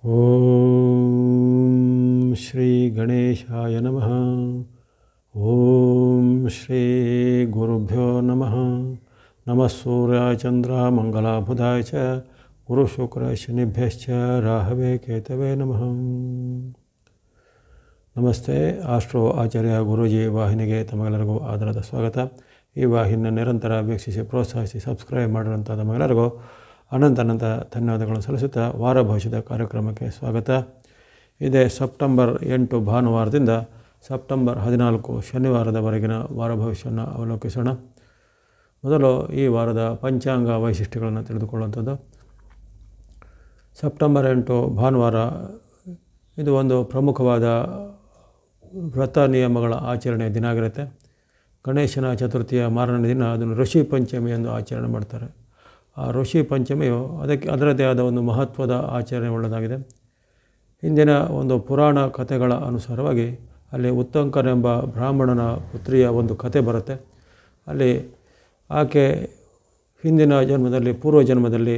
ಓಂ ಶ್ರೀ ಗಣೇಶಾಯ ನಮಃ. ಓಂ ಶ್ರೀ ಗುರುಭ್ಯೋ ನಮಃ. ನಮಃ ಸೂರ್ಯಾಯ ಚಂದ್ರ ಮಂಗಲಾಬುಧಾಯ ಚ ಗುರು ಶುಕ್ರ ಶನಿಭ್ಯಶ್ಚ ರಾಹವೇ ಕೇತವೇ ನಮಃ. ನಮಸ್ತೆ. ಆಸ್ಟ್ರೋ ಆಚಾರ್ಯ ಗುರೂಜಿ ವಾಹಿನಿಗೆ ತಮಗೆಲ್ಲರಿಗೂ ಆದರದ ಸ್ವಾಗತ. ಈ ವಾಹಿನಿಯನ್ನು ನಿರಂತರ ವೀಕ್ಷಿಸಿ ಪ್ರೋತ್ಸಾಹಿಸಿ ಸಬ್ಸ್ಕ್ರೈಬ್ ಮಾಡಿರೋಂಥ ತಮಗೆಲ್ಲರಿಗೂ ಅನಂತ ಧನ್ಯವಾದಗಳನ್ನು ಸಲ್ಲಿಸುತ್ತಾ ವಾರ ಭವಿಷ್ಯದ ಕಾರ್ಯಕ್ರಮಕ್ಕೆ ಸ್ವಾಗತ. ಇದೇ ಸೆಪ್ಟೆಂಬರ್ 8 ಭಾನುವಾರದಿಂದ ಸೆಪ್ಟೆಂಬರ್ 14 ಶನಿವಾರದವರೆಗಿನ ವಾರ ಭವಿಷ್ಯವನ್ನು ಅವಲೋಕಿಸೋಣ. ಮೊದಲು ಈ ವಾರದ ಪಂಚಾಂಗ ವೈಶಿಷ್ಟ್ಯಗಳನ್ನು ತಿಳಿದುಕೊಳ್ಳುವಂಥದ್ದು. ಸೆಪ್ಟೆಂಬರ್ 8 ಭಾನುವಾರ ಇದು ಒಂದು ಪ್ರಮುಖವಾದ ವ್ರತ ನಿಯಮಗಳ ಆಚರಣೆಯ ದಿನ ಆಗಿರುತ್ತೆ. ಗಣೇಶನ ಚತುರ್ಥಿಯ ಮಾರನೇ ದಿನ ಅದನ್ನು ಋಷಿ ಪಂಚಮಿ ಎಂದು ಆಚರಣೆ ಮಾಡ್ತಾರೆ. ಆ ಋಷಿ ಪಂಚಮಿಯು ಅದರದ್ದೇ ಆದ ಒಂದು ಮಹತ್ವದ ಆಚರಣೆ ಉಳ್ಳದಾಗಿದೆ. ಹಿಂದಿನ ಒಂದು ಪುರಾಣ ಕಥೆಗಳ ಅನುಸಾರವಾಗಿ ಅಲ್ಲಿ ಉತ್ತಂಕನೆಂಬ ಬ್ರಾಹ್ಮಣನ ಪುತ್ರಿಯ ಒಂದು ಕಥೆ ಬರುತ್ತೆ. ಅಲ್ಲಿ ಆಕೆ ಹಿಂದಿನ ಜನ್ಮದಲ್ಲಿ ಪೂರ್ವ ಜನ್ಮದಲ್ಲಿ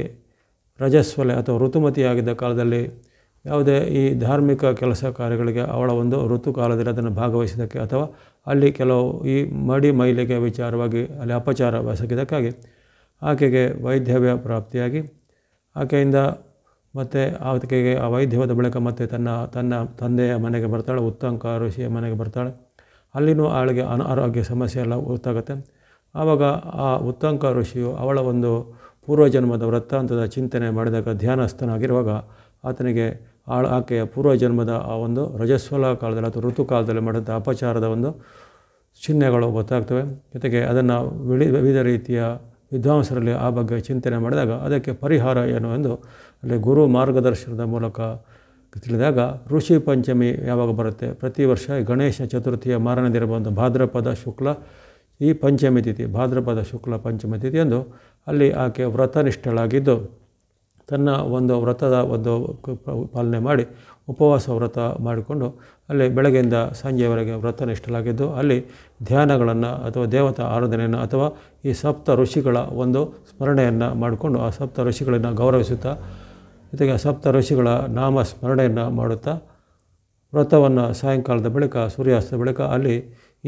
ರಜಸ್ವಲೆ ಅಥವಾ ಋತುಮತಿಯಾಗಿದ್ದ ಕಾಲದಲ್ಲಿ ಯಾವುದೇ ಈ ಧಾರ್ಮಿಕ ಕೆಲಸ ಕಾರ್ಯಗಳಿಗೆ ಅವಳ ಒಂದು ಋತುಕಾಲದಲ್ಲಿ ಅದನ್ನು ಭಾಗವಹಿಸಿದ್ದಕ್ಕೆ ಅಥವಾ ಅಲ್ಲಿ ಕೆಲವು ಈ ಮೈಲಿಗೆ ವಿಚಾರವಾಗಿ ಅಲ್ಲಿ ಅಪಚಾರ ಬೆಸಗಿದ್ದಕ್ಕಾಗಿ ಆಕೆಗೆ ವೈದ್ಯವೇ ಪ್ರಾಪ್ತಿಯಾಗಿ ಆಕೆಯಿಂದ ಮತ್ತು ಆಕೆಗೆ ಆ ವೈದ್ಯವಾದ ಬಳಿಕ ಮತ್ತೆ ತನ್ನ ತಂದೆಯ ಮನೆಗೆ ಬರ್ತಾಳೆ, ಉತ್ತಂಕ ಋಷಿಯ ಮನೆಗೆ ಬರ್ತಾಳೆ. ಅಲ್ಲಿನೂ ಅವಳಿಗೆ ಅನಾರೋಗ್ಯ ಸಮಸ್ಯೆ ಎಲ್ಲ ಗೊತ್ತಾಗುತ್ತೆ. ಆವಾಗ ಆ ಉತ್ತಂಕ ಋಷಿಯು ಅವಳ ಒಂದು ಪೂರ್ವಜನ್ಮದ ವೃತ್ತಾಂತದ ಚಿಂತನೆ ಮಾಡಿದಾಗ ಧ್ಯಾನಸ್ಥನಾಗಿರುವಾಗ ಆತನಿಗೆ ಆಕೆಯ ಪೂರ್ವಜನ್ಮದ ಆ ಒಂದು ರಜಸ್ವಲ ಕಾಲದಲ್ಲಿ ಅಥವಾ ಋತುಕಾಲದಲ್ಲಿ ಮಾಡಿದಂಥ ಅಪಚಾರದ ಒಂದು ಚಿಹ್ನೆಗಳು ಗೊತ್ತಾಗ್ತವೆ. ಜೊತೆಗೆ ಅದನ್ನು ವಿವಿಧ ರೀತಿಯ ವಿದ್ವಾಂಸರಲ್ಲಿ ಆ ಬಗ್ಗೆ ಚಿಂತನೆ ಮಾಡಿದಾಗ ಅದಕ್ಕೆ ಪರಿಹಾರ ಏನು ಎಂದು ಅಲ್ಲಿ ಗುರು ಮಾರ್ಗದರ್ಶನದ ಮೂಲಕ ತಿಳಿದಾಗ ಋಷಿ ಪಂಚಮಿ ಯಾವಾಗ ಬರುತ್ತೆ, ಪ್ರತಿ ವರ್ಷ ಗಣೇಶ ಚತುರ್ಥಿಯ ಮಾರನೇ ದಿನ ಬಂದು ಭಾದ್ರಪದ ಶುಕ್ಲ ಈ ಪಂಚಮಿ ತಿಥಿ ಭಾದ್ರಪದ ಶುಕ್ಲ ಪಂಚಮಿ ತಿಥಿ ಎಂದು ಅಲ್ಲಿ ಆಕೆ ವ್ರತನಿಷ್ಠಳಾಗಿದ್ದು ತನ್ನ ಒಂದು ವ್ರತದ ಒಂದು ಪಾಲನೆ ಮಾಡಿ ಉಪವಾಸ ವ್ರತ ಮಾಡಿಕೊಂಡು ಅಲ್ಲಿ ಬೆಳಗ್ಗೆಯಿಂದ ಸಂಜೆಯವರೆಗೆ ವ್ರತನಿಷ್ಠಳಾಗಿದ್ದು ಅಲ್ಲಿ ಧ್ಯಾನಗಳನ್ನು ಅಥವಾ ದೇವತಾ ಆರಾಧನೆಯನ್ನು ಅಥವಾ ಈ ಸಪ್ತ ಋಷಿಗಳ ಒಂದು ಸ್ಮರಣೆಯನ್ನು ಮಾಡಿಕೊಂಡು ಆ ಸಪ್ತ ಋಷಿಗಳನ್ನು ಗೌರವಿಸುತ್ತಾ ಜೊತೆಗೆ ಆ ಸಪ್ತ ಋಷಿಗಳ ನಾಮ ಸ್ಮರಣೆಯನ್ನು ಮಾಡುತ್ತಾ ವ್ರತವನ್ನು ಸಾಯಂಕಾಲದ ಬಳಿಕ ಸೂರ್ಯಾಸ್ತದ ಬಳಿಕ ಅಲ್ಲಿ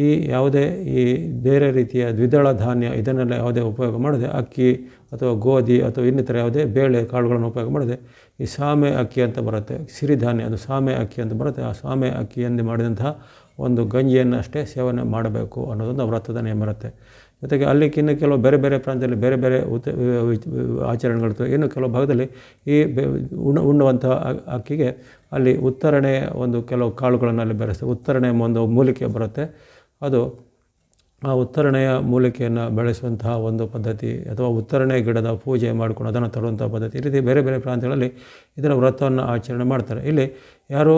ಈ ಯಾವುದೇ ಈ ಬೇರೆ ರೀತಿಯ ದ್ವಿದಳ ಧಾನ್ಯ ಇದನ್ನೆಲ್ಲ ಯಾವುದೇ ಉಪಯೋಗ ಮಾಡದೆ ಅಕ್ಕಿ ಅಥವಾ ಗೋಧಿ ಅಥವಾ ಇನ್ನಿತರ ಯಾವುದೇ ಬೇಳೆ ಕಾಳುಗಳನ್ನು ಉಪಯೋಗ ಮಾಡದೆ ಈ ಸಾಮೆ ಅಕ್ಕಿ ಅಂತ ಬರುತ್ತೆ, ಸಿರಿಧಾನ್ಯ ಅದು ಸಾಮೆ ಅಕ್ಕಿ ಅಂತ ಬರುತ್ತೆ. ಆ ಸಾಮೆ ಅಕ್ಕಿಯಿಂದ ಮಾಡಿದಂತಹ ಒಂದು ಗಂಜಿಯನ್ನು ಅಷ್ಟೇ ಸೇವನೆ ಮಾಡಬೇಕು ಅನ್ನೋದೊಂದು ವ್ರತದ ನಿಯಮ ಇರುತ್ತೆ. ಜೊತೆಗೆ ಅಲ್ಲಿ ಇನ್ನು ಕೆಲವು ಬೇರೆ ಬೇರೆ ಪ್ರಾಂತ್ಯದಲ್ಲಿ ಬೇರೆ ಬೇರೆ ಆಚರಣೆಗಳಿರ್ತವೆ. ಇನ್ನು ಕೆಲವು ಭಾಗದಲ್ಲಿ ಈ ಉಣ್ಣುವಂತಹ ಅಕ್ಕಿಗೆ ಅಲ್ಲಿ ಉತ್ತರಣೆ ಒಂದು ಕೆಲವು ಕಾಳುಗಳನ್ನು ಅಲ್ಲಿ ಬೆರೆಸ್ತವೆ. ಉತ್ತರಣೆ ಎಂಬ ಒಂದು ಮೂಲಿಕೆ ಬರುತ್ತೆ. ಅದು ಆ ಉತ್ತರಣೆಯ ಮೂಲಿಕೆಯನ್ನು ಬೆಳೆಸುವಂತಹ ಒಂದು ಪದ್ಧತಿ ಅಥವಾ ಉತ್ತರಣೆ ಗಿಡದ ಪೂಜೆ ಮಾಡಿಕೊಂಡು ಅದನ್ನು ತರುವಂಥ ಪದ್ಧತಿ, ಈ ರೀತಿ ಬೇರೆ ಬೇರೆ ಪ್ರಾಂತ್ಯಗಳಲ್ಲಿ ಇದರ ವ್ರತವನ್ನು ಆಚರಣೆ ಮಾಡ್ತಾರೆ. ಇಲ್ಲಿ ಯಾರು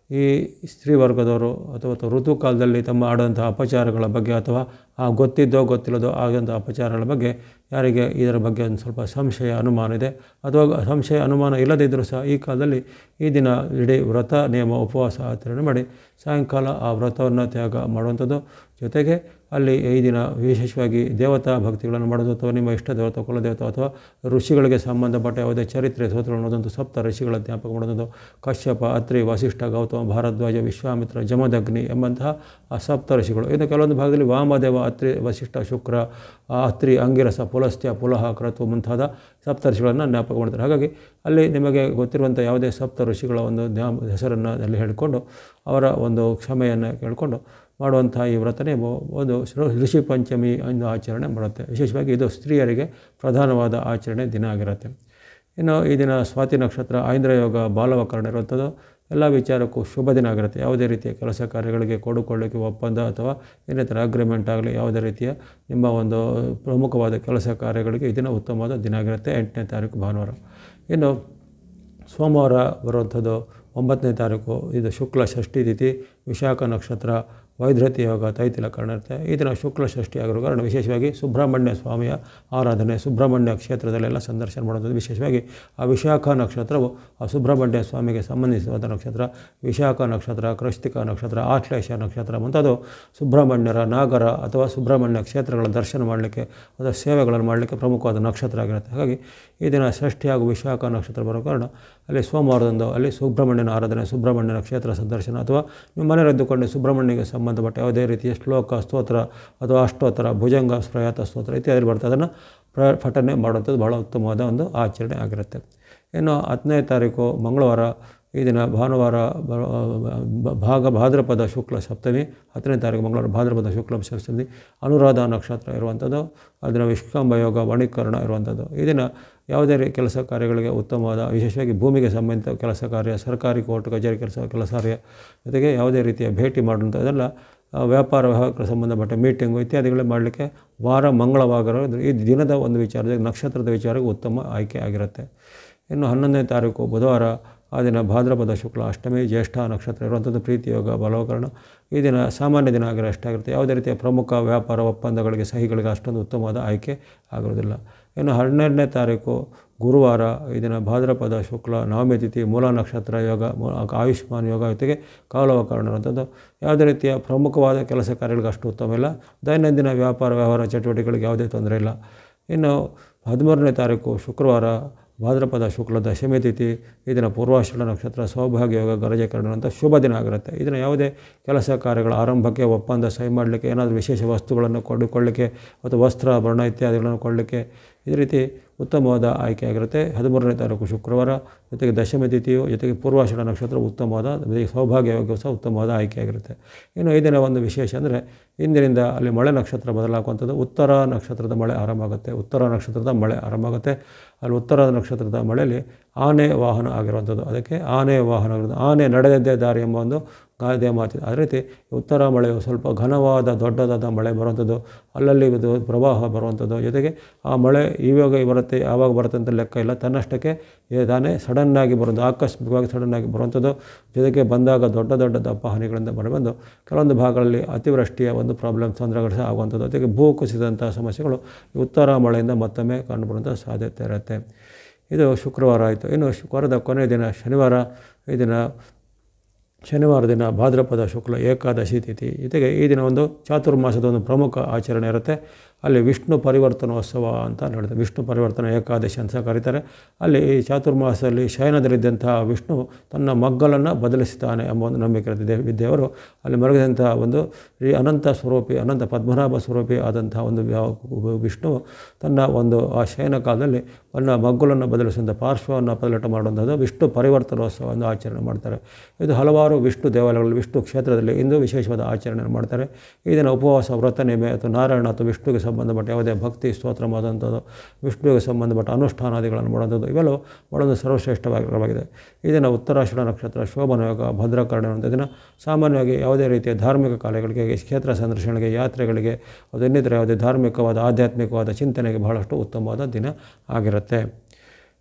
ಈ ಸ್ತ್ರೀ ವರ್ಗದವರು ಅಥವಾ ಋತುಕಾಲದಲ್ಲಿ ತಮ್ಮ ಆಡೋಂಥ ಅಪಚಾರಗಳ ಬಗ್ಗೆ ಅಥವಾ ಆ ಗೊತ್ತಿದ್ದೋ ಗೊತ್ತಿಲ್ಲದೋ ಆದಂಥ ಅಪಚಾರಗಳ ಬಗ್ಗೆ ಯಾರಿಗೆ ಇದರ ಬಗ್ಗೆ ಒಂದು ಸ್ವಲ್ಪ ಸಂಶಯ ಅನುಮಾನ ಇದೆ ಅಥವಾ ಸಂಶಯ ಅನುಮಾನ ಇಲ್ಲದಿದ್ದರೂ ಸಹ ಈ ಕಾಲದಲ್ಲಿ ಈ ದಿನ ಇಡೀ ವ್ರತ ನಿಯಮ ಉಪವಾಸ ಆಚರಣೆ ಮಾಡಿ ಸಾಯಂಕಾಲ ಆ ವ್ರತವನ್ನು ತ್ಯಾಗ ಮಾಡುವಂಥದ್ದು. ಜೊತೆಗೆ ಅಲ್ಲಿ ಈ ದಿನ ವಿಶೇಷವಾಗಿ ದೇವತಾ ಭಕ್ತಿಗಳನ್ನು ಮಾಡೋದು ಅಥವಾ ನಿಮ್ಮ ಇಷ್ಟ ದೇವತ ಕುಲದೇವತ ಅಥವಾ ಋಷಿಗಳಿಗೆ ಸಂಬಂಧಪಟ್ಟ ಯಾವುದೇ ಚರಿತ್ರೆ ಸ್ತೋತ್ರಗಳು ಅನ್ನೋದಂಥ ಸಪ್ತ ಋಷಿಗಳ ಜ್ಞಾಪಕ ಮಾಡೋದು. ಕಶ್ಯಪ, ಅತ್ರಿ, ವಸಿಷ್ಠ, ಗೌತಮ, ಭಾರದ್ವಾಜ, ವಿಶ್ವಾಮಿತ್ರ, ಜಮದಗ್ನಿ ಎಂಬಂತಹ ಆ ಸಪ್ತ ಋಷಿಗಳು. ಇನ್ನು ಕೆಲವೊಂದು ಭಾಗದಲ್ಲಿ ವಾಮದೇವ, ಅತ್ರಿ, ವಸಿಷ್ಠ, ಶುಕ್ರ, ಅತ್ರಿ, ಅಂಗಿರಸ, ಪುಲಸ್ತ್ಯ, ಪುಲಹ, ಕ್ರತು ಮುಂತಾದ ಸಪ್ತ ಋಷಿಗಳನ್ನು ಜ್ಞಾಪಕ ಮಾಡ್ತಾರೆ. ಹಾಗಾಗಿ ಅಲ್ಲಿ ನಿಮಗೆ ಗೊತ್ತಿರುವಂಥ ಯಾವುದೇ ಸಪ್ತ ಋಷಿಗಳ ಒಂದು ಹೆಸರನ್ನು ಅಲ್ಲಿ ಹೇಳಿಕೊಂಡು ಅವರ ಒಂದು ಕ್ಷಮೆಯನ್ನು ಕೇಳಿಕೊಂಡು ಮಾಡುವಂಥ ಈ ವ್ರತನೇ ಒಂದು ಋಷಿ ಪಂಚಮಿ ಎಂದು ಆಚರಣೆ ಮಾಡುತ್ತೆ. ವಿಶೇಷವಾಗಿ ಇದು ಸ್ತ್ರೀಯರಿಗೆ ಪ್ರಧಾನವಾದ ಆಚರಣೆ ದಿನ ಆಗಿರುತ್ತೆ. ಇನ್ನು ಈ ದಿನ ಸ್ವಾತಿ ನಕ್ಷತ್ರ, ಐಂದ್ರ ಯೋಗ, ಬಾಲವಕರಣ ಇರುವಂಥದ್ದು. ಎಲ್ಲ ವಿಚಾರಕ್ಕೂ ಶುಭ ದಿನ ಆಗಿರುತ್ತೆ. ಯಾವುದೇ ರೀತಿಯ ಕೆಲಸ ಕಾರ್ಯಗಳಿಗೆ ಕೊಡುಕೊಳ್ಳಿಕ್ಕೆ ಒಪ್ಪಂದ ಅಥವಾ ಇನ್ನಿತರ ಅಗ್ರಿಮೆಂಟ್ ಆಗಲಿ ಯಾವುದೇ ರೀತಿಯ ನಿಮ್ಮ ಒಂದು ಪ್ರಮುಖವಾದ ಕೆಲಸ ಕಾರ್ಯಗಳಿಗೆ ಈ ದಿನ ಉತ್ತಮವಾದ ದಿನ ಆಗಿರುತ್ತೆ. 8ನೇ ತಾರೀಕು ಭಾನುವಾರ. ಇನ್ನು ಸೋಮವಾರ ಬರುವಂಥದ್ದು 9ನೇ ತಾರೀಕು. ಇದು ಶುಕ್ಲ ಷಷ್ಠಿ ತಿಥಿ, ವಿಶಾಖ ನಕ್ಷತ್ರ, ವೈದ್ಯತಿ ಯೋಗ, ತೈತಿಲ ಕರಣ ಇರುತ್ತೆ. ಈ ದಿನ ಶುಕ್ಲ ಷಷ್ಠಿ ಆಗಿರೋ ಕಾರಣ ವಿಶೇಷವಾಗಿ ಸುಬ್ರಹ್ಮಣ್ಯ ಸ್ವಾಮಿಯ ಆರಾಧನೆ, ಸುಬ್ರಹ್ಮಣ್ಯ ಕ್ಷೇತ್ರದಲ್ಲೆಲ್ಲ ಸಂದರ್ಶನ ಮಾಡುವಂಥದ್ದು. ವಿಶೇಷವಾಗಿ ಆ ವಿಶಾಖ ನಕ್ಷತ್ರವು ಆ ಸುಬ್ರಹ್ಮಣ್ಯ ಸ್ವಾಮಿಗೆ ಸಂಬಂಧಿಸಿದಂಥ ನಕ್ಷತ್ರ. ವಿಶಾಖ ನಕ್ಷತ್ರ, ಕೃಷಿಕ ನಕ್ಷತ್ರ, ಆಶ್ಲೇಷ ನಕ್ಷತ್ರ ಮುಂತಾದವು ಸುಬ್ರಹ್ಮಣ್ಯರ, ನಾಗರ ಅಥವಾ ಸುಬ್ರಹ್ಮಣ್ಯ ಕ್ಷೇತ್ರಗಳ ದರ್ಶನ ಮಾಡಲಿಕ್ಕೆ ಅಥವಾ ಸೇವೆಗಳನ್ನು ಮಾಡಲಿಕ್ಕೆ ಪ್ರಮುಖವಾದ ನಕ್ಷತ್ರ ಆಗಿರುತ್ತೆ. ಹಾಗಾಗಿ ಈ ದಿನ ಷಷ್ಠಿ ಹಾಗೂ ವಿಶಾಖ ನಕ್ಷತ್ರ ಬರೋ ಕಾರಣ ಅಲ್ಲಿ ಸೋಮವಾರದಂದು ಅಲ್ಲಿ ಸುಬ್ರಹ್ಮಣ್ಯನ ಆರಾಧನೆ, ಸುಬ್ರಹ್ಮಣ್ಯನ ಕ್ಷೇತ್ರ ಸಂದರ್ಶನ ಅಥವಾ ನಿಮ್ಮ ಮನೆಯಲ್ಲಿದ್ದುಕೊಂಡು ಸುಬ್ರಹ್ಮಣ್ಯಗೆ ಸಂಬಂಧಪಟ್ಟ ಯಾವುದೇ ರೀತಿಯ ಶ್ಲೋಕ, ಸ್ತೋತ್ರ ಅಥವಾ ಅಷ್ಟೋತ್ತರ, ಭುಜಂಗ ಪ್ರಯಾತ ಸ್ತೋತ್ರ ಇತ್ಯಾದಿ ಬರ್ತದೆ, ಅದನ್ನು ಪಠನೆ ಮಾಡುವಂಥದ್ದು ಬಹಳ ಉತ್ತಮವಾದ ಒಂದು ಆಚರಣೆ ಆಗಿರುತ್ತೆ. ಇನ್ನು 10ನೇ ತಾರೀಕು ಮಂಗಳವಾರ, ಈ ದಿನ ಭಾನುವಾರ ಭಾದ್ರಪದ ಶುಕ್ಲ ಸಪ್ತಮಿ. 10ನೇ ತಾರೀಕು ಮಂಗಳವಾರ ಭಾದ್ರಪದ ಶುಕ್ಲ ಸಪ್ತಮಿ, ಅನುರಾಧ ನಕ್ಷತ್ರ ಇರುವಂಥದ್ದು. ಅದನ್ನು ವಿಷ್ಕಂಭ ಯೋಗ, ವಣಿಕರಣ ಇರುವಂಥದ್ದು. ಈ ದಿನ ಯಾವುದೇ ಕೆಲಸ ಕಾರ್ಯಗಳಿಗೆ ಉತ್ತಮವಾದ, ವಿಶೇಷವಾಗಿ ಭೂಮಿಗೆ ಸಂಬಂಧಿತ ಕೆಲಸ ಕಾರ್ಯ, ಸರ್ಕಾರಿ ಕೋರ್ಟ್ ಕಚೇರಿ ಕೆಲಸ ಕಾರ್ಯ ಜೊತೆಗೆ ಯಾವುದೇ ರೀತಿಯ ಭೇಟಿ ಮಾಡುವಂಥದ್ದೆಲ್ಲ, ವ್ಯಾಪಾರ ವ್ಯವಹಾರಕ್ಕೆ ಸಂಬಂಧಪಟ್ಟ ಮೀಟಿಂಗು ಇತ್ಯಾದಿಗಳೇ ಮಾಡಲಿಕ್ಕೆ ವಾರ ಮಂಗಳವಾಗಿರೋದು ಈ ದಿನದ ಒಂದು ವಿಚಾರದಲ್ಲಿ ನಕ್ಷತ್ರದ ವಿಚಾರಕ್ಕೆ ಉತ್ತಮ ಆಯ್ಕೆ ಆಗಿರುತ್ತೆ. ಇನ್ನು 11ನೇ ತಾರೀಕು ಬುಧವಾರ, ಆ ದಿನ ಭಾದ್ರಪದ ಶುಕ್ಲ ಅಷ್ಟಮಿ, ಜ್ಯೇಷ್ಠ ನಕ್ಷತ್ರ ಇರುವಂಥದ್ದು. ಪ್ರೀತಿ ಯೋಗ, ಬಲವಕರಣ. ಈ ದಿನ ಸಾಮಾನ್ಯ ದಿನ ಆಗಿರೋ ಅಷ್ಟಾಗಿರುತ್ತೆ. ಯಾವುದೇ ರೀತಿಯ ಪ್ರಮುಖ ವ್ಯಾಪಾರ ಒಪ್ಪಂದಗಳಿಗೆ, ಸಹಿಗಳಿಗೆ ಅಷ್ಟೊಂದು ಉತ್ತಮವಾದ ಆಯ್ಕೆ ಆಗಿರೋದಿಲ್ಲ. ಇನ್ನು 12ನೇ ತಾರೀಕು ಗುರುವಾರ, ಈ ದಿನ ಭಾದ್ರಪದ ಶುಕ್ಲ ನವಮಿ ತಿಥಿ, ಮೂಲ ನಕ್ಷತ್ರ ಯೋಗ, ಆಯುಷ್ಮಾನ್ ಯೋಗ ಜೊತೆಗೆ ಕಾಲವಕರಣ ಇರುವಂಥದ್ದು. ಯಾವುದೇ ರೀತಿಯ ಪ್ರಮುಖವಾದ ಕೆಲಸ ಕಾರ್ಯಗಳಿಗೆ ಅಷ್ಟು ಉತ್ತಮ ಇಲ್ಲ. ದೈನಂದಿನ ವ್ಯಾಪಾರ ವ್ಯವಹಾರ ಚಟುವಟಿಕೆಗಳಿಗೆ ಯಾವುದೇ ತೊಂದರೆ ಇಲ್ಲ. ಇನ್ನು 13ನೇ ತಾರೀಕು ಶುಕ್ರವಾರ, ಭಾದ್ರಪದ ಶುಕ್ಲ ದಶಮಿ ತಿಥಿ, ಈ ದಿನ ಪೂರ್ವಾಷಾಢ ನಕ್ಷತ್ರ, ಸೌಭಾಗ್ಯ ಯೋಗ, ಗರಜಕರಣ ಅಂತ ಶುಭ ದಿನ ಆಗಿರುತ್ತೆ. ಇದನ್ನು ಯಾವುದೇ ಕೆಲಸ ಕಾರ್ಯಗಳ ಆರಂಭಕ್ಕೆ, ಒಪ್ಪಂದ ಸಹಿ ಮಾಡಲಿಕ್ಕೆ, ಏನಾದರೂ ವಿಶೇಷ ವಸ್ತುಗಳನ್ನು ಕೊಂಡುಕೊಳ್ಳಲಿಕ್ಕೆ ಅಥವಾ ವಸ್ತ್ರಾಭರಣ ಇತ್ಯಾದಿಗಳನ್ನು ಕೊಡಲಿಕ್ಕೆ ಈ ರೀತಿ ಉತ್ತಮವಾದ ಆಯ್ಕೆ ಆಗಿರುತ್ತೆ. 13ನೇ ತಾರೀಕು ಶುಕ್ರವಾರ, ಜೊತೆಗೆ ದಶಮಿ ತಿಥಿಯು, ಜೊತೆಗೆ ಪೂರ್ವಾಷಾಢ ನಕ್ಷತ್ರ ಉತ್ತಮವಾದ, ಸೌಭಾಗ್ಯ ಯೋಗ ಸಹ ಉತ್ತಮವಾದ ಆಯ್ಕೆ ಆಗಿರುತ್ತೆ. ಇನ್ನು ಈ ದಿನ ಒಂದು ವಿಶೇಷ ಅಂದರೆ ಇಂದಿನಿಂದ ಅಲ್ಲಿ ಮಳೆ ನಕ್ಷತ್ರ ಬದಲಾಗುವಂಥದ್ದು. ಉತ್ತರ ನಕ್ಷತ್ರದ ಮಳೆ ಆರಂಭ ಆಗುತ್ತೆ. ಉತ್ತರ ನಕ್ಷತ್ರದ ಮಳೆ ಆರಂಭ ಆಗುತ್ತೆ. ಅಲ್ಲಿ ಉತ್ತರ ನಕ್ಷತ್ರದ ಮಳೆಯಲ್ಲಿ ಆನೆ ವಾಹನ ಆಗಿರುವಂಥದ್ದು. ಅದಕ್ಕೆ ಆನೆ ವಾಹನ ಆಗಿರೋದು. ಆನೆ ನಡೆದದ್ದೇ ದಾರಿ ಎಂಬ ಒಂದು ಗಾದೆ ಮಾತಿದೆ. ಅದೇ ರೀತಿ ಉತ್ತರ ಮಳೆಯು ಸ್ವಲ್ಪ ಘನವಾದ, ದೊಡ್ಡದಾದ ಮಳೆ ಬರುವಂಥದ್ದು, ಅಲ್ಲಲ್ಲಿ ಪ್ರವಾಹ ಬರುವಂಥದ್ದು. ಜೊತೆಗೆ ಆ ಮಳೆ ಇವಾಗ ಬರುತ್ತೆ, ಯಾವಾಗ ಬರುತ್ತೆ ಅಂತ ಲೆಕ್ಕ ಇಲ್ಲ, ತನ್ನಷ್ಟಕ್ಕೆ ತಾನೇ ಸಡನ್ನಾಗಿ ಬರೋದು, ಆಕಸ್ಮಿಕವಾಗಿ ಸಡನ್ನಾಗಿ ಬರುವಂಥದ್ದು. ಜೊತೆಗೆ ಬಂದಾಗ ದೊಡ್ಡ ದೊಡ್ಡ ದಪ್ಪ ಹಾನಿಗಳಿಂದ ಬಂದು ಕೆಲವೊಂದು ಭಾಗಗಳಲ್ಲಿ ಅತಿವೃಷ್ಟಿಯ ಒಂದು ಪ್ರಾಬ್ಲಮ್, ತೊಂದರೆಗಳು ಸಹ ಆಗುವಂಥದ್ದು. ಜೊತೆಗೆ ಭೂ ಕುಸಿದಂಥ ಸಮಸ್ಯೆಗಳು ಉತ್ತರ ಮಳೆಯಿಂದ ಮತ್ತೊಮ್ಮೆ ಕಂಡುಬರುವಂಥ ಸಾಧ್ಯತೆ ಇರುತ್ತೆ. ಇದು ಶುಕ್ರವಾರ ಆಯಿತು. ಇನ್ನು ವಾರದ ಕೊನೆಯ ದಿನ ಶನಿವಾರ, ಈ ದಿನ ಶನಿವಾರ ದಿನ ಭಾದ್ರಪದ ಶುಕ್ಲ ಏಕಾದಶಿ ತಿಥಿ. ಜೊತೆಗೆ ಈ ದಿನ ಒಂದು ಚಾತುರ್ಮಾಸದ ಒಂದು ಪ್ರಮುಖ ಆಚರಣೆ ಇರುತ್ತೆ. ಅಲ್ಲಿ ವಿಷ್ಣು ಪರಿವರ್ತನೋತ್ಸವ ಅಂತ ನಡೆಯುತ್ತೆ. ವಿಷ್ಣು ಪರಿವರ್ತನ ಏಕಾದಶಿ ಅಂತ ಕರೀತಾರೆ. ಅಲ್ಲಿ ಈ ಚಾತುರ್ಮಾಸದಲ್ಲಿ ಶಯನದಲ್ಲಿದ್ದಂತಹ ವಿಷ್ಣು ತನ್ನ ಮಗ್ಗಲನ್ನು ಬದಲಿಸುತ್ತಾನೆ ಎಂಬ ಒಂದು ನಂಬಿಕೆ ಇರುತ್ತೆ. ದೇವರು ಅಲ್ಲಿ ಮಲಗಿದಂತಹ ಒಂದು ಈ ಅನಂತ ಸ್ವರೂಪಿ, ಅನಂತ ಪದ್ಮನಾಭ ಸ್ವರೂಪಿ ಆದಂತಹ ಒಂದು ವಿಷ್ಣು ತನ್ನ ಒಂದು ಆ ಶಯನ ಕಾಲದಲ್ಲಿ ತನ್ನ ಮಗ್ಗಲನ್ನು ಬದಲಿಸುವಂಥ, ಪಾರ್ಶ್ವವನ್ನು ಬದಲಾಟ ಮಾಡುವಂಥದ್ದು ವಿಷ್ಣು ಪರಿವರ್ತನೋತ್ಸವವನ್ನು ಆಚರಣೆ ಮಾಡ್ತಾರೆ. ಇದು ಹಲವಾರು ವಿಷ್ಣು ದೇವಾಲಯಗಳಲ್ಲಿ, ವಿಷ್ಣು ಕ್ಷೇತ್ರದಲ್ಲಿ ಇಂದು ವಿಶೇಷವಾದ ಆಚರಣೆ ಮಾಡ್ತಾರೆ. ಈ ದಿನ ಉಪವಾಸ, ವ್ರತ, ನೇಮೆ ಅಥವಾ ನಾರಾಯಣ ಅಥವಾ ವಿಷ್ಣುವಿಗೆ ಸಂಬಂಧಪಟ್ಟ ಯಾವುದೇ ಭಕ್ತಿ ಸ್ತೋತ್ರ ಮಾಡುವಂಥದ್ದು, ವಿಷ್ಣುವಿಗೆ ಸಂಬಂಧಪಟ್ಟ ಅನುಷ್ಠಾನಾದಿಗಳನ್ನು ಮಾಡುವಂಥದ್ದು ಇವೆಲ್ಲವೂ ಮಾಡೋದು ಸರ್ವಶ್ರೇಷ್ಠವಾಗಿರವಾಗಿದೆ. ಈ ದಿನ ಉತ್ತರಾಷಾಢ ನಕ್ಷತ್ರ, ಶೋಭನ ಯೋಗ, ಭದ್ರಕರಣ ಅನ್ನುವಂಥ ದಿನ. ಸಾಮಾನ್ಯವಾಗಿ ಯಾವುದೇ ರೀತಿಯ ಧಾರ್ಮಿಕ ಕಾರ್ಯಗಳಿಗೆ, ಕ್ಷೇತ್ರ ಸಂದರ್ಶನಗಳಿಗೆ, ಯಾತ್ರೆಗಳಿಗೆ, ಅದು ಇನ್ನಿತರ ಯಾವುದೇ ಧಾರ್ಮಿಕವಾದ, ಆಧ್ಯಾತ್ಮಿಕವಾದ ಚಿಂತನೆಗೆ ಬಹಳಷ್ಟು ಉತ್ತಮವಾದ ದಿನ ಆಗಿರುತ್ತೆ.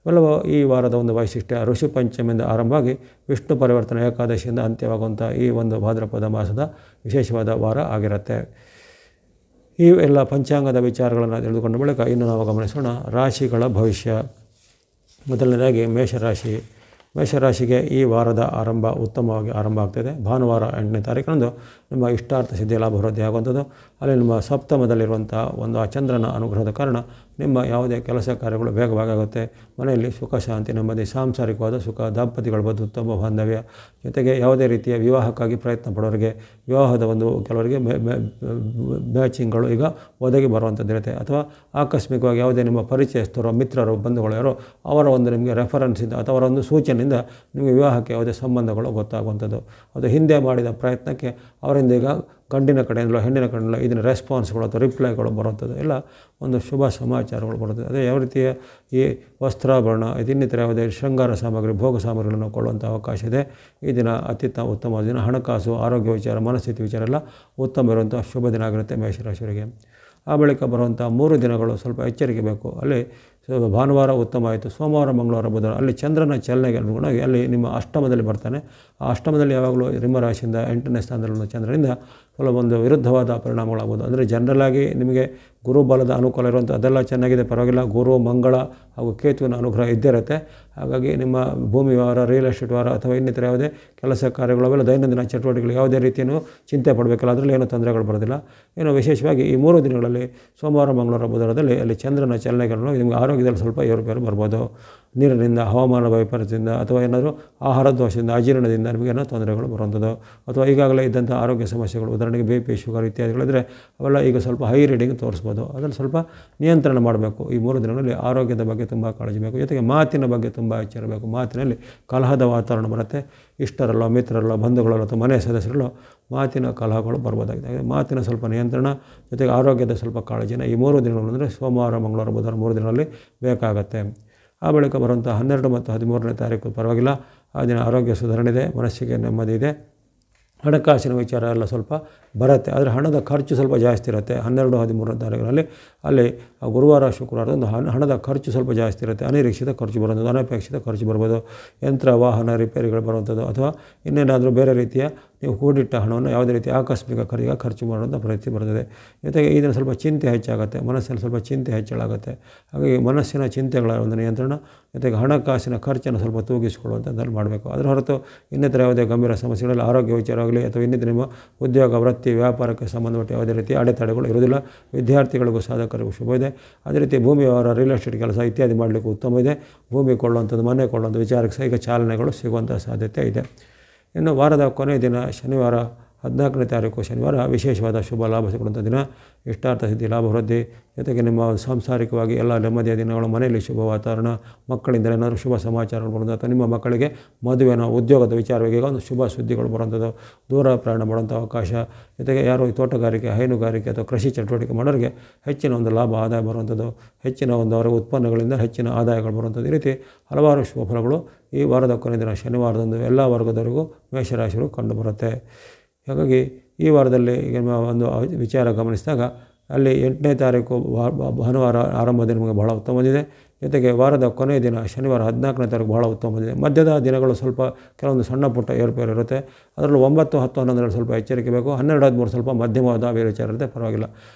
ಇವೆಲ್ಲವೂ ಈ ವಾರದ ಒಂದು ವೈಶಿಷ್ಟ್ಯ. ಋಷಿ ಪಂಚಮಿಯಿಂದ ಆರಂಭವಾಗಿ ವಿಷ್ಣು ಪರಿವರ್ತನ ಏಕಾದಶಿಯಿಂದ ಅಂತ್ಯವಾಗುವಂಥ ಈ ಒಂದು ಭಾದ್ರಪದ ಮಾಸದ ವಿಶೇಷವಾದ ವಾರ ಆಗಿರುತ್ತೆ. ಈ ಎಲ್ಲ ಪಂಚಾಂಗದ ವಿಚಾರಗಳನ್ನು ತಿಳಿದುಕೊಂಡ ಬಳಿಕ ಇನ್ನು ನಾವು ಗಮನಿಸೋಣ ರಾಶಿಗಳ ಭವಿಷ್ಯ. ಮೊದಲನೇದಾಗಿ ಮೇಷರಾಶಿ. ಮೇಷರಾಶಿಗೆ ಈ ವಾರದ ಆರಂಭ ಉತ್ತಮವಾಗಿ ಆರಂಭ ಆಗ್ತದೆ. ಭಾನುವಾರ 8ನೇ ತಾರೀಕರಂದು ನಿಮ್ಮ ಇಷ್ಟಾರ್ಥ ಸಿದ್ಧಿ ಲಾಭ ವೃದ್ಧಿ ಆಗುವಂಥದ್ದು. ಅಲ್ಲಿ ನಿಮ್ಮ ಸಪ್ತಮದಲ್ಲಿರುವಂಥ ಒಂದು ಆ ಚಂದ್ರನ ಅನುಗ್ರಹದ ಕಾರಣ ನಿಮ್ಮ ಯಾವುದೇ ಕೆಲಸ ಕಾರ್ಯಗಳು ವೇಗವಾಗುತ್ತೆ. ಮನೆಯಲ್ಲಿ ಸುಖ, ಶಾಂತಿ, ನೆಮ್ಮದಿ, ಸಾಂಸಾರಿಕವಾದ ಸುಖ, ದಾಂಪತ್ಯಗಳ ಬಗ್ಗೆ ಉತ್ತಮ ಬಾಂಧವ್ಯ, ಜೊತೆಗೆ ಯಾವುದೇ ರೀತಿಯ ವಿವಾಹಕ್ಕಾಗಿ ಪ್ರಯತ್ನ ಪಡೋರಿಗೆ ವಿವಾಹದ ಒಂದು ಕೆಲವರಿಗೆ ಮ್ಯಾಚಿಂಗ್ಗಳು ಈಗ ಒದಗಿ ಬರುವಂಥದ್ದಿರುತ್ತೆ. ಅಥವಾ ಆಕಸ್ಮಿಕವಾಗಿ ಯಾವುದೇ ನಿಮ್ಮ ಪರಿಚಯಸ್ಥರು, ಮಿತ್ರರು, ಬಂಧುಗಳು ಯಾರೋ ಅವರ ಒಂದು ನಿಮಗೆ ರೆಫರೆನ್ಸಿಂದ ಅಥವಾ ಅವರ ಒಂದು ಸೂಚನೆಯಿಂದ ನಿಮಗೆ ವಿವಾಹಕ್ಕೆ ಯಾವುದೇ ಸಂಬಂಧಗಳು ಗೊತ್ತಾಗುವಂಥದ್ದು. ಅದು ಹಿಂದೆ ಮಾಡಿದ ಪ್ರಯತ್ನಕ್ಕೆ ಅವರಿಂದ ಈಗ ಗಂಡಿನ ಕಡೆಯಿಂದಲೋ ಹೆಣ್ಣಿನ ಕಡೆಯಿಂದಲೋ ಇದನ್ನು ರೆಸ್ಪಾನ್ಸ್ಗಳು ಅಥವಾ ರಿಪ್ಲೈಗಳು ಬರುವಂಥದ್ದು ಎಲ್ಲ ಒಂದು ಶುಭ ಸಮಾಚಾರಗಳು ಬರುತ್ತದೆ. ಅದೇ ಯಾವ ರೀತಿಯ ಈ ವಸ್ತ್ರಾಭರಣ, ಇನ್ನಿತರ ಯಾವುದೇ ಶೃಂಗಾರ ಸಾಮಗ್ರಿ, ಭೋಗ ಸಾಮಗ್ರಿಗಳನ್ನು ಕೊಳ್ಳುವಂಥ ಅವಕಾಶ ಇದೆ. ಈ ದಿನ ಉತ್ತಮ ದಿನ. ಹಣಕಾಸು, ಆರೋಗ್ಯ ವಿಚಾರ, ಮನಸ್ಥಿತಿ ವಿಚಾರ ಎಲ್ಲ ಉತ್ತಮ ಇರುವಂಥ ಶುಭ ದಿನ ಆಗಿರುತ್ತೆ ಮೇಷರಾಶಿಯವರಿಗೆ. ಆ ಬಳಿಕ ಬರುವಂಥ 3 ದಿನಗಳು ಸ್ವಲ್ಪ ಎಚ್ಚರಿಕೆ ಬೇಕು. ಅಲ್ಲಿ ಭಾನುವಾರ ಉತ್ತಮ ಆಯಿತು. ಸೋಮವಾರ, ಮಂಗಳವಾರ, ಬುಧವಾರ ಅಲ್ಲಿ ಚಂದ್ರನ ಚಲನೆಗೆ ಅನುಗುಣವಾಗಿ ಅಲ್ಲಿ ನಿಮ್ಮ ಅಷ್ಟಮದಲ್ಲಿ ಬರ್ತಾನೆ. ಆ ಅಷ್ಟಮದಲ್ಲಿ ಯಾವಾಗಲೂ ರಿಂಬರಾಶಿಯಿಂದ 8ನೇ ಸ್ಥಾನದಲ್ಲಿರುವ ಚಂದ್ರನಿಂದ ಒಂದು ವಿರುದ್ಧವಾದ ಪರಿಣಾಮಗಳಾಗ್ಬೋದು. ಅಂದರೆ ಜನರಲಾಗಿ ನಿಮಗೆ ಗುರು ಬಲದ ಅನುಕೂಲ ಇರುವಂಥ ಅದೆಲ್ಲ ಚೆನ್ನಾಗಿದೆ, ಪರವಾಗಿಲ್ಲ. ಗುರು, ಮಂಗಳ ಹಾಗೂ ಕೇತುವಿನ ಅನುಗ್ರಹ ಇದ್ದೇ ಇರುತ್ತೆ. ಹಾಗಾಗಿ ನಿಮ್ಮ ಭೂಮಿ ವ್ಯವಹಾರ, ರಿಯಲ್ ಎಸ್ಟೇಟ್ ವ್ಯವಹಾರ ಅಥವಾ ಇನ್ನಿತರ ಯಾವುದೇ ಕೆಲಸ ಕಾರ್ಯಗಳು ಅವೆಲ್ಲ ದೈನಂದಿನ ಚಟುವಟಿಕೆಗಳು ಯಾವುದೇ ರೀತಿಯೂ ಚಿಂತೆ ಪಡಬೇಕಲ್ಲ, ಅದರಲ್ಲಿ ಏನೂ ತೊಂದರೆಗಳು ಬರೋದಿಲ್ಲ. ಏನೋ ವಿಶೇಷವಾಗಿ ಈ 3 ದಿನಗಳಲ್ಲಿ ಸೋಮವಾರ, ಮಂಗಳವಾರ, ಬುಧವಾರದಲ್ಲಿ ಅಲ್ಲಿ ಚಂದ್ರನ ಚಲನೆಗಳನ್ನು ನಿಮಗೆ ಆರೋಗ್ಯದಲ್ಲಿ ಸ್ವಲ್ಪ ಏರುಪೇರು ಬರ್ಬೋದು. ನೀರಿನಿಂದ, ಹವಾಮಾನ ವೈಪರೀತ್ಯದಿಂದ ಅಥವಾ ಏನಾದರೂ ಆಹಾರ ದೋಷದಿಂದ, ಅಜೀರ್ಣದಿಂದ ನಿಮಗೇನೋ ತೊಂದರೆಗಳು ಬರುವಂಥದ್ದು ಅಥವಾ ಈಗಾಗಲೇ ಇದ್ದಂಥ ಆರೋಗ್ಯ ಸಮಸ್ಯೆಗಳು, ಉದಾಹರಣೆಗೆ BP, ಶುಗರ್ ಇತ್ಯಾದಿಗಳಿದ್ರೆ ಅವೆಲ್ಲ ಈಗ ಸ್ವಲ್ಪ ಹೈ ರೀಡಿಂಗ್ ತೋರಿಸ್ಬೋದು. ಅದನ್ನು ಸ್ವಲ್ಪ ನಿಯಂತ್ರಣ ಮಾಡಬೇಕು. ಈ 3 ದಿನಗಳಲ್ಲಿ ಆರೋಗ್ಯದ ಬಗ್ಗೆ ತುಂಬ ಕಾಳಜಿ ಬೇಕು. ಜೊತೆಗೆ ಮಾತಿನ ಬಗ್ಗೆ ತುಂಬ ಎಚ್ಚರಬೇಕು. ಮಾತಿನಲ್ಲಿ ಕಲಹದ ವಾತಾವರಣ ಬರುತ್ತೆ. ಇಷ್ಟರಲ್ಲೋ, ಮಿತ್ರರಲ್ಲೋ, ಬಂಧುಗಳಲ್ಲೋ ಅಥವಾ ಮನೆಯ ಸದಸ್ಯರಲ್ಲೋ ಮಾತಿನ ಕಲಹಗಳು ಬರ್ಬೋದಾಗಿದೆ. ಮಾತಿನ ಸ್ವಲ್ಪ ನಿಯಂತ್ರಣ, ಜೊತೆಗೆ ಆರೋಗ್ಯದ ಸ್ವಲ್ಪ ಕಾಳಜಿನ ಈ 3 ದಿನಗಳು ಅಂದರೆ ಸೋಮವಾರ, ಮಂಗಳವಾರ, ಬುಧವಾರ 3 ದಿನಗಳಲ್ಲಿ ಬೇಕಾಗತ್ತೆ. ಆ ಬಳಿಕ ಬರುವಂಥ 12 ಮತ್ತು 13ನೇ ತಾರೀಕು ಪರವಾಗಿಲ್ಲ. ಆ ದಿನ ಆರೋಗ್ಯ ಸುಧಾರಣೆ ಇದೆ, ಮನಸ್ಸಿಗೆ ನೆಮ್ಮದಿ ಇದೆ. ಹಣಕಾಸಿನ ವಿಚಾರ ಎಲ್ಲ ಸ್ವಲ್ಪ ಬರುತ್ತೆ, ಆದರೆ ಹಣದ ಖರ್ಚು ಸ್ವಲ್ಪ ಜಾಸ್ತಿ ಇರುತ್ತೆ. 12, 13ನೇ ತಾರೀಕಿನಲ್ಲಿ ಅಲ್ಲಿ ಗುರುವಾರ, ಶುಕ್ರವಾರದಂದು ಹಣದ ಖರ್ಚು ಸ್ವಲ್ಪ ಜಾಸ್ತಿ ಇರುತ್ತೆ. ಅನಿರೀಕ್ಷಿತ ಖರ್ಚು ಬರುವಂಥದ್ದು, ಅನಪೇಕ್ಷಿತ ಖರ್ಚು ಬರ್ಬೋದು. ಯಂತ್ರ, ವಾಹನ ರಿಪೇರಿಗಳು ಬರುವಂಥದ್ದು ಅಥವಾ ಇನ್ನೇನಾದರೂ ಬೇರೆ ರೀತಿಯ ನೀವು ಕೂಡಿಟ್ಟ ಹಣವನ್ನು ಯಾವುದೇ ರೀತಿ ಆಕಸ್ಮಿಕ ಖರ್ಚು ಮಾಡುವಂಥ ಪರಿಸ್ಥಿತಿ ಬರ್ತದೆ. ಜೊತೆಗೆ ಈ ದಿನ ಸ್ವಲ್ಪ ಚಿಂತೆ ಹೆಚ್ಚಾಗುತ್ತೆ, ಮನಸ್ಸಲ್ಲಿ ಸ್ವಲ್ಪ ಚಿಂತೆ ಹೆಚ್ಚಳಾಗುತ್ತೆ. ಹಾಗಾಗಿ ಮನಸ್ಸಿನ ಚಿಂತೆಗಳ ಒಂದು ನಿಯಂತ್ರಣ, ಜೊತೆಗೆ ಹಣಕಾಸಿನ ಖರ್ಚನ್ನು ಸ್ವಲ್ಪ ತೂಗಿಸಿಕೊಳ್ಳುವಂಥದ್ದನ್ನು ಮಾಡಬೇಕು. ಅದರ ಹೊರತು ಇನ್ನಿತರ ಯಾವುದೇ ಗಂಭೀರ ಸಮಸ್ಯೆಗಳಲ್ಲಿ ಆರೋಗ್ಯ ವಿಚಾರವಾಗಲಿ ಅಥವಾ ಇನ್ನಿತರ ನಿಮ್ಮ ಉದ್ಯೋಗ, ವೃತ್ತಿ, ವ್ಯಾಪಾರಕ್ಕೆ ಸಂಬಂಧಪಟ್ಟ ಯಾವುದೇ ರೀತಿ ಅಡೆತಡೆಗಳು ಇರುವುದಿಲ್ಲ. ವಿದ್ಯಾರ್ಥಿಗಳಿಗೂ, ಸಾಧಕರಿಗೂ ಶುಭ ಇದೆ. ಅದೇ ರೀತಿ ಭೂಮಿ ವ್ಯವಹಾರ, ರಿಯಲ್ ಎಸ್ಟೇಟ್ ಕೆಲಸ ಇತ್ಯಾದಿ ಮಾಡಲಿಕ್ಕೂ ಉತ್ತಮ ಇದೆ. ಭೂಮಿ ಕೊಳ್ಳುವಂಥದ್ದು, ಮನೆ ಕೊಳ್ಳುವಂಥ ವಿಚಾರಕ್ಕೆ ಸಹ ಈಗ ಚಾಲನೆಗಳು ಸಿಗುವಂಥ ಸಾಧ್ಯತೆ ಇದೆ. ಇನ್ನು ವಾರದ ಕೊನೆಯ ದಿನ ಶನಿವಾರ 14ನೇ ತಾರೀಕು ಶನಿವಾರ ವಿಶೇಷವಾದ ಶುಭ ಲಾಭ ಸಿಗುವಂಥ ದಿನ. ಇಷ್ಟಾರ್ಥ ಸಿದ್ಧಿ, ಲಾಭ ವೃದ್ಧಿ, ಜೊತೆಗೆ ನಿಮ್ಮ ಸಾಂಸಾರಿಕವಾಗಿ ಎಲ್ಲ ನೆಮ್ಮದಿಯ ದಿನಗಳು, ಮನೆಯಲ್ಲಿ ಶುಭ ವಾತಾವರಣ, ಮಕ್ಕಳಿಂದ ಏನಾದರೂ ಶುಭ ಸಮಾಚಾರಗಳು ಬರುವಂಥ ಅಥವಾ ನಿಮ್ಮ ಮಕ್ಕಳಿಗೆ ಮದುವೆನೋ ಉದ್ಯೋಗದ ವಿಚಾರವಾಗಿ ಒಂದು ಶುಭ ಸುದ್ದಿಗಳು ಬರುವಂಥದ್ದು, ದೂರ ಪ್ರಯಾಣ ಮಾಡುವಂಥ ಅವಕಾಶ, ಜೊತೆಗೆ ಯಾರೋ ಈ ತೋಟಗಾರಿಕೆ, ಹೈನುಗಾರಿಕೆ ಅಥವಾ ಕೃಷಿ ಚಟುವಟಿಕೆ ಮಾಡೋರಿಗೆ ಹೆಚ್ಚಿನ ಒಂದು ಲಾಭ, ಆದಾಯ ಬರುವಂಥದ್ದು, ಹೆಚ್ಚಿನ ಒಂದು ಅವರ ಉತ್ಪನ್ನಗಳಿಂದ ಹೆಚ್ಚಿನ ಆದಾಯಗಳು ಬರುವಂಥದ್ದು. ಈ ರೀತಿ ಹಲವಾರು ಶುಭ ಫಲಗಳು ಈ ವಾರದ ಕೊನೆಯ ದಿನ ಶನಿವಾರದಂದು ಎಲ್ಲ ವರ್ಗದವರಿಗೂ ಮೇಷರಾಶಿಗಳು ಕಂಡುಬರುತ್ತೆ. ಹಾಗಾಗಿ ಈ ವಾರದಲ್ಲಿ ಈಗ ಒಂದು ವಿಚಾರ ಗಮನಿಸಿದಾಗ ಅಲ್ಲಿ 8ನೇ ತಾರೀಕು ಭಾನುವಾರ ಆರಂಭದ ನಿಮಗೆ ಬಹಳ ಉತ್ತಮದಿದೆ. ಜೊತೆಗೆ ವಾರದ ಕೊನೆಯ ದಿನ ಶನಿವಾರ 14ನೇ ತಾರೀಕು ಬಹಳ ಉತ್ತಮದಿದೆ. ಮಧ್ಯದ ದಿನಗಳು ಸ್ವಲ್ಪ ಕೆಲವೊಂದು ಸಣ್ಣ ಪುಟ್ಟ ಏರುಪೇರು ಇರುತ್ತೆ. ಅದರಲ್ಲೂ 9, 10, 11 ಸ್ವಲ್ಪ ಎಚ್ಚರಿಕೆ ಬೇಕು. 12, 13 ಸ್ವಲ್ಪ ಮಧ್ಯಮವಾದ ವಿಚಾರ ಇರುತ್ತೆ, ಪರವಾಗಿಲ್ಲ.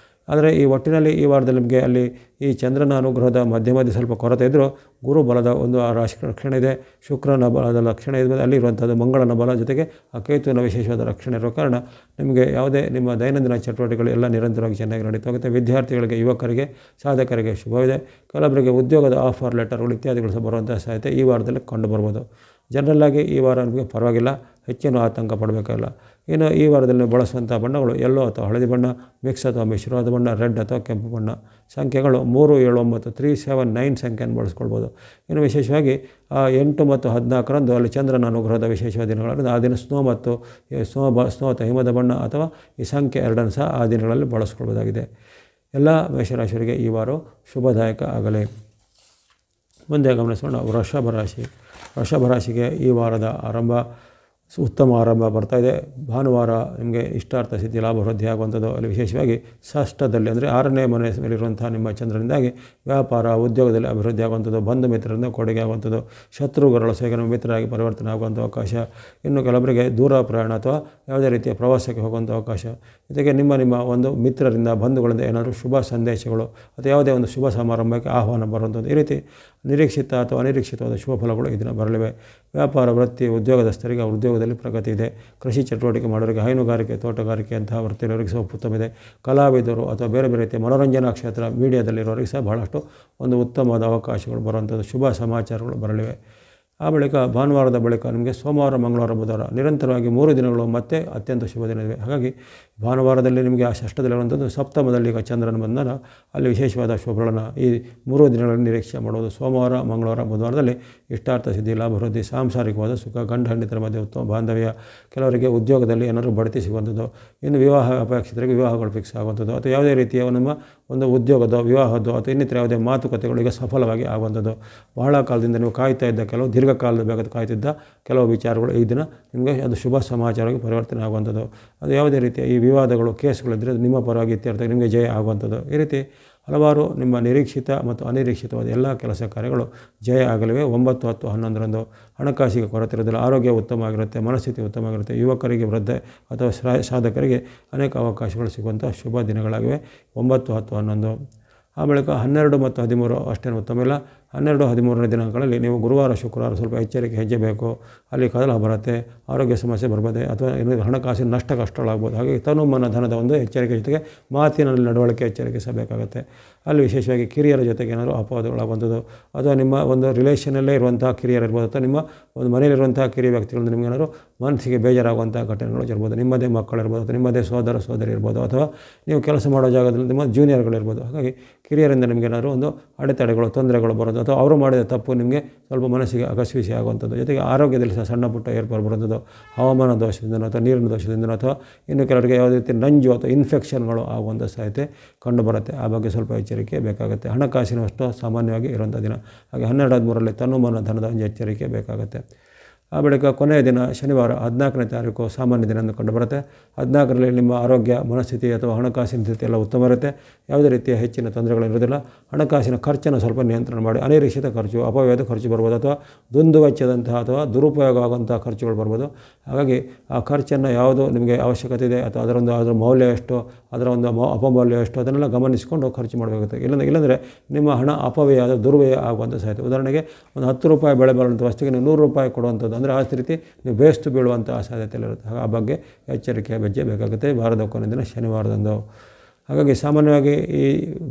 ಆದರೆ ಈ ಒಟ್ಟಿನಲ್ಲಿ ಈ ವಾರದಲ್ಲಿ ನಿಮಗೆ ಅಲ್ಲಿ ಈ ಚಂದ್ರನ ಅನುಗ್ರಹದ ಮಧ್ಯ ಸ್ವಲ್ಪ ಕೊರತೆ ಇದ್ದರೂ ಗುರು ಬಲದ ಒಂದು ರಾಶಿ ರಕ್ಷಣೆ ಇದೆ, ಶುಕ್ರನ ಬಲದ ಲಕ್ಷಣೆ ಇದೆ, ಅಲ್ಲಿ ಇರುವಂಥದ್ದು ಮಂಗಳನ ಬಲ, ಜೊತೆಗೆ ಆ ಕೇತುವಿನ ವಿಶೇಷವಾದ ರಕ್ಷಣೆ ಇರೋ ಕಾರಣ ನಿಮಗೆ ಯಾವುದೇ ನಿಮ್ಮ ದೈನಂದಿನ ಚಟುವಟಿಕೆಗಳು ಎಲ್ಲ ನಿರಂತರವಾಗಿ ಚೆನ್ನಾಗಿ ನಡೀತಾ ಹೋಗುತ್ತೆ. ವಿದ್ಯಾರ್ಥಿಗಳಿಗೆ, ಯುವಕರಿಗೆ, ಸಾಧಕರಿಗೆ ಶುಭವಿದೆ. ಕೆಲವರಿಗೆ ಉದ್ಯೋಗದ ಆಫರ್ ಲೆಟರ್ಗಳು ಇತ್ಯಾದಿಗಳು ಸಹ ಬರುವಂಥ ಸಾಧ್ಯತೆ ಈ ವಾರದಲ್ಲಿ ಕಂಡು ಬರ್ಬೋದು. ಜನರಲ್ಲಾಗಿ ಈ ವಾರ ನಿಮಗೆ ಪರವಾಗಿಲ್ಲ, ಹೆಚ್ಚೇನು ಆತಂಕ ಪಡಬೇಕಾಗಿಲ್ಲ. ಇನ್ನು ಈ ವಾರದಲ್ಲಿ ಬಳಸುವಂಥ ಬಣ್ಣಗಳು ಯೆಲ್ಲೋ ಅಥವಾ ಹಳದಿ ಬಣ್ಣ, ಮಿಕ್ಸ್ ಅಥವಾ ಮಿಶ್ರವಾದ ಬಣ್ಣ, ರೆಡ್ ಅಥವಾ ಕೆಂಪು ಬಣ್ಣ. ಸಂಖ್ಯೆಗಳು 3, 7, 9, 3, 7, 9 ಸಂಖ್ಯೆಯನ್ನು ಬಳಸ್ಕೊಳ್ಬೋದು. ಇನ್ನು ವಿಶೇಷವಾಗಿ 8 ಮತ್ತು 14ರಂದು ಅಲ್ಲಿ ಚಂದ್ರನ ಅನುಗ್ರಹದ ವಿಶೇಷವಾದ ದಿನಗಳನ್ನು ಆ ದಿನ ಸ್ನೋ ಮತ್ತು ಸ್ನೋ ಅಥವಾ ಹಿಮದ ಬಣ್ಣ ಅಥವಾ ಈ ಸಂಖ್ಯೆ 2 ಸಹ ಆ ದಿನಗಳಲ್ಲಿ ಬಳಸ್ಕೊಳ್ಬೋದಾಗಿದೆ. ಎಲ್ಲ ಮೇಷರಾಶಿಯವರಿಗೆ ಈ ವಾರ ಶುಭದಾಯಕ ಆಗಲಿ. ಮುಂದೆ ಗಮನಿಸೋಣ ವೃಷಭ ರಾಶಿ. ವೃಷಭ ರಾಶಿಗೆ ಈ ವಾರದ ಉತ್ತಮ ಆರಂಭ ಬರ್ತಾಯಿದೆ. ಭಾನುವಾರ ನಿಮಗೆ ಇಷ್ಟಾರ್ಥ ಸಿದ್ಧಿ, ಲಾಭ ವೃದ್ಧಿ ಆಗುವಂಥದ್ದು. ಅಲ್ಲಿ ವಿಶೇಷವಾಗಿ ಷಷ್ಠದಲ್ಲಿ ಅಂದರೆ 6ನೇ ಮನೆ ಮೇಲಿರುವಂಥ ನಿಮ್ಮ ಚಂದ್ರನಿಂದಾಗಿ ವ್ಯಾಪಾರ, ಉದ್ಯೋಗದಲ್ಲಿ ಅಭಿವೃದ್ಧಿ ಆಗುವಂಥದ್ದು, ಬಂಧು ಮಿತ್ರರಿಂದ ಕೊಡುಗೆ ಆಗುವಂಥದ್ದು, ಶತ್ರುಗಳು ಸಹ ನಿಮ್ಮ ಮಿತ್ರರಾಗಿ ಪರಿವರ್ತನೆ ಆಗುವಂಥ ಅವಕಾಶ. ಇನ್ನು ಕೆಲವರಿಗೆ ದೂರ ಪ್ರಯಾಣ ಅಥವಾ ಯಾವುದೇ ರೀತಿಯ ಪ್ರವಾಸಕ್ಕೆ ಹೋಗುವಂಥ ಅವಕಾಶ. ಜೊತೆಗೆ ನಿಮ್ಮ ಒಂದು ಮಿತ್ರರಿಂದ, ಬಂಧುಗಳಿಂದ ಏನಾದರೂ ಶುಭ ಸಂದೇಶಗಳು ಅಥವಾ ಯಾವುದೇ ಒಂದು ಶುಭ ಸಮಾರಂಭಕ್ಕೆ ಆಹ್ವಾನ ಬರುವಂಥದ್ದು. ಈ ರೀತಿ ನಿರೀಕ್ಷಿತ ಅಥವಾ ಅನಿರೀಕ್ಷಿತವಾದ ಶುಭ ಫಲಗಳು ಇದನ್ನು ಬರಲಿವೆ. ವ್ಯಾಪಾರ, ವೃತ್ತಿ, ಉದ್ಯೋಗದಸ್ಥರಿಗೆ ಉದ್ಯೋಗದಲ್ಲಿ ಪ್ರಗತಿ ಇದೆ. ಕೃಷಿ ಚಟುವಟಿಕೆ ಮಾಡೋರಿಗೆ, ಹೈನುಗಾರಿಕೆ, ತೋಟಗಾರಿಕೆ ಅಂತಹ ವೃತ್ತಿಯವರಿಗೆ ಸಹ ಉತ್ತಮವಿದೆ. ಕಲಾವಿದರು ಅಥವಾ ಬೇರೆ ಬೇರೆ ರೀತಿಯ ಮನೋರಂಜನಾ ಕ್ಷೇತ್ರ, ಮೀಡಿಯಾದಲ್ಲಿರೋರಿಗೆ ಸಹ ಬಹಳಷ್ಟು ಒಂದು ಉತ್ತಮವಾದ ಅವಕಾಶಗಳು ಬರುವಂಥದ್ದು, ಶುಭ ಸಮಾಚಾರಗಳು ಬರಲಿವೆ. ಆ ಬಳಿಕ ಭಾನುವಾರದ ಬಳಿಕ ನಿಮಗೆ ಸೋಮವಾರ, ಮಂಗಳವಾರ, ಬುಧವಾರ ನಿರಂತರವಾಗಿ 3 ದಿನಗಳು ಮತ್ತೆ ಅತ್ಯಂತ ಶುಭ ದಿನವಿದೆ. ಹಾಗಾಗಿ ಭಾನುವಾರದಲ್ಲಿ ನಿಮಗೆ ಆ ಷಷ್ಠದಲ್ಲಿರುವಂಥದ್ದು, ಸಪ್ತಮದಲ್ಲಿ ಈಗ ಚಂದ್ರನ ಬಂಧನ, ಅಲ್ಲಿ ವಿಶೇಷವಾದ ಶುಭಗಳನ್ನು ಈ 3 ದಿನಗಳಲ್ಲಿ ನಿರೀಕ್ಷೆ ಮಾಡುವುದು. ಸೋಮವಾರ, ಮಂಗಳವಾರ, ಬುಧವಾರದಲ್ಲಿ ಇಷ್ಟಾರ್ಥ ಸಿದ್ಧಿ, ಲಾಭ ವೃದ್ಧಿ, ಸಾಂಸಾರಿಕವಾದ ಸುಖ, ಗಂಡ ಹೆಂಡತಿಯರ ಮಧ್ಯೆ ಉತ್ತಮ ಬಾಂಧವ್ಯ, ಕೆಲವರಿಗೆ ಉದ್ಯೋಗದಲ್ಲಿ ಏನಾದರೂ ಬಡ್ತಿ ಸಿಗುವಂಥದ್ದು, ಇನ್ನು ವಿವಾಹ ಅಪೇಕ್ಷಿತರಿಗೆ ವಿವಾಹಗಳು ಫಿಕ್ಸ್ ಆಗುವಂಥದ್ದು ಅಥವಾ ಯಾವುದೇ ರೀತಿಯ ನಮ್ಮ ಒಂದು ಉದ್ಯೋಗದ, ವಿವಾಹದ್ದು ಅಥವಾ ಇನ್ನಿತರ ಯಾವುದೇ ಮಾತುಕತೆಗಳು ಈಗ ಸಫಲವಾಗಿ ಆಗುವಂಥದ್ದು. ಬಹಳ ಕಾಲದಿಂದ ನೀವು ಕಾಯ್ತಾ ಇದ್ದ ಕೆಲವು ದೀರ್ಘಕಾಲದ ಬೇಕಾದ ಕಾಯ್ತಿದ್ದ ಕೆಲವು ವಿಚಾರಗಳು ಈ ದಿನ ನಿಮಗೆ ಅದು ಶುಭ ಸಮಾಚಾರವಾಗಿ ಪರಿವರ್ತನೆ ಆಗುವಂಥದ್ದು. ಅದು ಯಾವುದೇ ರೀತಿಯ ಈ ವಿವಾದಗಳು, ಕೇಸ್ಗಳಿದ್ದರೆ ನಿಮ್ಮ ಪರವಾಗಿ ಇತ್ಯರ್ಥ ನಿಮಗೆ ಜಯ ಆಗುವಂಥದ್ದು. ಈ ರೀತಿ ಹಲವಾರು ನಿಮ್ಮ ನಿರೀಕ್ಷಿತ ಮತ್ತು ಅನಿರೀಕ್ಷಿತವಾದ ಎಲ್ಲ ಕೆಲಸ ಕಾರ್ಯಗಳು ಜಯ ಆಗಲಿವೆ. 9, 10, 11ರಂದು ಹಣಕಾಸಿಗೆ ಕೊರತೆ ಇರೋದಿಲ್ಲ. ಆರೋಗ್ಯ ಉತ್ತಮವಾಗಿರುತ್ತೆ, ಮನಸ್ಥಿತಿ ಉತ್ತಮವಾಗಿರುತ್ತೆ. ಯುವಕರಿಗೆ, ವೃದ್ಧ ಅಥವಾ ಸಾಧಕರಿಗೆ ಅನೇಕ ಅವಕಾಶಗಳು ಸಿಗುವಂಥ ಶುಭ ದಿನಗಳಾಗಿವೆ 9, 10, 11. ಆ ಬಳಿಕ 12 ಮತ್ತು 13 ಅಷ್ಟೇನು ಉತ್ತಮ ಇಲ್ಲ. 12, 13ನೇ ದಿನಾಂಕಗಳಲ್ಲಿ ನೀವು ಗುರುವಾರ, ಶುಕ್ರವಾರ ಸ್ವಲ್ಪ ಎಚ್ಚರಿಕೆ ಹೆಜ್ಜೆ ಬೇಕು. ಅಲ್ಲಿ ಕದಲ ಬರುತ್ತೆ, ಆರೋಗ್ಯ ಸಮಸ್ಯೆ ಬರ್ಬೋದು ಅಥವಾ ಹಣಕಾಸಿನ ನಷ್ಟ ಕಷ್ಟಗಳಾಗ್ಬೋದು. ಹಾಗಾಗಿ ತನು ಮನ ಧನದ ಒಂದು ಎಚ್ಚರಿಕೆ ಜೊತೆಗೆ ಮಾತಿನಲ್ಲಿ ನಡವಳಿಕೆ ಎಚ್ಚರಿಕೆ ಸಹಬೇಕಾಗುತ್ತೆ. ಅಲ್ಲಿ ವಿಶೇಷವಾಗಿ ಕಿರಿಯರ ಜೊತೆಗೆ ಏನಾದರೂ ಅಪವಾದಗಳಾಗುವಂಥದ್ದು ಅಥವಾ ನಿಮ್ಮ ಒಂದು ರಿಲೇಷನಲ್ಲೇ ಇರುವಂಥ ಕಿರಿಯರು ಇರ್ಬೋದು ಅಥವಾ ನಿಮ್ಮ ಒಂದು ಮನೆಯಲ್ಲಿರುವಂಥ ಕಿರಿಯ ವ್ಯಕ್ತಿಗಳಿಂದ ನಿಮಗೇನಾದ್ರು ಮನಸ್ಸಿಗೆ ಬೇಜಾರಾಗುವಂಥ ಘಟನೆಗಳು ಇರ್ಬೋದು. ನಿಮ್ಮದೇ ಮಕ್ಕಳಿರ್ಬೋದು ಅಥವಾ ನಿಮ್ಮದೇ ಸೋದರ ಸೋದರಿ ಇರ್ಬೋದು ಅಥವಾ ನೀವು ಕೆಲಸ ಮಾಡೋ ಜಾಗದಲ್ಲಿ ನಿಮ್ಮ ಜೂನಿಯರ್ಗಳಿರ್ಬೋದು. ಹಾಗಾಗಿ ಕಿರಿಯರಿಂದ ನಿಮಗೇನಾದ್ರು ಒಂದು ಅಡೆತಡೆಗಳು, ತೊಂದರೆಗಳು ಬರೋದು ಅಥವಾ ಅವರು ಮಾಡಿದ ತಪ್ಪು ನಿಮಗೆ ಸ್ವಲ್ಪ ಮನಸ್ಸಿಗೆ ಅಕಸ್ವಿಸಿ ಆಗುವಂಥದ್ದು. ಜೊತೆಗೆ ಆರೋಗ್ಯದಲ್ಲಿ ಸಹ ಸಣ್ಣ ಪುಟ್ಟ ಏರ್ಪಾಡು ಬರುವಂಥದ್ದು ಹವಾಮಾನ ದೋಷದಿಂದ ಅಥವಾ ನೀರಿನ ದೋಷದಿಂದ ಅಥವಾ ಇನ್ನು ಕೆಲವರಿಗೆ ಯಾವುದೇ ರೀತಿ ನಂಜು ಅಥವಾ ಇನ್ಫೆಕ್ಷನ್ಗಳು ಆಗುವಂಥ ಸಾಧ್ಯತೆ ಕಂಡುಬರುತ್ತೆ. ಆ ಬಗ್ಗೆ ಸ್ವಲ್ಪ ಎಚ್ಚರಿಕೆ ಬೇಕಾಗುತ್ತೆ. ಹಣಕಾಸಿನಷ್ಟು ಸಾಮಾನ್ಯವಾಗಿ ಇರುವಂಥ ದಿನ. ಹಾಗೆ 12, 13ರಲ್ಲಿ ತನು ಮನ ಧನದ ಒಂದು ಎಚ್ಚರಿಕೆ ಬೇಕಾಗುತ್ತೆ. ಆ ಬಳಿಕ ಕೊನೆಯ ದಿನ ಶನಿವಾರ 14ನೇ ತಾರೀಕು ಸಾಮಾನ್ಯ ದಿನ ಎಂದು ಕಂಡುಬರುತ್ತೆ. 14ರಲ್ಲಿ ನಿಮ್ಮ ಆರೋಗ್ಯ, ಮನಸ್ಥಿತಿ ಅಥವಾ ಹಣಕಾಸಿನ ಸ್ಥಿತಿ ಎಲ್ಲ ಉತ್ತಮ ಇರುತ್ತೆ. ಯಾವುದೇ ರೀತಿಯ ಹೆಚ್ಚಿನ ತೊಂದರೆಗಳಿರೋದಿಲ್ಲ. ಹಣಕಾಸಿನ ಖರ್ಚನ್ನು ಸ್ವಲ್ಪ ನಿಯಂತ್ರಣ ಮಾಡಿ. ಅನಿರೀಕ್ಷಿತ ಖರ್ಚು, ಅಪವ್ಯಯದ ಖರ್ಚು ಬರ್ಬೋದು ಅಥವಾ ದುಂದುವೆಚ್ಚದಂತಹ ಅಥವಾ ದುರುಪಯೋಗ ಆಗುವಂಥ ಖರ್ಚುಗಳು ಬರ್ಬೋದು. ಹಾಗಾಗಿ ಆ ಖರ್ಚನ್ನು ಯಾವುದು ನಿಮಗೆ ಅವಶ್ಯಕತೆ ಇದೆ ಅಥವಾ ಅದರ ಮೌಲ್ಯ ಎಷ್ಟು, ಅದರ ಒಂದು ಅಪಮೌಲ್ಯ ಎಷ್ಟು ಅದನ್ನೆಲ್ಲ ಗಮನಿಸಿಕೊಂಡು ಖರ್ಚು ಮಾಡಬೇಕಾಗುತ್ತೆ. ಇಲ್ಲಾಂದರೆ ನಿಮ್ಮ ಹಣ ಅಪವ್ಯಯ ಅಥವಾ ದುರ್ವ್ಯಯ ಆಗುವಂಥ ಸಾಧ್ಯತೆ. ಉದಾಹರಣೆಗೆ ಒಂದು 10 ರೂಪಾಯಿ ಬೆಳೆ ಬಾಳುವಂಥ ವಸ್ತುವಿಗೆ ನೀವು 100 ರೂಪಾಯಿ ಕೊಡುವಂಥದ್ದು ಅಂದರೆ ಆ ರೀತಿ ನೀವು ಬೇಸ್ತು ಬೀಳುವಂಥ ಸಾಧ್ಯತೆಯಲ್ಲಿರುತ್ತೆ. ಆ ಬಗ್ಗೆ ಎಚ್ಚರಿಕೆ ಹೆಜ್ಜೆ ಬೇಕಾಗುತ್ತೆ ವಾರದ ಕೊನೆಯ ದಿನ ಶನಿವಾರದಂದು. ಹಾಗಾಗಿ ಸಾಮಾನ್ಯವಾಗಿ ಈ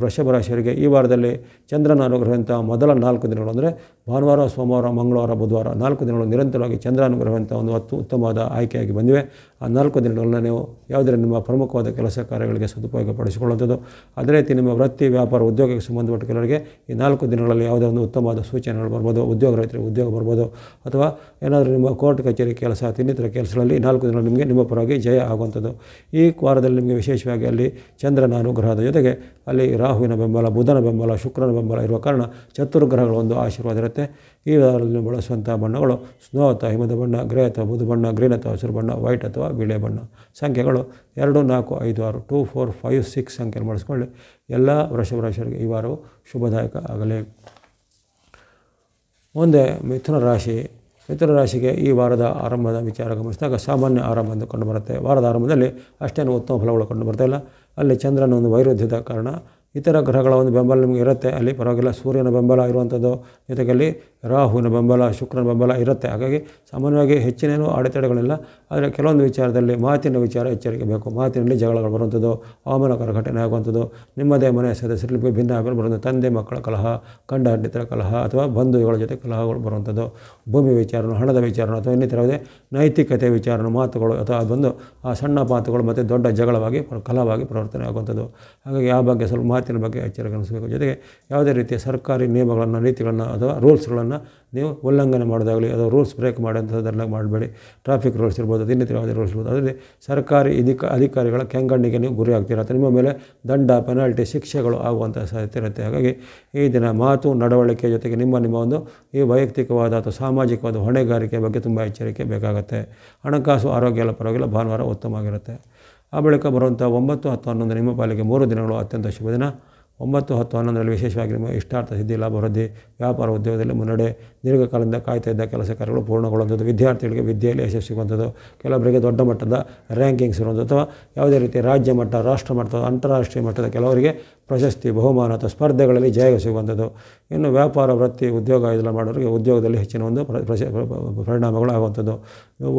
ವೃಷಭ ರಾಶಿಯವರಿಗೆ ಈ ವಾರದಲ್ಲಿ ಚಂದ್ರನ ಅನುಗ್ರಹವಂಥ ಮೊದಲ 4 ದಿನಗಳು ಅಂದರೆ ಭಾನುವಾರ, ಸೋಮವಾರ, ಮಂಗಳವಾರ, ಬುಧವಾರ 4 ದಿನಗಳು ನಿರಂತರವಾಗಿ ಚಂದ್ರ ಅನುಗ್ರಹವಂಥ ಒಂದು ಉತ್ತಮವಾದ ಆಯ್ಕೆಯಾಗಿ ಬಂದಿವೆ. ಆ 4 ದಿನಗಳನ್ನ ನೀವು ಯಾವುದೇ ನಿಮ್ಮ ಪ್ರಮುಖವಾದ ಕೆಲಸ ಕಾರ್ಯಗಳಿಗೆ ಸದುಪಯೋಗಪಡಿಸಿಕೊಳ್ಳುವಂಥದ್ದು. ಅದೇ ರೀತಿ ನಿಮ್ಮ ವೃತ್ತಿ, ವ್ಯಾಪಾರ, ಉದ್ಯೋಗಕ್ಕೆ ಸಂಬಂಧಪಟ್ಟ ಕೆಲವರಿಗೆ ಈ 4 ದಿನಗಳಲ್ಲಿ ಯಾವುದೇ ಒಂದು ಉತ್ತಮವಾದ ಸೂಚನೆಗಳು ಬರ್ಬೋದು. ಉದ್ಯೋಗ ರೈತರಿಗೆ ಉದ್ಯೋಗ ಬರ್ಬೋದು ಅಥವಾ ಏನಾದರೂ ನಿಮ್ಮ ಕೋರ್ಟ್ ಕಚೇರಿ ಕೆಲಸ, ಇನ್ನಿತರ ಕೆಲಸಗಳಲ್ಲಿ 4 ದಿನಗಳು ನಿಮಗೆ ನಿಮ್ಮ ಪರವಾಗಿ ಜಯ ಆಗುವಂಥದ್ದು. ಈ ವಾರದಲ್ಲಿ ನಿಮಗೆ ವಿಶೇಷವಾಗಿ ಅಲ್ಲಿ ಚಂದ್ರನ ಅನುಗ್ರಹದ ಜೊತೆಗೆ ಅಲ್ಲಿ ರಾಹುವಿನ ಬೆಂಬಲ, ಬುಧನ ಬೆಂಬಲ, ಶುಕ್ರನ ಬೆಂಬಲ ಇರುವ ಕಾರಣ ಚತುರ್ಗ್ರಹಗಳ ಒಂದು ಆಶೀರ್ವಾದ ಇರುತ್ತೆ. ಈ ವಾರದಲ್ಲಿ ಬಳಸುವಂಥ ಬಣ್ಣಗಳು ಸ್ನೋ ಅಥವಾ ಹಿಮದ ಬಣ್ಣ, ಗ್ರೇ ಅಥವಾ ಬುಧ ಬಣ್ಣ, ಗ್ರೀನ್ ಅಥವಾ ಹಸಿರು ಬಣ್ಣ, ವೈಟ್ ಅಥವಾ ಬಿಳಿ ಬಣ್ಣ. ಸಂಖ್ಯೆಗಳು 2, 4, 5, 6, 2, 4, 5, 6 ಸಂಖ್ಯೆಯನ್ನು ಬಳಸ್ಕೊಳ್ಳಿ. ಎಲ್ಲ ವೃಷಭ ರಾಶಿಯವರಿಗೆ ಈ ವಾರವು ಶುಭದಾಯಕ ಆಗಲಿ. ಮುಂದೆ ಮಿಥುನ ರಾಶಿ. ಮಿಥುನ ರಾಶಿಗೆ ಈ ವಾರದ ಆರಂಭದ ವಿಚಾರ ಗಮನಿಸಿದಾಗ ಸಾಮಾನ್ಯ ಆರಂಭ ಎಂದು ಕಂಡುಬರುತ್ತೆ. ವಾರದ ಆರಂಭದಲ್ಲಿ ಅಷ್ಟೇನು ಉತ್ತಮ ಫಲಗಳು ಕಂಡುಬರ್ತಾಯಿಲ್ಲ. ಅಲ್ಲಿ ಚಂದ್ರನ ಒಂದು ವೈರುಧ್ಯದ ಕಾರಣ ಇತರ ಗ್ರಹಗಳ ಒಂದು ಬೆಂಬಲ ನಿಮಗೆ ಇರುತ್ತೆ. ಅಲ್ಲಿ ಪರವಾಗಿಲ್ಲ. ಸೂರ್ಯನ ಬೆಂಬಲ ಇರುವಂಥದ್ದು, ಜೊತೆಗೆ ಅಲ್ಲಿ ರಾಹುವಿನ ಬೆಂಬಲ, ಶುಕ್ರನ ಬೆಂಬಲ ಇರುತ್ತೆ. ಹಾಗಾಗಿ ಸಾಮಾನ್ಯವಾಗಿ ಹೆಚ್ಚಿನೇನು ಅಡೆತಡೆಗಳಿಲ್ಲ. ಆದರೆ ಕೆಲವೊಂದು ವಿಚಾರದಲ್ಲಿ ಮಾತಿನ ವಿಚಾರ ಎಚ್ಚರಿಕೆ ಬೇಕು. ಮಾತಿನಲ್ಲಿ ಜಗಳಗಳು ಬರುವಂಥದ್ದು, ಅವಮಾನಕರ ಘಟನೆ ಆಗುವಂಥದ್ದು, ನಿಮ್ಮದೇ ಮನೆಯ ಸದಸ್ಯರಲ್ಲಿ ಭಿನ್ನ ಅಭಿಪ್ರಾಯ ಬರುವಂಥ, ತಂದೆ ಮಕ್ಕಳ ಕಲಹ, ಗಂಡ ಹೆಂಡತಿರ ಕಲಹ ಅಥವಾ ಬಂಧುಗಳ ಜೊತೆ ಕಲಹಗಳು ಬರುವಂಥದ್ದು, ಭೂಮಿ ವಿಚಾರ, ಹಣದ ವಿಚಾರ ಅಥವಾ ಇನ್ನಿತರದೇ ನೈತಿಕತೆ ವಿಚಾರ ಮಾತುಗಳು ಅಥವಾ ಬಂದು ಆ ಸಣ್ಣ ಮಾತುಗಳು ಮತ್ತು ದೊಡ್ಡ ಜಗಳವಾಗಿ ಕಲಹವಾಗಿ ಪರಿವರ್ತನೆ ಆಗುವಂಥದ್ದು. ಹಾಗಾಗಿ ಆ ಬಗ್ಗೆ ಸ್ವಲ್ಪ ಮಾತಿನ ಬಗ್ಗೆ ಎಚ್ಚರಿಕೆ ವಹಿಸಬೇಕು. ಜೊತೆಗೆ ಯಾವುದೇ ರೀತಿಯ ಸರ್ಕಾರಿ ನಿಯಮಗಳನ್ನು, ನೀತಿಗಳನ್ನು ಅಥವಾ ರೂಲ್ಸ್ಗಳನ್ನು ನೀವು ಉಲ್ಲಂಘನೆ ಮಾಡೋದಾಗಲಿ ಅಥವಾ ರೂಲ್ಸ್ ಬ್ರೇಕ್ ಮಾಡೋಂಥದ್ದೆಲ್ಲ ಮಾಡಬೇಡಿ. ಟ್ರಾಫಿಕ್ ರೂಲ್ಸ್ ಇರ್ಬೋದು, ಇನ್ನಿತರ ಯಾವುದೇ ರೂಲ್ಸ್ ಇರ್ಬೋದು. ಅದರಲ್ಲಿ ಸರ್ಕಾರಿ ಅಧಿಕಾರಿಗಳ ಕೆಂಗಣ್ಣಿಗೆ ನೀವು ಗುರಿ ಆಗ್ತೀರ ಅಥವಾ ನಿಮ್ಮ ಮೇಲೆ ದಂಡ, ಪೆನಾಲ್ಟಿ, ಶಿಕ್ಷೆಗಳು ಆಗುವಂಥ ಸಾಧ್ಯತೆ ಇರುತ್ತೆ. ಹಾಗಾಗಿ ಈ ದಿನ ಮಾತು, ನಡವಳಿಕೆ ಜೊತೆಗೆ ನಿಮ್ಮ ಒಂದು ಈ ವೈಯಕ್ತಿಕವಾದ ಅಥವಾ ಸಾಮಾಜಿಕವಾದ ಹೊಣೆಗಾರಿಕೆ ಬಗ್ಗೆ ತುಂಬ ಎಚ್ಚರಿಕೆ ಬೇಕಾಗುತ್ತೆ. ಹಣಕಾಸು, ಆರೋಗ್ಯ ಎಲ್ಲ ಪರವಾಗಿಲ್ಲ. ಭಾನುವಾರ ಉತ್ತಮವಾಗಿರುತ್ತೆ. ಆ ಬಳಿಕ ಬರುವಂಥ 9, 10, 11 ನಿಮ್ಮ ಪಾಲಿಗೆ 3 ದಿನಗಳು ಅತ್ಯಂತ ಶುಭ ದಿನ. 9, 10, 11ರಲ್ಲಿ ವಿಶೇಷವಾಗಿ ನಿಮ್ಮ ಇಷ್ಟಾರ್ಥ ಸಿದ್ಧಿ, ಲಾಭ ವೃದ್ಧಿ, ವ್ಯಾಪಾರ ಉದ್ಯೋಗದಲ್ಲಿ ಮುನ್ನಡೆ, ದೀರ್ಘಕಾಲದಿಂದ ಕಾಯ್ತಾ ಇದ್ದ ಕೆಲಸ ಕಾರ್ಯಗಳು ಪೂರ್ಣಗೊಳ್ಳುವಂಥದ್ದು, ವಿದ್ಯಾರ್ಥಿಗಳಿಗೆ ವಿದ್ಯೆಯಲ್ಲಿ ಯಶಸ್ಸು ಸಿಗುವಂಥದ್ದು, ಕೆಲವರಿಗೆ ದೊಡ್ಡ ಮಟ್ಟದ ರ್ಯಾಂಕಿಂಗ್ಸ್ ಇರುವಂಥದ್ದು ಅಥವಾ ಯಾವುದೇ ರೀತಿ ರಾಜ್ಯ ಮಟ್ಟ, ರಾಷ್ಟ್ರ ಮಟ್ಟ, ಅಂತಾರಾಷ್ಟ್ರೀಯ ಮಟ್ಟದ ಕೆಲವರಿಗೆ ಪ್ರಶಸ್ತಿ, ಬಹುಮಾನ ಅಥವಾ ಸ್ಪರ್ಧೆಗಳಲ್ಲಿ ಜಯ ಸಿಗುವಂಥದ್ದು. ಇನ್ನು ವ್ಯಾಪಾರ, ವೃತ್ತಿ, ಉದ್ಯೋಗ ಇದೆಲ್ಲ ಮಾಡೋರಿಗೆ ಉದ್ಯೋಗದಲ್ಲಿ ಹೆಚ್ಚಿನ ಒಂದು ಪರಿಣಾಮಗಳು ಆಗುವಂಥದ್ದು.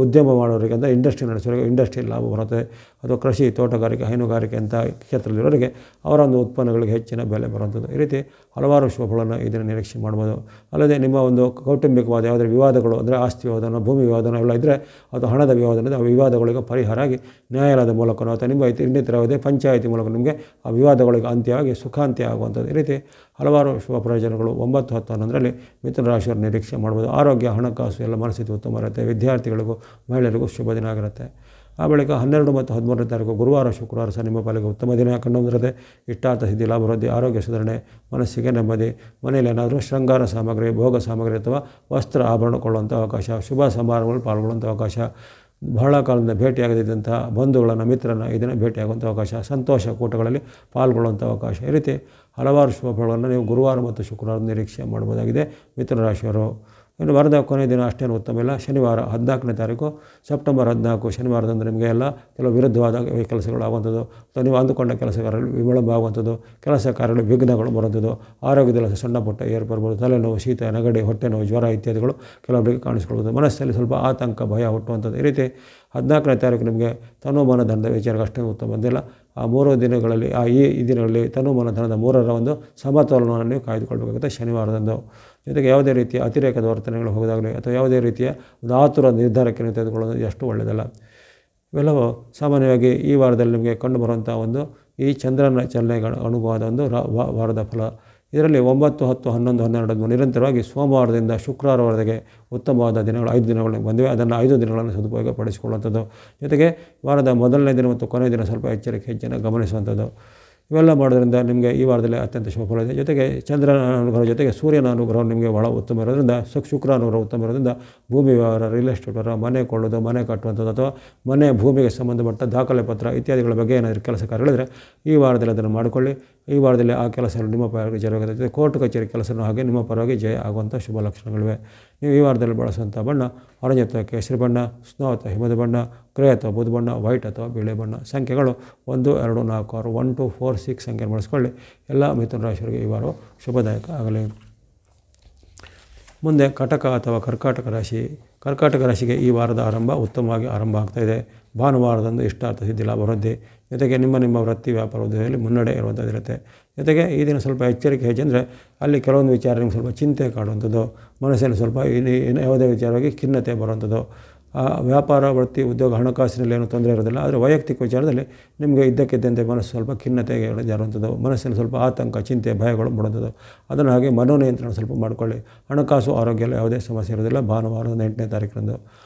ಉದ್ಯಮ ಮಾಡೋರಿಗೆ ಅಂದರೆ ಇಂಡಸ್ಟ್ರಿ ನಡೆಸೋರಿಗೆ ಇಂಡಸ್ಟ್ರಿಯಲ್ಲಿ ಲಾಭ ಬರುತ್ತೆ. ಅಥವಾ ಕೃಷಿ, ತೋಟಗಾರಿಕೆ, ಹೈನುಗಾರಿಕೆ ಅಂತ ಕ್ಷೇತ್ರದಲ್ಲಿರೋರಿಗೆ ಅವರ ಒಂದು ಉತ್ಪನ್ನಗಳಿಗೆ ಹೆಚ್ಚಿನ ಬೆಲೆ ಬರುವಂಥದ್ದು. ಈ ರೀತಿ ಹಲವಾರು ಶುಭಗಳನ್ನು ಇದನ್ನು ನಿರೀಕ್ಷೆ ಮಾಡ್ಬೋದು. ಅಲ್ಲದೆ ನಿಮ್ಮ ಒಂದು ಕೌಟುಂಬಿಕವಾದ ಯಾವುದೇ ವಿವಾದಗಳು ಅಂದರೆ ಆಸ್ತಿ ವಿವಾದನ, ಭೂಮಿ ವಿವಾದನ ಎಲ್ಲ ಇದ್ದರೆ ಅಥವಾ ಹಣದ ವಿವಾದನ, ಆ ವಿವಾದಗಳಿಗೆ ಪರಿಹಾರ ಆಗಿ ನ್ಯಾಯಾಲಯದ ಮೂಲಕನೋ ಅಥವಾ ನಿಮ್ಮ ಇನ್ನಿತರ ಯಾವುದೇ ಪಂಚಾಯಿತಿ ಮೂಲಕ ನಿಮಗೆ ಆ ವಿವಾದಗಳಿಗೆ ಅಂತ್ಯವಾಗಿ ಸುಖಾಂತ್ಯ ಆಗುವಂಥದ್ದು. ಈ ರೀತಿ ಹಲವಾರು ಶುಭ ಪ್ರಯೋಜನಗಳು 9, 10, 11ರಲ್ಲಿ ಮಿಥುನ ರಾಶಿಯವರು ನಿರೀಕ್ಷೆ ಮಾಡ್ಬೋದು. ಆರೋಗ್ಯ, ಹಣಕಾಸು ಎಲ್ಲ ಮನಸ್ಥಿತಿ ಉತ್ತಮ ಇರುತ್ತೆ. ವಿದ್ಯಾರ್ಥಿಗಳಿಗೂ ಮಹಿಳೆಯರಿಗೂ ಶುಭ ದಿನ ಆಗಿರುತ್ತೆ. ಆ ಬಳಿಕ 12 ಮತ್ತು 13ನೇ ತಾರೀಕು ಗುರುವಾರ, ಶುಕ್ರವಾರ ಸಹ ನಿಮ್ಮ ಪಾಲಿಗೆ ಉತ್ತಮ ದಿನ ಕಂಡುಬಂದಿರುತ್ತೆ. ಇಷ್ಟಾರ್ಥ ಸಿದ್ಧಿ, ಲಾಭ ವೃದ್ಧಿ, ಆರೋಗ್ಯ ಸುಧಾರಣೆ, ಮನಸ್ಸಿಗೆ ನೆಮ್ಮದಿ, ಮನೆಯಲ್ಲಿ ಏನಾದರೂ ಶೃಂಗಾರ ಸಾಮಗ್ರಿ, ಭೋಗ ಸಾಮಗ್ರಿ ಅಥವಾ ವಸ್ತ್ರ ಆಭರಣ ಕೊಳ್ಳುವಂಥ ಅವಕಾಶ, ಶುಭ ಸಮಾರಂಭಗಳು ಪಾಲ್ಗೊಳ್ಳುವಂಥ ಅವಕಾಶ, ಬಹಳ ಕಾಲದಿಂದ ಭೇಟಿಯಾಗದಿದ್ದಂತಹ ಬಂಧುಗಳನ್ನು ಮಿತ್ರರನ್ನು ಈ ದಿನ ಭೇಟಿಯಾಗುವಂಥ ಅವಕಾಶ, ಸಂತೋಷ ಕೂಟಗಳಲ್ಲಿ ಪಾಲ್ಗೊಳ್ಳುವಂಥ ಅವಕಾಶ, ಈ ರೀತಿ ಹಲವಾರು ಶುಭ ಫಲಗಳನ್ನು ನೀವು ಗುರುವಾರ ಮತ್ತು ಶುಕ್ರವಾರ ನಿರೀಕ್ಷೆ ಮಾಡ್ಬೋದಾಗಿದೆ ಮಿಥುನ ರಾಶಿಯವರು. ಇನ್ನು ವಾರದ ಕೊನೆಯ ದಿನ ಅಷ್ಟೇನು ಉತ್ತಮ ಇಲ್ಲ. ಶನಿವಾರ 14ನೇ ತಾರೀಕು ಸೆಪ್ಟೆಂಬರ್ 14 ಶನಿವಾರದಂದು ನಿಮಗೆ ಎಲ್ಲ ಕೆಲವು ವಿರುದ್ಧವಾದ ಕೆಲಸಗಳಾಗುವಂಥದ್ದು, ಅಥವಾ ನೀವು ಅಂದುಕೊಂಡ ಕೆಲಸ ಕಾರ್ಯಗಳು ವಿಳಂಬ ಆಗುವಂಥದ್ದು, ಕೆಲಸ ಕಾರ್ಯಗಳು ವಿಘ್ನಗಳು ಬರುವಂಥದ್ದು, ಆರೋಗ್ಯದಲ್ಲಿ ಸಣ್ಣ ಪುಟ್ಟ ಏರ್ಪಡ್ಬೋದು, ತಲೆನೋವು, ಶೀತ, ನೆಗಡಿ, ಹೊಟ್ಟೆ ನೋವು, ಜ್ವರ ಇತ್ಯಾದಿಗಳು ಕೆಲವೊಬ್ಬರಿಗೆ ಕಾಣಿಸ್ಕೊಳ್ಬೋದು. ಮನಸ್ಸಲ್ಲಿ ಸ್ವಲ್ಪ ಆತಂಕ, ಭಯ ಹುಟ್ಟುವಂಥದ್ದು. ಈ ರೀತಿ 14ನೇ ತಾರೀಕು ನಿಮಗೆ ತನುಮನ ಧನದ ವಿಚಾರಕ್ಕೆ ಅಷ್ಟೇ ಉತ್ತಮ ಬಂದಿಲ್ಲ. ಆ 3 ದಿನಗಳಲ್ಲಿ ಈ ದಿನಗಳಲ್ಲಿ ತನುಮನ ಧನದ 3ರ ಒಂದು ಸಮತೋಲನವನ್ನು ನೀವು ಕಾಯ್ದುಕೊಳ್ಬೇಕಾಗುತ್ತೆ ಶನಿವಾರದಂದು. ಜೊತೆಗೆ ಯಾವುದೇ ರೀತಿಯ ಅತಿರೇಕದ ವರ್ತನೆಗಳು ಹೋಗೋದಾಗಲಿ ಅಥವಾ ಯಾವುದೇ ರೀತಿಯ ಒಂದು ಆತುರ ನಿರ್ಧಾರಕ್ಕೆ ನೀವು ತೆಗೆದುಕೊಳ್ಳೋದು ಅಷ್ಟು ಒಳ್ಳೆಯದಲ್ಲ. ಇವೆಲ್ಲವೂ ಸಾಮಾನ್ಯವಾಗಿ ಈ ವಾರದಲ್ಲಿ ನಿಮಗೆ ಕಂಡುಬರುವಂಥ ಒಂದು ಈ ಚಂದ್ರನ ಚಲನೆಗೆ ಅನುಗುಣವಾದ ಒಂದು ವಾರದ ಫಲ. ಇದರಲ್ಲಿ 9, 10, 11, 12 ನಿರಂತರವಾಗಿ ಸೋಮವಾರದಿಂದ ಶುಕ್ರವಾರವರೆಗೆ ಉತ್ತಮವಾದ ದಿನಗಳು 5 ದಿನಗಳು ಬಂದಿವೆ. ಅದನ್ನು 5 ದಿನಗಳನ್ನು ಸದುಪಯೋಗಪಡಿಸಿಕೊಳ್ಳುವಂಥದ್ದು. ಜೊತೆಗೆ ವಾರದ ಮೊದಲನೇ ದಿನ ಮತ್ತು ಕೊನೆಯ ದಿನ ಸ್ವಲ್ಪ ಎಚ್ಚರಿಕೆ ಹೆಚ್ಚಿನ ಗಮನಿಸುವಂಥದ್ದು. ಇವೆಲ್ಲ ಮಾಡೋದ್ರಿಂದ ನಿಮಗೆ ಈ ವಾರದಲ್ಲಿ ಅತ್ಯಂತ ಶುಭ ಫಲ ಇದೆ. ಜೊತೆಗೆ ಚಂದ್ರನ ಅನುಗ್ರಹ ಜೊತೆಗೆ ಸೂರ್ಯನ ಅನುಗ್ರಹ ನಿಮಗೆ ಬಹಳ ಉತ್ತಮ ಇರೋದ್ರಿಂದ, ಶುಕ್ರ ಅನುಗ್ರಹ ಉತ್ತಮ ಇರೋದ್ರಿಂದ ಭೂಮಿ ವ್ಯವಹಾರ, ರಿಯಲ್ ಎಸ್ಟೇಟ್ ವ್ಯವಹಾರ, ಮನೆ ಕೊಳ್ಳೋದು, ಮನೆ ಕಟ್ಟುವಂಥದ್ದು ಅಥವಾ ಮನೆ ಭೂಮಿಗೆ ಸಂಬಂಧಪಟ್ಟ ದಾಖಲೆ ಪತ್ರ ಇತ್ಯಾದಿಗಳ ಬಗ್ಗೆ ಏನಾದರೂ ಕೆಲಸ ಕಾರ್ಯಗಳಿದ್ರೆ ಈ ವಾರದಲ್ಲಿ ಅದನ್ನು ಮಾಡಿಕೊಳ್ಳಿ. ಈ ವಾರದಲ್ಲಿ ಆ ಕೆಲಸಗಳು ನಿಮ್ಮ ಪರವಾಗಿ ಜರುಗುತ್ತೆ. ಕೋರ್ಟ್ ಕಚೇರಿ ಕೆಲಸನೂ ಹಾಗೆ ನಿಮ್ಮ ಪರವಾಗಿ ಜಯ ಆಗುವಂಥ ಶುಭ ಲಕ್ಷಣಗಳಿವೆ. ನೀವು ಈ ವಾರದಲ್ಲಿ ಬಳಸುವಂಥ ಬಣ್ಣ ಆರೆಂಜ್ ಅಥವಾ ಕೇಸರಿ ಬಣ್ಣ, ಸ್ನೋ ಅಥವಾ ಹಿಮದ ಬಣ್ಣ, ಗ್ರೇ ಅಥವಾ ಬೂದು ಬಣ್ಣ, ವೈಟ್ ಅಥವಾ ಬಿಳಿ ಬಣ್ಣ. ಸಂಖ್ಯೆಗಳು 1, 2, 4, 6, 1, 2, 4, 6 ಸಂಖ್ಯೆ ಬಳಸ್ಕೊಳ್ಳಿ. ಎಲ್ಲ ಮಿಥುನ ರಾಶಿಯವರಿಗೆ ಈ ವಾರವು ಶುಭದಾಯಕ ಆಗಲಿ. ಮುಂದೆ ಕಟಕ ಅಥವಾ ಕರ್ಕಾಟಕ ರಾಶಿ. ಕರ್ಕಾಟಕ ರಾಶಿಗೆ ಈ ವಾರದ ಆರಂಭ ಉತ್ತಮವಾಗಿ ಆರಂಭ ಆಗ್ತಾಯಿದೆ. ಭಾನುವಾರದಂದು ಇಷ್ಟಾರ್ಥ ಸಿದ್ಧಿ ಲಾಭ ವೃದ್ಧಿ, ಜೊತೆಗೆ ನಿಮ್ಮ ವೃತ್ತಿ ವ್ಯಾಪಾರ ಉದ್ಯೋಗದಲ್ಲಿ ಮುನ್ನಡೆ ಇರುವಂಥದ್ದಿರುತ್ತೆ. ಜೊತೆಗೆ ಈ ದಿನ ಸ್ವಲ್ಪ ಎಚ್ಚರಿಕೆ ಹೆಚ್ಚೆಂದರೆ ಅಲ್ಲಿ ಕೆಲವೊಂದು ವಿಚಾರ ನಿಮ್ಗೆ ಸ್ವಲ್ಪ ಚಿಂತೆ ಕಾಡುವಂಥದ್ದು, ಮನಸ್ಸಲ್ಲಿ ಸ್ವಲ್ಪ ಯಾವುದೇ ವಿಚಾರವಾಗಿ ಖಿನ್ನತೆ ಬರುವಂಥದ್ದು. ವ್ಯಾಪಾರ, ವೃತ್ತಿ, ಉದ್ಯೋಗ, ಹಣಕಾಸಿನಲ್ಲಿ ಏನೂ ತೊಂದರೆ ಇರೋದಿಲ್ಲ. ಆದರೆ ವೈಯಕ್ತಿಕ ವಿಚಾರದಲ್ಲಿ ನಿಮಗೆ ಇದ್ದಕ್ಕಿದ್ದಂತೆ ಮನಸ್ಸು ಸ್ವಲ್ಪ ಖಿನ್ನತೆಗೆ ಜಾರುವಂಥದ್ದು, ಮನಸ್ಸಿನ ಸ್ವಲ್ಪ ಆತಂಕ, ಚಿಂತೆ, ಭಯಗಳು ಮೂಡುವಂಥದ್ದು. ಅದನ್ನು ಹಾಗೆ ಮನೋನಿಯಂತ್ರಣ ಸ್ವಲ್ಪ ಮಾಡಿಕೊಳ್ಳಿ. ಹಣಕಾಸು, ಆರೋಗ್ಯದಲ್ಲಿ ಯಾವುದೇ ಸಮಸ್ಯೆ ಇರೋದಿಲ್ಲ ಭಾನುವಾರದ 8ನೇ ತಾರೀಕಿನಂದು.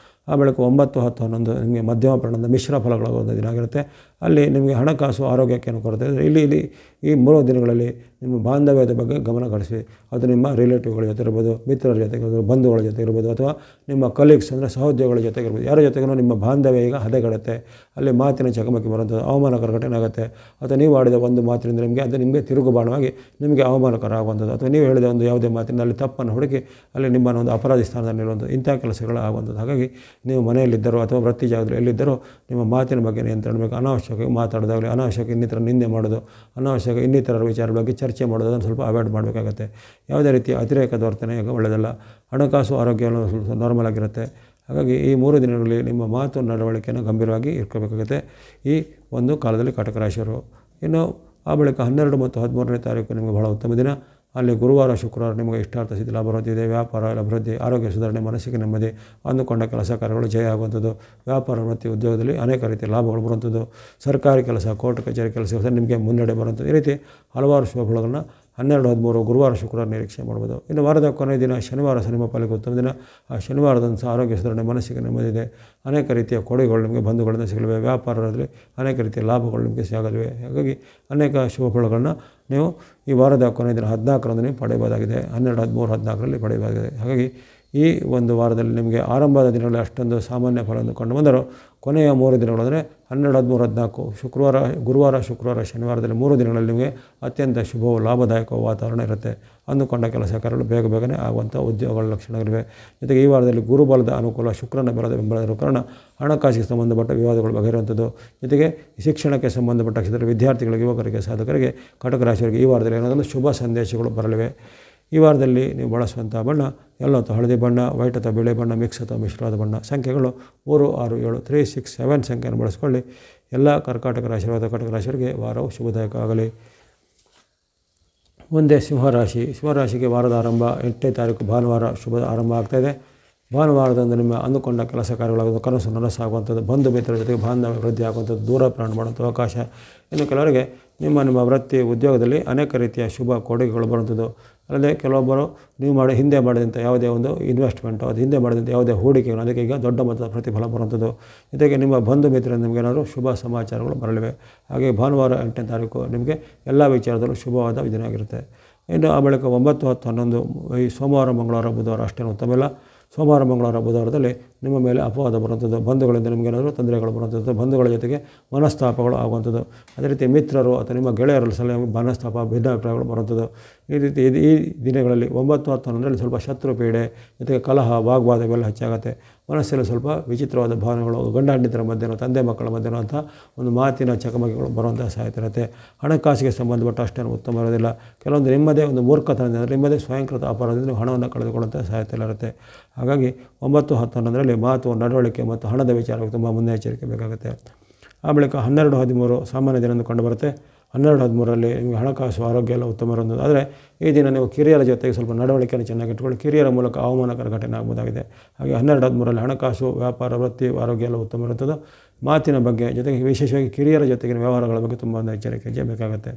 ಆ ಬಳಿಕ 9, 10, 11 ನಿಮಗೆ ಮಧ್ಯಮ ಪ್ರಮಾಣದ ಮಿಶ್ರ ಫಲಗಳಾಗುವಂಥ ದಿನ ಆಗಿರುತ್ತೆ. ಅಲ್ಲಿ ನಿಮಗೆ ಹಣಕಾಸು, ಆರೋಗ್ಯಕ್ಕೇನು ಕೊರತೆ ಇದೆ. ಇಲ್ಲಿ ಈ 3 ದಿನಗಳಲ್ಲಿ ನಿಮ್ಮ ಬಾಂಧವ್ಯದ ಬಗ್ಗೆ ಗಮನ ಹರಿಸಿ. ಅದು ನಿಮ್ಮ ರಿಲೇಟಿವ್ಗಳ ಜೊತೆ ಇರ್ಬೋದು, ಮಿತ್ರರ ಜೊತೆಗೆ ಇರ್ಬೋದು, ಬಂಧುಗಳ ಜೊತೆ ಇರ್ಬೋದು, ಅಥವಾ ನಿಮ್ಮ ಕಲೀಗ್ಸ್ ಅಂದರೆ ಸಹೋದ್ಯೋಗಿಗಳ ಜೊತೆಗೆ ಇರ್ಬೋದು. ಯಾರ ಜೊತೆಗೂ ನಿಮ್ಮ ಬಾಂಧವ್ಯ ಈಗ ಹದಗೆಡುತ್ತೆ. ಅಲ್ಲಿ ಮಾತಿನ ಚಕಮಕಿ ಬರುವಂಥದ್ದು, ಅವಮಾನಕರ ಘಟನೆ ಆಗುತ್ತೆ. ಅಥವಾ ನೀವು ಆಡಿದ ಒಂದು ಮಾತಿನಿಂದ ನಿಮಗೆ ತಿರುಗುಬಾಣವಾಗಿ ನಿಮಗೆ ಅವಮಾನಕರ ಆಗುವಂಥದ್ದು, ಅಥವಾ ನೀವು ಹೇಳಿದ ಒಂದು ಯಾವುದೇ ಮಾತಿನಿಂದ ಅಲ್ಲಿ ತಪ್ಪನ್ನು ಹುಡುಕಿ ಅಲ್ಲಿ ನಿಮ್ಮನ್ನು ಒಂದು ಅಪರಾಧಿ ಸ್ಥಾನದಲ್ಲಿರುವಂಥದ್ದು, ಇಂಥ ಕೆಲಸಗಳು ಆಗುವಂಥದ್ದು. ಹಾಗಾಗಿ ನೀವು ಮನೆಯಲ್ಲಿದ್ದರೂ ಅಥವಾ ವೃತ್ತಿ ಜಾಗದಲ್ಲಿ ಎಲ್ಲಿದ್ದರೂ ನಿಮ್ಮ ಮಾತಿನ ಬಗ್ಗೆ ನಿಯಂತ್ರಣ ಬೇಕು. ಅನಾವಶ್ಯಕವಾಗಿ ಮಾತಾಡೋದಾಗಲಿ, ಅನಾವಶ್ಯಕ ಇನ್ನಿತರ ನಿಂದೆ ಮಾಡೋದು, ಅನಾವಶ್ಯಕ ಇನ್ನಿತರ ವಿಚಾರ ಬಗ್ಗೆ ಚರ್ಚೆ ಮಾಡೋದು, ಅದನ್ನು ಸ್ವಲ್ಪ ಅವಾಯ್ಡ್ ಮಾಡಬೇಕಾಗತ್ತೆ. ಯಾವುದೇ ರೀತಿಯ ಅತಿರೇಕದ ವರ್ತನೆ ಈಗ ಒಳ್ಳೆಯದಲ್ಲ. ಹಣಕಾಸು, ಆರೋಗ್ಯವನ್ನು ಸ್ವಲ್ಪ ನಾರ್ಮಲ್ ಆಗಿರುತ್ತೆ. ಹಾಗಾಗಿ ಈ 3 ದಿನಗಳಲ್ಲಿ ನಿಮ್ಮ ಮಾತು, ನಡವಳಿಕೆಯನ್ನು ಗಂಭೀರವಾಗಿ ಇಟ್ಕೋಬೇಕಾಗುತ್ತೆ ಈ ಒಂದು ಕಾಲದಲ್ಲಿ ಕಟಕ ರಾಶಿಯವರು. ಇನ್ನು ಆ ಬಳಿಕ 12 ಮತ್ತು 13ನೇ ತಾರೀಕು ನಿಮಗೆ ಬಹಳ ಉತ್ತಮ ದಿನ. ಅಲ್ಲಿ ಗುರುವಾರ, ಶುಕ್ರವಾರ ನಿಮಗೆ ಇಷ್ಟಾರ್ಥ ಸಿದ್ಧಿ ಲಾಭ ಬರುತ್ತಿದೆ. ವ್ಯಾಪಾರ ಅಭಿವೃದ್ಧಿ, ಆರೋಗ್ಯ ಸುಧಾರಣೆ, ಮನಸ್ಸಿಗೆ ನೆಮ್ಮದಿ, ಅಂದುಕೊಂಡ ಕೆಲಸ ಕಾರ್ಯಗಳು ಜಯ ಆಗುವಂಥದ್ದು. ವ್ಯಾಪಾರ, ವೃತ್ತಿ, ಉದ್ಯೋಗದಲ್ಲಿ ಅನೇಕ ರೀತಿಯ ಲಾಭಗಳು ಬರುವಂಥದ್ದು. ಸರ್ಕಾರಿ ಕೆಲಸ, ಕೋರ್ಟ್ ಕಚೇರಿ ಕೆಲಸ ನಿಮಗೆ ಮುನ್ನಡೆ ಬರುವಂಥದ್ದು. ಈ ರೀತಿ ಹಲವಾರು ಶುಭ ಫಲಗಳನ್ನು 12, 13 ಗುರುವಾರ, ಶುಕ್ರವಾರ ನಿರೀಕ್ಷೆ ಮಾಡ್ಬೋದು. ಇನ್ನು ವಾರದ ಕೊನೆಯ ದಿನ ಶನಿವಾರ ನಿಮ್ಮ ಪಾಲಿಗೆ ಉತ್ತಮ ದಿನ. ಆ ಶನಿವಾರದಂದು ಆರೋಗ್ಯ ಸುಧಾರಣೆ, ಮನಸ್ಸಿಗೆ ನೆಮ್ಮದಿದೆ. ಅನೇಕ ರೀತಿಯ ಕೊಡುಗೆಗಳು ನಿಮಗೆ ಬಂಧುಗಳಿಂದ ಸಿಗಲಿವೆ. ವ್ಯಾಪಾರದಲ್ಲಿ ಅನೇಕ ರೀತಿಯ ಲಾಭಗಳು ನಿಮಗೆ ಸಿಗಲಿವೆ. ಹಾಗಾಗಿ ಅನೇಕ ಶುಭ ಫಲಗಳನ್ನು ನೀವು ಈ ವಾರದ ಕೊನೆಯ ದಿನ 14ರಂದು ನೀವು ಪಡೆಯಬಹುದಾಗಿದೆ. 12, 13, 14ರಲ್ಲಿ ಪಡೆಯಬಹುದಾಗಿದೆ. ಹಾಗಾಗಿ ಈ ಒಂದು ವಾರದಲ್ಲಿ ನಿಮಗೆ ಆರಂಭದ ದಿನಗಳಲ್ಲಿ ಅಷ್ಟೊಂದು ಸಾಮಾನ್ಯ ಫಲವನ್ನು ಕಂಡು ಬಂದರೂ ಕೊನೆಯ 3 ದಿನಗಳಂದರೆ 12, 13, 14 ಗುರುವಾರ, ಶುಕ್ರವಾರ, ಶನಿವಾರದಲ್ಲಿ 3 ದಿನಗಳಲ್ಲಿ ನಿಮಗೆ ಅತ್ಯಂತ ಶುಭವೂ ಲಾಭದಾಯಕ ವಾತಾವರಣ ಇರುತ್ತೆ. ಅಂದುಕೊಂಡ ಕೆಲಸ ಕಾರ್ಯಗಳು ಬೇಗನೆ ಆಗುವಂಥ ಉದ್ಯೋಗಗಳ ಲಕ್ಷಣಗಳಿವೆ. ಜೊತೆಗೆ ಈ ವಾರದಲ್ಲಿ ಗುರುಬಲದ ಅನುಕೂಲ, ಶುಕ್ರನ ಬಲದ ಬೆಂಬಲದ ಕಾರಣ ಹಣಕಾಸಿಗೆ ಸಂಬಂಧಪಟ್ಟ ವಿವಾದಗಳು ಬಗೆಹರಿಯುವಂಥದ್ದು. ಜೊತೆಗೆ ಶಿಕ್ಷಣಕ್ಕೆ ಸಂಬಂಧಪಟ್ಟ ಕ್ಷೇತ್ರದಲ್ಲಿ ವಿದ್ಯಾರ್ಥಿಗಳಿಗೆ, ಯುವಕರಿಗೆ, ಸಾಧಕರಿಗೆ, ಕಟಕ ರಾಶಿಯವರಿಗೆ ಈ ವಾರದಲ್ಲಿ ಏನಾದರೂ ಶುಭ ಸಂದೇಶಗಳು ಬರಲಿವೆ. ಈ ವಾರದಲ್ಲಿ ನೀವು ಬಳಸುವಂಥ ಬಣ್ಣ ಯೆಲ್ಲೋ ಅಥವಾ ಹಳದಿ ಬಣ್ಣ, ವೈಟ್ ಅಥವಾ ಬಿಳಿ ಬಣ್ಣ, ಮಿಕ್ಸ್ ಅಥವಾ ಮಿಶ್ರವಾದ ಬಣ್ಣ. ಸಂಖ್ಯೆಗಳು 3, 6, 7, 3, 6, 7 ಸಂಖ್ಯೆಯನ್ನು ಬಳಸಿಕೊಳ್ಳಿ. ಎಲ್ಲ ಕರ್ಕಾಟಕ ರಾಶಿಯಾದ ಕಟಕ ರಾಶಿಯವರಿಗೆ ವಾರವು ಶುಭದಾಯಕ ಆಗಲಿ. ಮುಂದೆ ಸಿಂಹರಾಶಿ. ಸಿಂಹರಾಶಿಗೆ ವಾರದ ಆರಂಭ 8ನೇ ತಾರೀಕು ಭಾನುವಾರ ಶುಭ ಆರಂಭ ಆಗ್ತಾಯಿದೆ. ಭಾನುವಾರದಂದು ನಿಮ್ಮ ಅಂದುಕೊಂಡ ಕೆಲಸ ಕಾರ್ಯಗಳಾಗೋದು, ಕನಸು ನನಸಾಗುವಂಥದ್ದು, ಬಂಧು ಮಿತ್ರರ ಜೊತೆಗೆ ಬಾಂಧವ್ಯ ವೃದ್ಧಿ ಆಗುವಂಥದ್ದು, ದೂರ ಪ್ರಯಾಣ ಮಾಡುವಂಥ ಅವಕಾಶ. ಇನ್ನು ಕೆಲವರಿಗೆ ನಿಮ್ಮ ವೃತ್ತಿ, ಉದ್ಯೋಗದಲ್ಲಿ ಅನೇಕ ರೀತಿಯ ಶುಭ ಕೊಡುಗೆಗಳು ಬರುವಂಥದ್ದು. ಅಲ್ಲದೆ ಕೆಲವೊಬ್ಬರು ನೀವು ಹಿಂದೆ ಮಾಡಿದಂಥ ಯಾವುದೇ ಒಂದು ಇನ್ವೆಸ್ಟ್ಮೆಂಟು, ಅದು ಹಿಂದೆ ಮಾಡಿದಂಥ ಯಾವುದೇ ಹೂಡಿಕೆಗಳು, ಅದಕ್ಕೆ ಈಗ ದೊಡ್ಡ ಮೊತ್ತದ ಪ್ರತಿಫಲ ಬರುವಂಥದ್ದು. ಜೊತೆಗೆ ನಿಮ್ಮ ಬಂಧು ಮಿತ್ರರಿಂದ ನಿಮಗೇನಾದರೂ ಶುಭ ಸಮಾಚಾರಗಳು ಬರಲಿವೆ. ಹಾಗೆ ಭಾನುವಾರ 8ನೇ ತಾರೀಕು ನಿಮಗೆ ಎಲ್ಲ ವಿಚಾರದಲ್ಲೂ ಶುಭವಾದ ದಿನ ಆಗಿರುತ್ತೆ. ಇನ್ನು ಆ ಬಳಿಕ 9, 10, 11 ಈ ಸೋಮವಾರ, ಮಂಗಳವಾರ, ಬುಧವಾರ ಅಷ್ಟೇನು ಉತ್ತಮ ಇಲ್ಲ. ಸೋಮವಾರ ಮಂಗಳವಾರ ಬುಧವಾರದಲ್ಲಿ ನಿಮ್ಮ ಮೇಲೆ ಅಪವಾದ ಬರುವಂಥದ್ದು, ಬಂಧುಗಳಿಂದ ನಿಮಗೇನಾದರೂ ತೊಂದರೆಗಳು ಬರುವಂಥದ್ದು, ಬಂಧುಗಳ ಜೊತೆಗೆ ಮನಸ್ತಾಪಗಳು ಆಗುವಂಥದ್ದು. ಅದೇ ರೀತಿ ಮಿತ್ರರು ಅಥವಾ ನಿಮ್ಮ ಗೆಳೆಯರಲ್ಲಿ ಸಲ ಮನಸ್ತಾಪ ಭಿನ್ನಾಭಿಪ್ರಾಯಗಳು ಬರುವಂಥದ್ದು. ಈ ರೀತಿ ಈ ದಿನಗಳಲ್ಲಿ 9, 10, 11ರಲ್ಲಿ ಸ್ವಲ್ಪ ಶತ್ರು ಪೀಡೆ ಜೊತೆಗೆ ಕಲಹ ವಾಗ್ವಾದ ಇವೆಲ್ಲ ಹೆಚ್ಚಾಗುತ್ತೆ. ಮನಸ್ಸಲ್ಲಿ ಸ್ವಲ್ಪ ವಿಚಿತ್ರವಾದ ಭಾವನೆಗಳು, ಗಂಡ ಹೆಂಡತಿರ ಮಧ್ಯನೋ ತಂದೆ ಮಕ್ಕಳ ಮಧ್ಯನೋ ಅಂತ ಒಂದು ಮಾತಿನ ಚಕಮಕಿಗಳು ಬರುವಂಥ ಸಾಧ್ಯತೆ ಇರುತ್ತೆ. ಹಣಕಾಸಿಗೆ ಸಂಬಂಧಪಟ್ಟ ಅಷ್ಟೇನು ಉತ್ತಮ ಇರೋದಿಲ್ಲ. ಕೆಲವೊಂದು ನಿಮ್ಮದೇ ಒಂದು ಮೂರ್ಖತನದಿಂದ ನಿಮ್ಮದೇ ಸ್ವಯಂಕೃತ ಅಪರಾಧದಿಂದ ಹಣವನ್ನು ಕಳೆದುಕೊಳ್ಳುವಂಥ ಸಾಧ್ಯತೆ ಇರುತ್ತೆ. ಹಾಗಾಗಿ 9, 10, 11ರಲ್ಲಿ ಮಾತು, ನಡವಳಿಕೆ ಮತ್ತು ಹಣದ ವಿಚಾರಕ್ಕೆ ತುಂಬ ಮುನ್ನೆಚ್ಚರಿಕೆ ಬೇಕಾಗುತ್ತೆ. ಆ ಬಳಿಕ 12, 13 ಸಾಮಾನ್ಯ ದಿನ ಎಂದು ಕಂಡುಬರುತ್ತೆ. 12, 13ರಲ್ಲಿ ನಿಮಗೆ ಹಣಕಾಸು ಆರೋಗ್ಯ ಎಲ್ಲ ಉತ್ತಮ ಇರೋದು. ಆದರೆ ಈ ದಿನ ನೀವು ಕಿರಿಯರ ಜೊತೆಗೆ ಸ್ವಲ್ಪ ನಡವಳಿಕೆಯನ್ನು ಚೆನ್ನಾಗಿ ಇಟ್ಕೊಳ್ಳಿ. ಕಿರಿಯರ ಮೂಲಕ ಅವಮಾನಕರ ಘಟನೆ ಆಗ್ಬೋದಾಗಿದೆ. ಹಾಗೆ 12, 13ರಲ್ಲಿ ಹಣಕಾಸು, ವ್ಯಾಪಾರ, ವೃತ್ತಿ, ಆರೋಗ್ಯ ಎಲ್ಲ ಉತ್ತಮ ಇರುತ್ತದೆ. ಮಾತಿನ ಬಗ್ಗೆ ಜೊತೆಗೆ ವಿಶೇಷವಾಗಿ ಕಿರಿಯರ ಜೊತೆಗಿನ ವ್ಯವಹಾರಗಳ ಬಗ್ಗೆ ತುಂಬ ಒಂದು ಎಚ್ಚರಿಕೆ ಬೇಕಾಗುತ್ತೆ.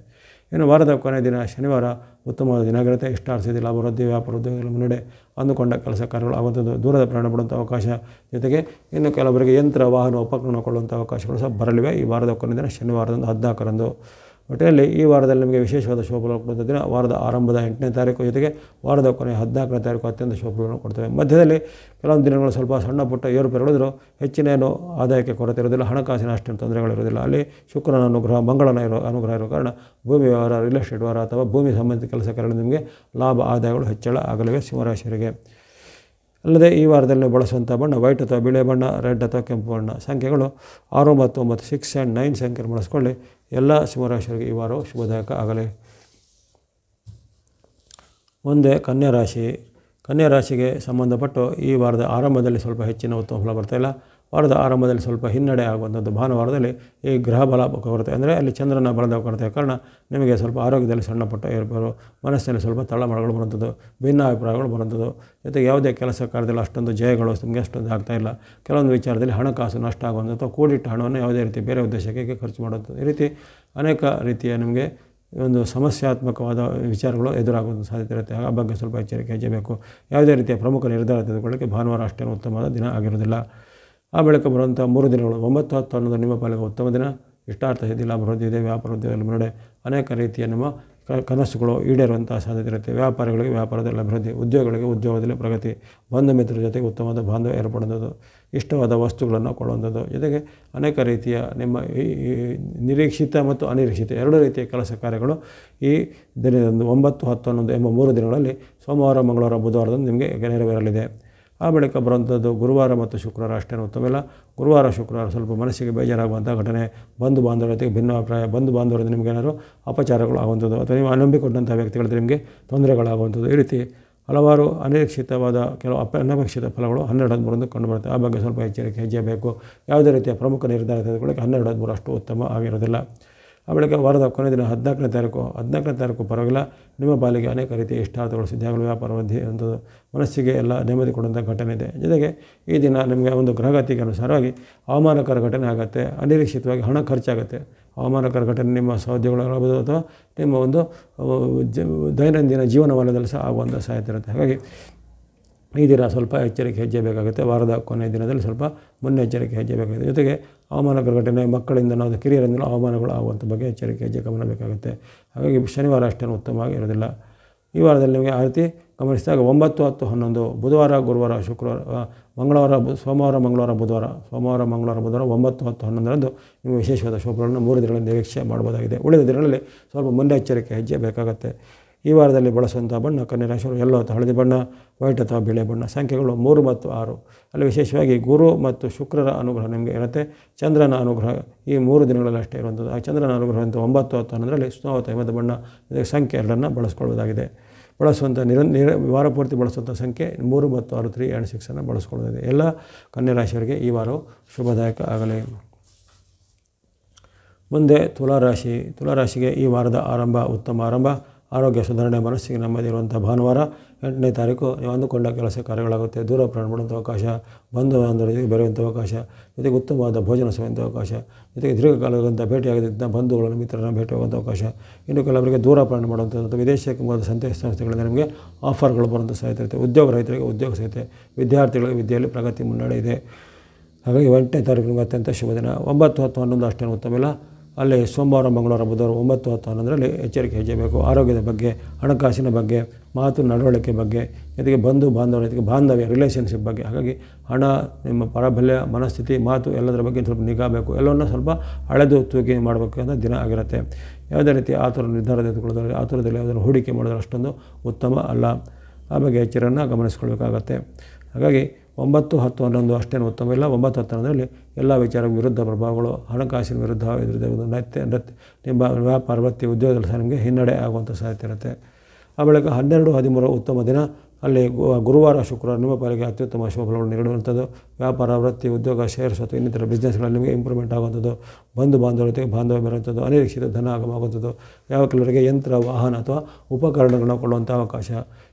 ಇನ್ನು ವಾರದ ಕೊನೆಯ ದಿನ ಶನಿವಾರ ಉತ್ತಮವಾದ ದಿನ ಆಗಿರುತ್ತೆ. ಇಷ್ಟಾರ್ಥಿಸಿ ಲಾಭ ವೃದ್ಧಿ, ವ್ಯಾಪಾರ ಉದ್ಯೋಗಗಳ ಮುನ್ನಡೆ, ಅಂದುಕೊಂಡ ಕೆಲಸ ಕಾರ್ಯಗಳು ಆಗುವಂಥದ್ದು, ದೂರದ ಪ್ರಯಾಣ ಪಡುವಂಥ ಅವಕಾಶ, ಜೊತೆಗೆ ಇನ್ನು ಕೆಲವರಿಗೆ ಯಂತ್ರ ವಾಹನ ಉಪಕರಣ ಕೊಳ್ಳುವಂಥ ಅವಕಾಶಗಳು ಸಹ ಬರಲಿವೆ ಈ ವಾರದ ಕೊನೆಯ ದಿನ ಶನಿವಾರದಂದು 14ರಂದು. ಒಟ್ಟಿನಲ್ಲಿ ಈ ವಾರದಲ್ಲಿ ನಿಮಗೆ ವಿಶೇಷವಾದ ಶುಭಫಲ ಕೊಡುವಂಥ ದಿನ ವಾರದ ಆರಂಭದ 8ನೇ ತಾರೀಕು, ಜೊತೆಗೆ ವಾರದ ಕೊನೆಯ 14ನೇ ತಾರೀಕು ಅತ್ಯಂತ ಶುಭಫಲವನ್ನು ಕೊಡ್ತೇವೆ. ಮಧ್ಯದಲ್ಲಿ ಕೆಲವೊಂದು ದಿನಗಳು ಸ್ವಲ್ಪ ಸಣ್ಣ ಪುಟ್ಟ ಏರುಪೇರುಗಳಿದ್ರು ಹೆಚ್ಚಿನ ಏನು ಆದಾಯಕ್ಕೆ ಕೊರತೆ ಇರೋದಿಲ್ಲ, ಹಣಕಾಸಿನ ಅಷ್ಟೇನು ತೊಂದರೆಗಳಿರೋದಿಲ್ಲ. ಅಲ್ಲಿ ಶುಕ್ರನ ಅನುಗ್ರಹ, ಮಂಗಳನ ಅನುಗ್ರಹ ಇರೋ ಕಾರಣ ಭೂಮಿ ವ್ಯವಹಾರ, ರಿಯಲ್ ಎಸ್ಟೇಟ್ ವ್ಯವಹಾರ ಅಥವಾ ಭೂಮಿ ಸಂಬಂಧಿತ ಕೆಲಸ ಕಾರ್ಯಗಳು ನಿಮಗೆ ಲಾಭ ಆದಾಯಗಳು ಹೆಚ್ಚಳ ಆಗಲಿವೆ ಸಿಂಹರಾಶಿಯವರಿಗೆ. ಅಲ್ಲದೆ ಈ ವಾರದಲ್ಲಿ ಬಳಸುವಂಥ ಬಣ್ಣ ವೈಟ್ ಅಥವಾ ಬಿಳಿ ಬಣ್ಣ, ರೆಡ್ ಅಥವಾ ಕೆಂಪು ಬಣ್ಣ. ಸಂಖ್ಯೆಗಳು 6 ಮತ್ತು 9, 6 and 9 ಸಂಖ್ಯೆಯನ್ನು ಬಳಸ್ಕೊಳ್ಳಿ. ಎಲ್ಲ ಸಿಂಹರಾಶಿಯವರಿಗೆ ಈ ವಾರವು ಶುಭದಾಯಕ ಆಗಲಿ. ಮುಂದೆ ಕನ್ಯಾ ರಾಶಿ. ಕನ್ಯಾ ರಾಶಿಗೆ ಸಂಬಂಧಪಟ್ಟು ಈ ವಾರದ ಆರಂಭದಲ್ಲಿ ಸ್ವಲ್ಪ ಹೆಚ್ಚಿನ ಉತ್ತಮ ಫಲ ಬರ್ತಾಯಿಲ್ಲ. ವಾರದ ಆರಂಭದಲ್ಲಿ ಸ್ವಲ್ಪ ಹಿನ್ನಡೆ ಆಗುವಂಥದ್ದು. ಭಾನುವಾರದಲ್ಲಿ ಈ ಗ್ರಹ ಬಲ ಕೊರತೆ ಅಂದರೆ ಅಲ್ಲಿ ಚಂದ್ರನ ಬಲದ ಕೊರತೆಯ ಕಾರಣ ನಿಮಗೆ ಸ್ವಲ್ಪ ಆರೋಗ್ಯದಲ್ಲಿ ಸಣ್ಣ ಪುಟ್ಟ ಏರ್ಪೇರು, ಮನಸ್ಸಿನಲ್ಲಿ ಸ್ವಲ್ಪ ತಳಮಳಗಳು ಬರುವಂಥದ್ದು, ಭಿನ್ನಾಭಿಪ್ರಾಯಗಳು ಬರುವಂಥದ್ದು, ಜೊತೆಗೆ ಯಾವುದೇ ಕೆಲಸ ಕಾರ್ಯದಲ್ಲಿ ಅಷ್ಟೊಂದು ಜಯಗಳು ನಿಮಗೆ ಅಷ್ಟೊಂದು ಆಗ್ತಾಯಿಲ್ಲ. ಕೆಲವೊಂದು ವಿಚಾರದಲ್ಲಿ ಹಣಕಾಸು ನಷ್ಟ ಆಗುವಂಥದ್ದು ಅಥವಾ ಕೂಡಿಟ್ಟ ಹಣವನ್ನು ಯಾವುದೇ ರೀತಿ ಬೇರೆ ಉದ್ದೇಶಕ್ಕೆ ಖರ್ಚು ಮಾಡುವಂಥದ್ದು. ಈ ರೀತಿ ಅನೇಕ ರೀತಿಯ ನಿಮಗೆ ಒಂದು ಸಮಸ್ಯಾತ್ಮಕವಾದ ವಿಚಾರಗಳು ಎದುರಾಗುವಂಥ ಸಾಧ್ಯತೆ ಇರುತ್ತೆ. ಆ ಬಗ್ಗೆ ಸ್ವಲ್ಪ ಎಚ್ಚರಿಕೆ ಹೆಚ್ಚಬೇಕು. ಯಾವುದೇ ರೀತಿಯ ಪ್ರಮುಖ ನಿರ್ಧಾರ ತೆಗೆದುಕೊಳ್ಳೋಕ್ಕೆ ಭಾನುವಾರ ಅಷ್ಟೇನು ಉತ್ತಮವಾದ ದಿನ ಆಗಿರೋದಿಲ್ಲ. ಆ ಬಳಿಕ ಬರುವಂಥ 3 ದಿನಗಳು 9, 10, 11 ನಿಮ್ಮ ಪಾಲಿಗೆ ಉತ್ತಮ ದಿನ. ಇಷ್ಟಾರ್ಥ ಸಿದ್ಧಿ, ಲಾಭ ವೃದ್ಧಿ ಇದೆ, ವ್ಯಾಪಾರ ಉದ್ಯೋಗದಲ್ಲಿ ಮುನ್ನಡೆ, ಅನೇಕ ರೀತಿಯ ನಿಮ್ಮ ಕನಸುಗಳು ಈಡೇರುವಂಥ ಸಾಧ್ಯತೆ ಇರುತ್ತೆ. ವ್ಯಾಪಾರಿಗಳಿಗೆ ವ್ಯಾಪಾರದಲ್ಲಿ ಅಭಿವೃದ್ಧಿ, ಉದ್ಯೋಗಗಳಿಗೆ ಉದ್ಯೋಗದಲ್ಲಿ ಪ್ರಗತಿ, ಬಂಧು ಮಿತ್ರರ ಜೊತೆಗೆ ಉತ್ತಮವಾದ ಬಾಂಧವ್ಯ ಏರ್ಪಡುವಂಥದ್ದು, ಇಷ್ಟವಾದ ವಸ್ತುಗಳನ್ನು ಕೊಳ್ಳುವಂಥದ್ದು, ಜೊತೆಗೆ ಅನೇಕ ರೀತಿಯ ನಿಮ್ಮ ನಿರೀಕ್ಷಿತ ಮತ್ತು ಅನಿರೀಕ್ಷಿತ 2 ರೀತಿಯ ಕೆಲಸ ಕಾರ್ಯಗಳು ಈ ದಿನದಂದು 9, 10, 11 ಎಂಬ 3 ದಿನಗಳಲ್ಲಿ ಸೋಮವಾರ, ಮಂಗಳವಾರ, ಬುಧವಾರದಂದು ನಿಮಗೆ ನೆರವೇರಲಿದೆ. ಆ ಬಳಿಕ ಬರುವಂಥದ್ದು ಗುರುವಾರ ಮತ್ತು ಶುಕ್ರವಾರ ಅಷ್ಟೇನು ಉತ್ತಮವಿಲ್ಲ. ಗುರುವಾರ, ಶುಕ್ರವಾರ ಸ್ವಲ್ಪ ಮನಸ್ಸಿಗೆ ಬೇಜಾರಾಗುವಂಥ ಘಟನೆ, ಬಂಧು ಬಾಂಧವರ ಜೊತೆಗೆ ಭಿನ್ನಾಭಿಪ್ರಾಯ, ಬಂಧು ಬಾಂಧವರಿಂದ ನಿಮಗೆ ಏನಾದರೂ ಅಪಚಾರಗಳು ಆಗುವಂಥದ್ದು ಅಥವಾ ನೀವು ನಂಬಿಕೊಂಡಂಥ ವ್ಯಕ್ತಿಗಳಿಂದ ನಿಮಗೆ ತೊಂದರೆಗಳಾಗುವಂಥದ್ದು. ಈ ರೀತಿ ಹಲವಾರು ಅನಿರೀಕ್ಷಿತವಾದ ಕೆಲವು ಅನಪೇಕ್ಷಿತ ಫಲಗಳು 12, 13 ಕಂಡುಬರುತ್ತೆ. ಆ ಬಗ್ಗೆ ಸ್ವಲ್ಪ ಎಚ್ಚರಿಕೆ ಹೆಚ್ಚಬೇಕು. ಯಾವುದೇ ರೀತಿಯ ಪ್ರಮುಖ ನಿರ್ಧಾರ ತೆಗೆದುಕೊಳ್ಳೋಕ್ಕೆ 12, 13 ಅಷ್ಟು ಉತ್ತಮ ಆಗಿರೋದಿಲ್ಲ. ಆ ಬಳಿಕ ವಾರದ ಕೊನೆಯ ದಿನ 14ನೇ ತಾರೀಕು ಪರವಾಗಿಲ್ಲ. ನಿಮ್ಮ ಪಾಲಿಗೆ ಅನೇಕ ರೀತಿಯ ಇಷ್ಟಾರ್ಥಗಳು ಸಿದ್ಧಿಯಾಗಲು, ವ್ಯಾಪಾರ ವೃದ್ಧಿ ಅಂಥದ್ದು, ಮನಸ್ಸಿಗೆ ಎಲ್ಲ ನೆಮ್ಮದಿ ಕೊಡುವಂಥ ಘಟನೆ ಇದೆ. ಜೊತೆಗೆ ಈ ದಿನ ನಿಮಗೆ ಒಂದು ಗ್ರಹಗತಿಗೆ ಅನುಸಾರವಾಗಿ ಅವಮಾನಕರ ಘಟನೆ ಆಗುತ್ತೆ, ಅನಿರೀಕ್ಷಿತವಾಗಿ ಹಣ ಖರ್ಚಾಗುತ್ತೆ. ಅವಮಾನಕರ ಘಟನೆ ನಿಮ್ಮ ಸಹೋದ್ಯೋಗಗಳಾಗಬಹುದು ಅಥವಾ ನಿಮ್ಮ ಒಂದು ದೈನಂದಿನ ಜೀವನ ವಲಯದಲ್ಲಿ ಸಹ ಆಗುವಂಥ ಸಾಧ್ಯತೆ ಇರುತ್ತೆ. ಹಾಗಾಗಿ ಈ ದಿನ ಸ್ವಲ್ಪ ಎಚ್ಚರಿಕೆ ಹೆಜ್ಜೆ ಬೇಕಾಗುತ್ತೆ. ವಾರದ ಕೊನೆಯ ದಿನದಲ್ಲಿ ಸ್ವಲ್ಪ ಮುನ್ನೆಚ್ಚರಿಕೆ ಹೆಜ್ಜೆ ಬೇಕಾಗುತ್ತೆ. ಜೊತೆಗೆ ಅವಮಾನಕರ ಘಟನೆ, ಮಕ್ಕಳಿಂದ ನಾವು ಕಿರಿಯರಿಂದಲೂ ಅವಮಾನಗಳು ಆಗುವಂಥ ಬಗ್ಗೆ ಎಚ್ಚರಿಕೆ ಹೆಜ್ಜೆ ಗಮನ ಬೇಕಾಗುತ್ತೆ. ಹಾಗಾಗಿ ಶನಿವಾರ ಅಷ್ಟೇನು ಉತ್ತಮವಾಗಿ ಇರೋದಿಲ್ಲ. ಈ ವಾರದಲ್ಲಿ ನಿಮಗೆ ಆ ರೀತಿ ಗಮನಿಸಿದಾಗ 9, 10, 11 ಬುಧವಾರ, ಗುರುವಾರ, ಶುಕ್ರವಾರ, ಸೋಮವಾರ, ಮಂಗಳವಾರ, ಬುಧವಾರ 9, 10, 11ರಂದು ನಿಮಗೆ ವಿಶೇಷವಾದ ಶುಭಗಳನ್ನು 3 ದಿನಗಳಿಂದ ನಿರೀಕ್ಷೆ ಮಾಡ್ಬೋದಾಗಿದೆ. ಉಳಿದ ದಿನಗಳಲ್ಲಿ ಸ್ವಲ್ಪ ಮುನ್ನೆಚ್ಚರಿಕೆ ಹೆಜ್ಜೆ ಬೇಕಾಗುತ್ತೆ. ಈ ವಾರದಲ್ಲಿ ಬಳಸುವಂಥ ಬಣ್ಣ ಕನ್ಯಾ ರಾಶಿಯವರು ಯೆಲ್ಲೋ ಅಥವಾ ಹಳದಿ ಬಣ್ಣ, ವೈಟ್ ಅಥವಾ ಬಿಳಿ ಬಣ್ಣ. ಸಂಖ್ಯೆಗಳು 3 ಮತ್ತು 6. ಅಲ್ಲಿ ವಿಶೇಷವಾಗಿ ಗುರು ಮತ್ತು ಶುಕ್ರರ ಅನುಗ್ರಹ ನಿಮಗೆ ಇರುತ್ತೆ. ಚಂದ್ರನ ಅನುಗ್ರಹ ಈ 3 ದಿನಗಳಲ್ಲಿ ಅಷ್ಟೇ ಇರುವಂಥದ್ದು. ಆ ಚಂದ್ರನ ಅನುಗ್ರಹ ಅಂತ 9, 10, 11ರಲ್ಲಿ ಸ್ನೋವತ ಹಿಮದ ಬಣ್ಣ ಸಂಖ್ಯೆ 2 ಬಳಸ್ಕೊಳ್ಳೋದಾಗಿದೆ. ಬಳಸುವಂಥ ವಾರ ಪೂರ್ತಿ ಬಳಸುವಂಥ ಸಂಖ್ಯೆ 3 ಮತ್ತು 6, 3 and 6 ಬಳಸ್ಕೊಳ್ಳೋದಿದೆ. ಎಲ್ಲ ಕನ್ಯಾ ರಾಶಿಯವರಿಗೆ ಈ ವಾರವು ಶುಭದಾಯಕ ಆಗಲಿ. ಮುಂದೆ ತುಲಾರಾಶಿಗೆ ಈ ವಾರದ ಉತ್ತಮ ಆರಂಭ, ಆರೋಗ್ಯ ಸುಧಾರಣೆ, ಮನಸ್ಸಿಗೆ ನೆಮ್ಮದಿ ಇರುವಂಥ ಭಾನುವಾರ 8ನೇ ತಾರೀಕು ನೀವು ಅಂದುಕೊಂಡ ಕೆಲಸ ಕಾರ್ಯಗಳಾಗುತ್ತೆ. ದೂರ ಪ್ರಯಾಣ ಮಾಡುವಂಥ ಅವಕಾಶ, ಬಂಧು ಬಾಂಧವರಿಗೆ ಬೆರೆಯುವಂಥ ಅವಕಾಶ, ಜೊತೆಗೆ ಉತ್ತಮವಾದ ಭೋಜನ ಸೇವಂಥ ಅವಕಾಶ, ಜೊತೆಗೆ ದೀರ್ಘಕಾಲದಂಥ ಭೇಟಿಯಾಗದಂಥ ಬಂಧುಗಳನ್ನು ಮಿತ್ರರನ್ನು ಭೇಟಿಯಾಗುವಂಥ ಅವಕಾಶ. ಇನ್ನು ಕೆಲವರಿಗೆ ದೂರ ಪ್ರಯಾಣ ಮಾಡುವಂಥದ್ದು ಅಥವಾ ವಿದೇಶಕ್ಕೆ ಹೋದ ಸಂಸ್ಥೆಗಳಿಂದ ನಿಮಗೆ ಆಫರ್ಗಳು ಬರುವಂಥ ಸಾಧ್ಯತೆ ಇರುತ್ತೆ. ಉದ್ಯೋಗ ರೈತರಿಗೆ ಉದ್ಯೋಗ ಸಿಗುತ್ತೆ, ವಿದ್ಯಾರ್ಥಿಗಳಿಗೆ ವಿದ್ಯೆಯಲ್ಲಿ ಪ್ರಗತಿ ಮುನ್ನಡೆ ಇದೆ. ಹಾಗಾಗಿ 8ನೇ ತಾರೀಕು ನಿಮಗೆ ಅತ್ಯಂತ ಶುಭ ದಿನ. 9, 10, 11 ಅಷ್ಟೇನು ಉತ್ತಮವಿಲ್ಲ. ಅಲ್ಲಿ ಸೋಮವಾರ ಮಂಗಳವಾರ ಬುಧವಾರ 9, 10, 11ರಲ್ಲಿ ಎಚ್ಚರಿಕೆ ಹೆಜ್ಜೆ ಬೇಕು. ಆರೋಗ್ಯದ ಬಗ್ಗೆ, ಹಣಕಾಸಿನ ಬಗ್ಗೆ, ಮಾತು ನಡವಳಿಕೆ ಬಗ್ಗೆ, ಜೊತೆಗೆ ಬಂಧು ಬಾಂಧವರ ಜೊತೆಗೆ ಬಾಂಧವ್ಯ ರಿಲೇಷನ್ಶಿಪ್ ಬಗ್ಗೆ. ಹಾಗಾಗಿ ಹಣ, ನಿಮ್ಮ ಪ್ರಾಬಲ್ಯ, ಮನಸ್ಥಿತಿ, ಮಾತು ಎಲ್ಲದರ ಬಗ್ಗೆ ಸ್ವಲ್ಪ ನಿಗಾ ಬೇಕು. ಎಲ್ಲವನ್ನೂ ಸ್ವಲ್ಪ ಅಳೆದು ತೂಗಿ ಮಾಡಬೇಕಂತ ದಿನ ಆಗಿರುತ್ತೆ. ಯಾವುದೇ ರೀತಿ ಆತುರ ನಿರ್ಧಾರ ತೆಗೆದುಕೊಳ್ಳೋದ್ರಲ್ಲಿ, ಆತುರದಲ್ಲಿ ಯಾವುದನ್ನು ಹೂಡಿಕೆ ಮಾಡೋದು ಅಷ್ಟೊಂದು ಉತ್ತಮ ಅಲ್ಲ. ಆ ಬಗ್ಗೆ ಎಚ್ಚರನ್ನು ಗಮನಿಸ್ಕೊಳ್ಬೇಕಾಗತ್ತೆ. ಹಾಗಾಗಿ 9, 10, 11 ಅಷ್ಟೇನು ಉತ್ತಮ ಇಲ್ಲ. 9, 10, 11ರಲ್ಲಿ ಎಲ್ಲ ವಿಚಾರ ವಿರುದ್ಧ ಪ್ರಭಾವಗಳು, ಹಣಕಾಸಿನ ವಿರುದ್ಧ ನಿಮ್ಮ ವ್ಯಾಪಾರ ವೃತ್ತಿ ಉದ್ಯೋಗದಲ್ಲಿ ಸಹ ನಿಮಗೆ ಹಿನ್ನಡೆ ಆಗುವಂಥ ಸಾಧ್ಯತೆ ಇರುತ್ತೆ. ಆ ಬಳಿಕ 12, 13 ಉತ್ತಮ ದಿನ. ಅಲ್ಲಿ ಗುರುವಾರ ಶುಕ್ರವಾರ ನಿಮ್ಮ ಪಾಲಿಗೆ ಅತ್ಯುತ್ತಮ ಶುಭಫಲಗಳು ನೀಡುವಂಥದ್ದು. ವ್ಯಾಪಾರ ವೃತ್ತಿ ಉದ್ಯೋಗ ಶೇರ್ಸ್ ಅಥವಾ ಇನ್ನಿತರ ಬಿಸ್ನೆಸ್ಗಳಲ್ಲಿ ನಿಮಗೆ ಇಂಪ್ರೂವ್ಮೆಂಟ್ ಆಗುವಂಥದ್ದು. ಬಂಧು ಬಾಂಧವರ ಜೊತೆಗೆ ಬಾಂಧವ್ಯ ಬರುವಂಥದ್ದು. ಅನಿರೀಕ್ಷಿತ ಧನ ಆಗಮಾಗುವಂಥದ್ದು. ಯಾವ ಕೆಲವರಿಗೆ ಯಂತ್ರ, ವಾಹನ ಅಥವಾ ಉಪಕರಣಗಳನ್ನ ಕೊಳ್ಳುವಂಥ ಅವಕಾಶ.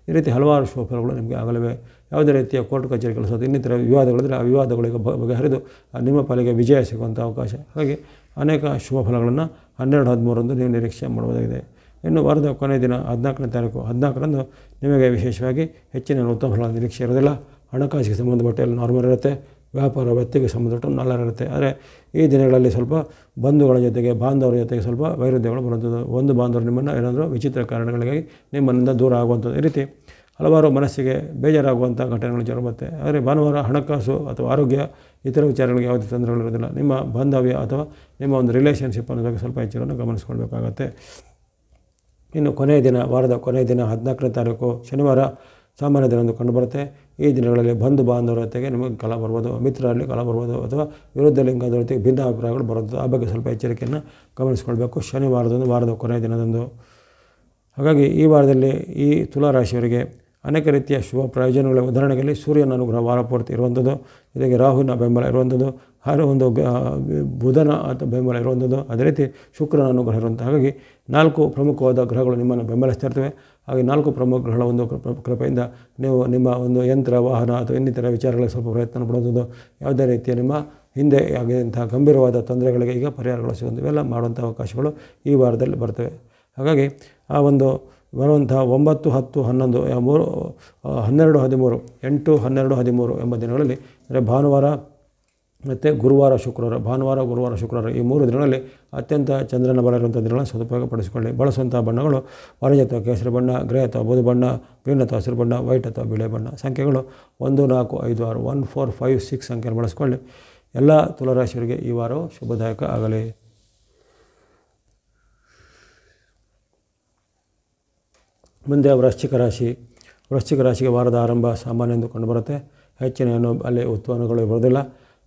ಈ ರೀತಿ ಹಲವಾರು ಶುಭಫಲಗಳು ನಿಮಗೆ ಆಗಲಿವೆ. ಯಾವುದೇ ರೀತಿಯ ಕೋರ್ಟ್ ಕಚೇರಿ ಕೆಲಸ ಅಥವಾ ಇನ್ನಿತರ ವಿವಾದಗಳಿದ್ದರೆ ಆ ವಿವಾದಗಳಿಗೆ ಬಗೆಹರಿದು ನಿಮ್ಮ ಪಾಲಿಗೆ ವಿಜಯ ಸಿಗುವಂಥ ಅವಕಾಶ. ಹಾಗೆ ಅನೇಕ ಶುಭ ಫಲಗಳನ್ನು 12, 13ರಂದು ನೀವು ನಿರೀಕ್ಷೆ ಮಾಡಬಹುದಾಗಿದೆ. ಇನ್ನು ವಾರದ ಕೊನೆಯ ದಿನ 14ನೇ ತಾರೀಕು 14ರಂದು ನಿಮಗೆ ವಿಶೇಷವಾಗಿ ಹೆಚ್ಚಿನ ಉತ್ತಮ ಫಲಗಳ ನಿರೀಕ್ಷೆ ಇರೋದಿಲ್ಲ. ಹಣಕಾಸಿಗೆ ಸಂಬಂಧಪಟ್ಟ ಎಲ್ಲ ನಾರ್ಮಲ್ ಇರುತ್ತೆ. ವ್ಯಾಪಾರ ವೃತ್ತಿಗೆ ಸಂಬಂಧಪಟ್ಟ ನಾರ್ಮಲ್ ಇರುತ್ತೆ. ಆದರೆ ಈ ದಿನಗಳಲ್ಲಿ ಸ್ವಲ್ಪ ಬಂಧುಗಳ ಜೊತೆಗೆ, ಬಾಂಧವರ ಜೊತೆಗೆ ಸ್ವಲ್ಪ ವೈರುಧ್ಯಗಳು ಬರುವಂಥದ್ದು. ಒಂದು ಬಾಂಧವರು ನಿಮ್ಮನ್ನು ಏನಾದರೂ ವಿಚಿತ್ರ ಕಾರಣಗಳಿಗಾಗಿ ನಿಮ್ಮನ್ನಿಂದ ದೂರ ಆಗುವಂಥದ್ದು. ಈ ರೀತಿ ಹಲವಾರು ಮನಸ್ಸಿಗೆ ಬೇಜಾರಾಗುವಂಥ ಘಟನೆಗಳು ಜರುಗುತ್ತೆ. ಆದರೆ ಭಾನುವಾರ ಹಣಕಾಸು ಅಥವಾ ಆರೋಗ್ಯ ಇತರ ವಿಚಾರಗಳಿಗೆ ಯಾವುದೇ ತೊಂದರೆಗಳಿರೋದಿಲ್ಲ. ನಿಮ್ಮ ಬಾಂಧವ್ಯ ಅಥವಾ ನಿಮ್ಮ ಒಂದು ರಿಲೇಷನ್ಶಿಪ್ ಅನ್ನೋ ಬಗ್ಗೆ ಸ್ವಲ್ಪ ಎಚ್ಚರವನ್ನು ಗಮನಿಸ್ಕೊಳ್ಬೇಕಾಗತ್ತೆ. ಇನ್ನು ಕೊನೆಯ ದಿನ, ವಾರದ ಕೊನೆಯ ದಿನ 14ನೇ ತಾರೀಕು ಶನಿವಾರ ಸಾಮಾನ್ಯ ದಿನದಂದು ಕಂಡುಬರುತ್ತೆ. ಈ ದಿನಗಳಲ್ಲಿ ಬಂಧು ಬಾಂಧವರ ಜೊತೆಗೆ ನಿಮಗೆ ಕಲ ಬರ್ಬೋದು, ಮಿತ್ರರಲ್ಲಿ ಕಲ ಬರ್ಬೋದು, ಅಥವಾ ವಿರುದ್ಧ ಲಿಂಗದ ಜೊತೆಗೆ ಭಿನ್ನ ಅಭಿಪ್ರಾಯಗಳು ಬರುತ್ತೆ. ಆ ಬಗ್ಗೆ ಸ್ವಲ್ಪ ಎಚ್ಚರಿಕೆಯನ್ನು ಗಮನಿಸ್ಕೊಳ್ಬೇಕು ವಾರದ ಕೊನೆಯ ದಿನದಂದು. ಹಾಗಾಗಿ ಈ ವಾರದಲ್ಲಿ ಈ ತುಲಾ ರಾಶಿಯವರಿಗೆ ಅನೇಕ ರೀತಿಯ ಶುಭ ಪ್ರಯೋಜನಗಳ ಉದಾಹರಣೆಯಲ್ಲಿ ಸೂರ್ಯನ ಅನುಗ್ರಹ ವಾರ ಪೂರ್ತಿ ಇರುವಂಥದ್ದು, ಜೊತೆಗೆ ರಾಹುವಿನ ಬೆಂಬಲ ಇರುವಂಥದ್ದು, ಒಂದು ಬುಧನ ಬೆಂಬಲ ಇರುವಂಥದ್ದು, ಅದೇ ರೀತಿ ಶುಕ್ರನ ಅನುಗ್ರಹ ಇರುವಂಥ. ಹಾಗಾಗಿ 4 ಪ್ರಮುಖವಾದ ಗ್ರಹಗಳು ನಿಮ್ಮನ್ನು ಬೆಂಬಲಿಸ್ತಾ ಇರ್ತವೆ. ಹಾಗೆ 4 ಪ್ರಮುಖ ಗ್ರಹಗಳ ಒಂದು ಕೃಪೆಯಿಂದ ನೀವು ನಿಮ್ಮ ಒಂದು ಯಂತ್ರ, ವಾಹನ ಅಥವಾ ಇನ್ನಿತರ ವಿಚಾರಗಳಿಗೆ ಸ್ವಲ್ಪ ಪ್ರಯತ್ನ ಪಡುವಂಥದ್ದು, ಯಾವುದೇ ರೀತಿಯ ನಿಮ್ಮ ಹಿಂದೆ ಆಗಿದಂತಹ ಗಂಭೀರವಾದ ತೊಂದರೆಗಳಿಗೆ ಈಗ ಪರಿಹಾರಗಳು ಸಿಗುವಂಥ ಇವೆಲ್ಲ ಮಾಡುವಂಥ ಅವಕಾಶಗಳು ಈ ವಾರದಲ್ಲಿ ಬರ್ತವೆ. ಹಾಗಾಗಿ ಆ ಒಂದು ಬರುವಂಥ 9, 10, 11, 12, 13, 8, 12, 13 ಎಂಬ ದಿನಗಳಲ್ಲಿ ಅಂದರೆ ಭಾನುವಾರ ಮತ್ತು ಗುರುವಾರ ಶುಕ್ರವಾರ, ಭಾನುವಾರ ಗುರುವಾರ ಶುಕ್ರವಾರ ಈ 3 ದಿನಗಳಲ್ಲಿ ಅತ್ಯಂತ ಚಂದ್ರನ ಬಲ ಇರುವಂಥ ದಿನಗಳನ್ನು ಸದುಪಯೋಗಪಡಿಸಿಕೊಳ್ಳಿ. ಬಳಸುವಂಥ ಬಣ್ಣಗಳು ಆರೆಂಜ್ ಅಥವಾ ಕೇಸರಿ ಬಣ್ಣ, ಗ್ರೇ ಅಥವಾ ಬೂದು ಬಣ್ಣ, ಗ್ರೀನ್ ಅಥವಾ ಹಸಿರು ಬಣ್ಣ, ವೈಟ್ ಅಥವಾ ಬಿಳಿ ಬಣ್ಣ. ಸಂಖ್ಯೆಗಳು 1, 4, 5, 6, 1, 4, 5, 6 ಸಂಖ್ಯೆಯನ್ನು ಬಳಸಿಕೊಳ್ಳಿ. ಎಲ್ಲ ತುಲಾರಾಶಿಯವರಿಗೆ ಈ ವಾರವು ಶುಭದಾಯಕ ಆಗಲಿ. ಮುಂದೆ ವೃಶ್ಚಿಕ ರಾಶಿಗೆ ವಾರದ ಆರಂಭ ಸಾಮಾನ್ಯ ಎಂದು ಕಂಡುಬರುತ್ತೆ. ಹೆಚ್ಚಿನ ಅಲ್ಲಿ ಉತ್ಪನ್ನಗಳು ಬರೋದಿಲ್ಲ.